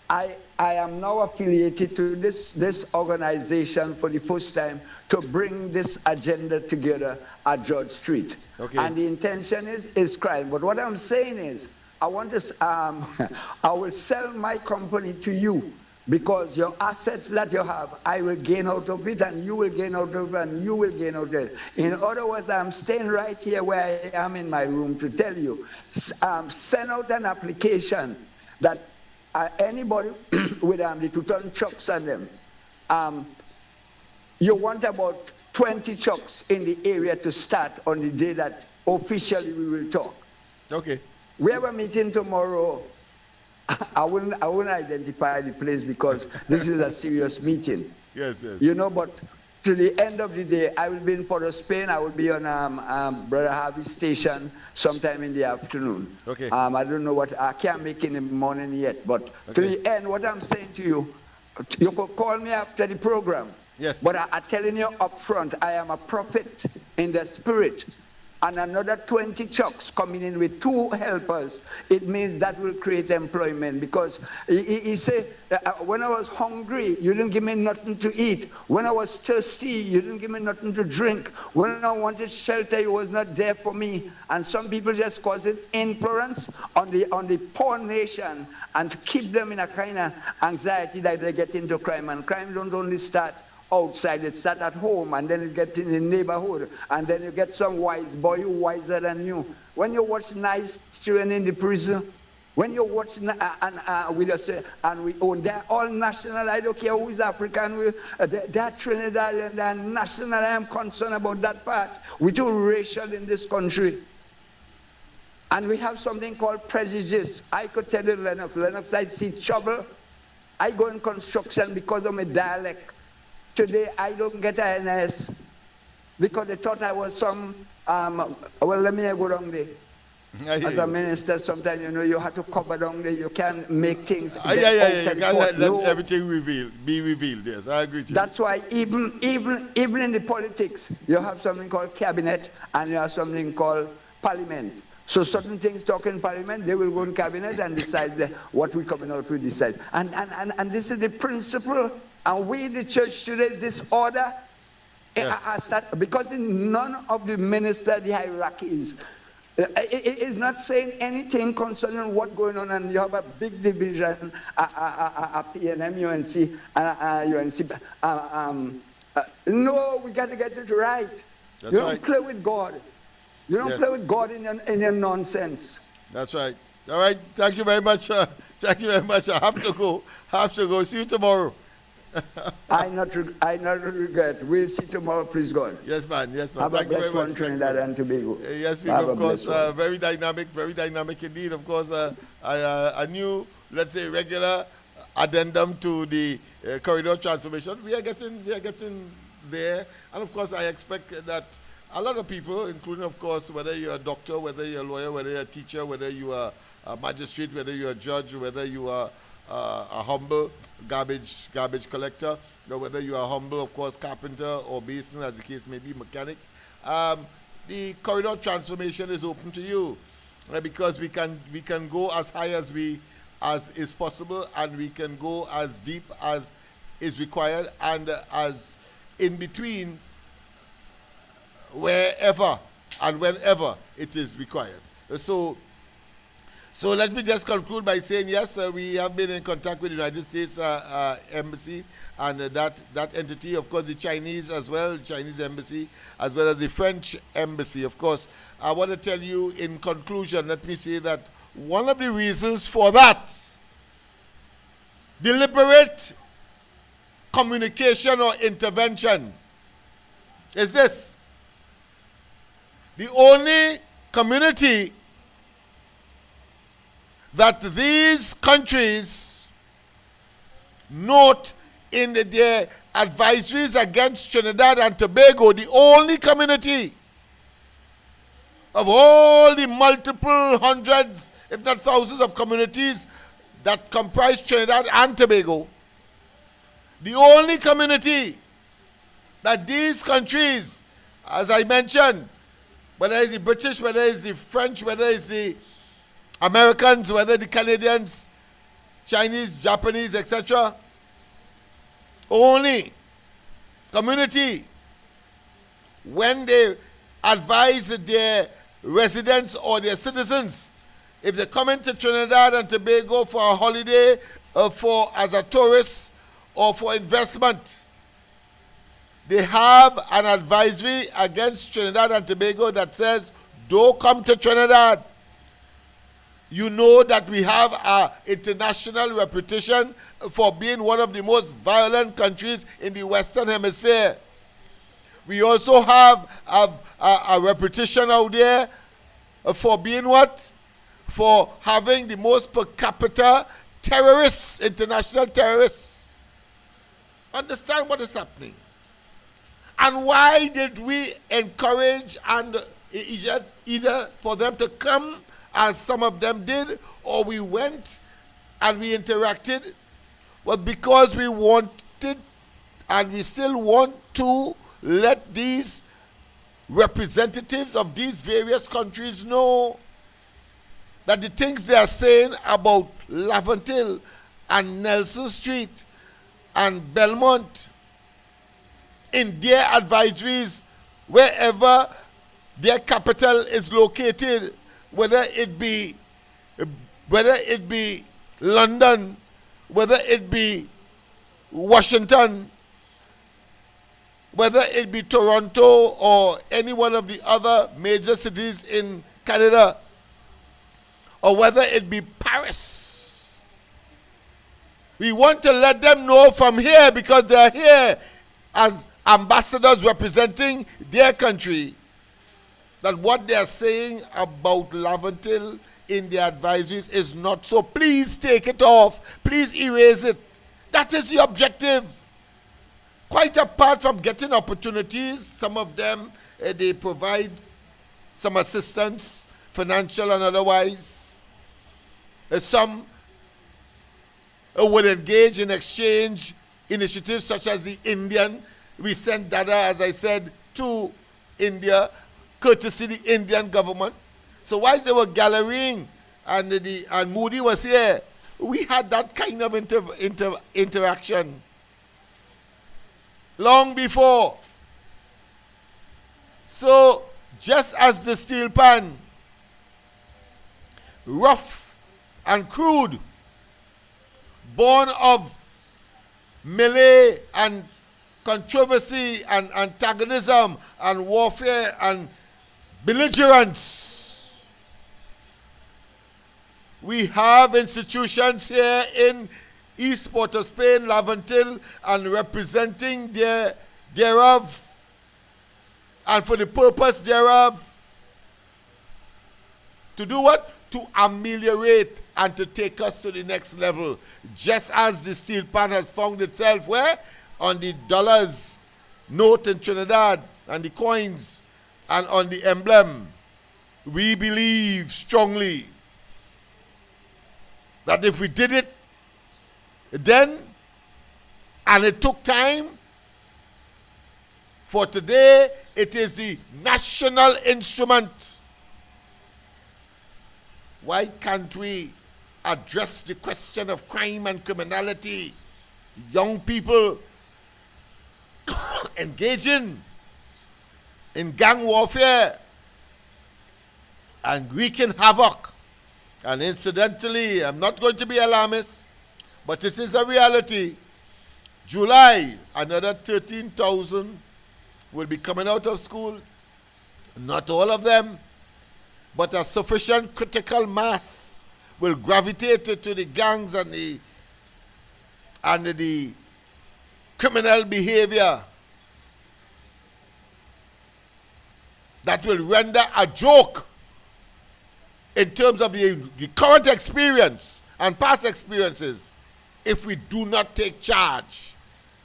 I am now affiliated to this organization for the first time to bring this agenda together at George Street. Okay. And the intention is crime. But what I'm saying is, I want to, I will sell my company to you, because your assets that you have, I will gain out of it, and you will gain out of it, and you will gain out of it. In other words, I'm staying right here where I am in my room to tell you, send out an application that anybody with the 2-ton trucks on them, you want about 20 trucks in the area to start on the day that officially we will talk. Okay. We have a meeting tomorrow. I wouldn't identify the place because this is a serious meeting. Yes, yes. You know, but to the end of the day, I will be in Port of Spain. I will be on Brother Harvey's station sometime in the afternoon. Okay. I don't know what, I can't make in the morning yet, but to the end, what I'm saying to you, you could call me after the program. Yes. But I'm telling you up front, I am a prophet in the spirit. And another 20 trucks coming in with 2 helpers, it means that will create employment. Because he said, when I was hungry, you didn't give me nothing to eat. When I was thirsty, you didn't give me nothing to drink. When I wanted shelter, you was not there for me. And some people just causing influence on the poor nation and to keep them in a kind of anxiety that they get into crime. And crime don't only start outside, it starts at home, and then it gets in the neighborhood, and then you get some wise boy who wiser than you. When you watch nice children in the prison, when you watch we just say, and we own, they're all national. I don't care who is African. They're Trinidad, they're national. I am concerned about that part. We're too racial in this country. And we have something called prejudice. I could tell you, Lennox, I see trouble. I go in construction because of my dialect. Today, I don't get an NS because they thought I was some, well, let me go down there. As a minister, sometimes, you know, you have to cover down there. You can't make things. You can't let everything be revealed. Yes, I agree with you. That's why even in the politics, you have something called cabinet and you have something called parliament. So certain things talk in parliament, they will go in cabinet and decide what we're coming out with decide. And this is the principle. And we, the church today, this order, because none of the ministers, the hierarchies, it is not saying anything concerning what's going on, and you have a big division, PNM, UNC, no, we got to get it right. That's you don't right. play with God. You don't play with God in your nonsense. That's right. All right. Thank you very much. Thank you very much. I have to go. See you tomorrow. I not regret. We'll see tomorrow, please God. Yes, man. Yes, man. Have Thank a you very blessed much. one, Trinidad and Tobago. Yes, people, of course, very dynamic indeed. Of course, a new, let's say, regular addendum to the corridor transformation. We are getting there, and of course, I expect that a lot of people, including, of course, whether you're a doctor, whether you're a lawyer, whether you're a teacher, whether you are a magistrate, whether you're a judge, whether you are a humble garbage collector, or whether you are humble, of course, carpenter or mason, as the case may be, mechanic. The corridor transformation is open to you because we can go as high as is possible, and we can go as deep as is required, and as in between wherever and whenever it is required. So let me just conclude by saying, yes, we have been in contact with the United States Embassy and that entity, of course, the Chinese as well, Chinese Embassy, as well as the French Embassy. Of course, I want to tell you in conclusion, let me say that one of the reasons for that deliberate communication or intervention is this: the only community that these countries note in their advisories against Trinidad and Tobago, the only community of all the multiple hundreds, if not thousands of communities that comprise Trinidad and Tobago, the only community that these countries, as I mentioned, whether it's the British, whether it's the French, whether it's the Americans, whether the Canadians, Chinese, Japanese, etc., only community, when they advise their residents or their citizens, if they come into Trinidad and Tobago for a holiday, as a tourist, or for investment, they have an advisory against Trinidad and Tobago that says, don't come to Trinidad. You know that we have an international reputation for being one of the most violent countries in the Western Hemisphere. We also have a reputation out there for being what? For having the most per capita terrorists, international terrorists. Understand what is happening. And why did we encourage and either for them to come, as some of them did, or we went and we interacted? Well, because we wanted and we still want to let these representatives of these various countries know that the things they are saying about Laventille and Nelson Street and Belmont in their advisories, wherever their capital is located, whether it be London, whether it be Washington, whether it be Toronto or any one of the other major cities in Canada, or whether it be Paris. We want to let them know from here, because they are here as ambassadors representing their country, that what they are saying about Laventille in their advisories is not so. Please take it off. Please erase it. That is the objective. Quite apart from getting opportunities, some of them, they provide some assistance, financial and otherwise. Some would engage in exchange initiatives such as the Indian. We sent data, as I said, to India, courtesy the Indian government. So whilst they were gallerying and Moody was here, we had that kind of interaction long before. So just as the steel pan, rough and crude, born of melee and controversy and antagonism and warfare and belligerence, we have institutions here in East Port of Spain, Laventille, and representing thereof, and for the purpose thereof, to do what? To ameliorate and to take us to the next level. Just as the steel pan has found itself where? On the dollars note in Trinidad and the coins and on the emblem. We believe strongly that if we did it then, and it took time, for today it is the national instrument. Why can't we address the question of crime and criminality? Young people engaging in gang warfare and wreaking havoc. And incidentally, I'm not going to be alarmist, but it is a reality. July, another 13,000 will be coming out of school. Not all of them, but a sufficient critical mass will gravitate to the gangs and the criminal behavior that will render a joke in terms of the current experience and past experiences if we do not take charge.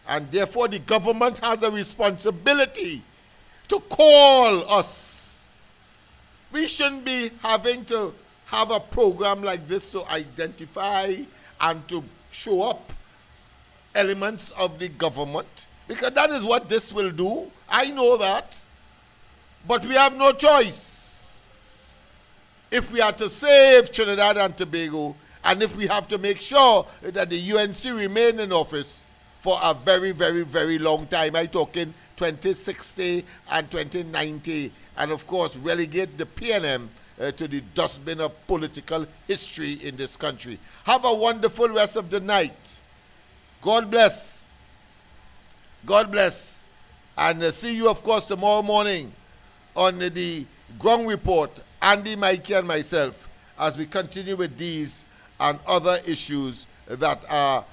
And therefore the government has a responsibility to call us. We shouldn't be having to have a program like this to identify and to show up elements of the government, because that is what this will do. I know that. But we have no choice. If we are to save Trinidad and Tobago, and if we have to make sure that the UNC remain in office for a very, very, very long time, I'm talking 2060 and 2090, and of course relegate the PNM to the dustbin of political history in this country. Have a wonderful rest of the night. God bless. God bless. And see you, of course, tomorrow morning on the ground report, Andy, Mikey, and myself, as we continue with these and other issues that are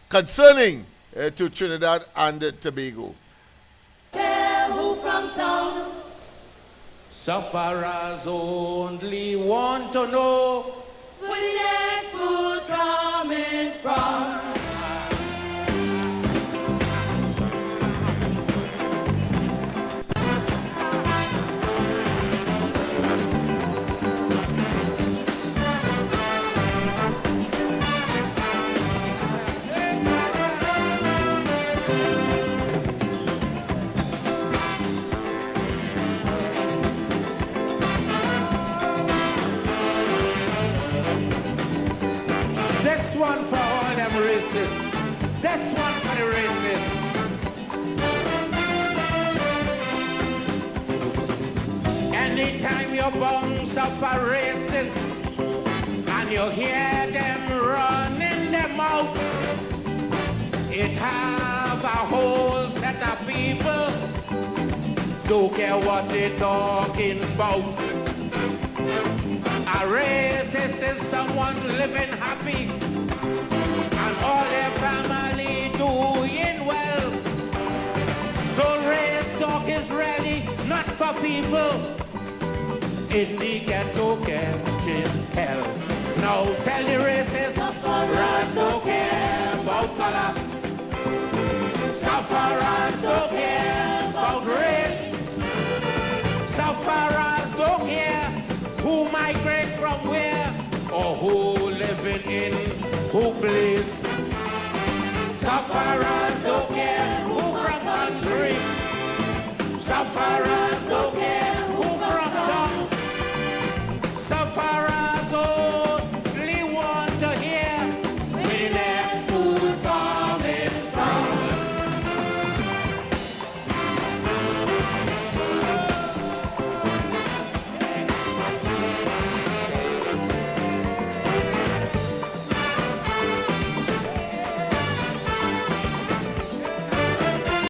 concerning to Trinidad and Tobago. Sufferers only want to know where the next food coming from. One for all them racists. That's one for the racists. Anytime you bounce up a racist and you hear them running them out, it have a whole set of people don't care what they're talking about. A racist is someone living happy and all their family doing well. So race talk is really not for people in the ghetto catching hell. Now tell the racists, sufferers don't care about color. Sufferers don't care about race. Sufferers don't care who migrate from where or who living in who place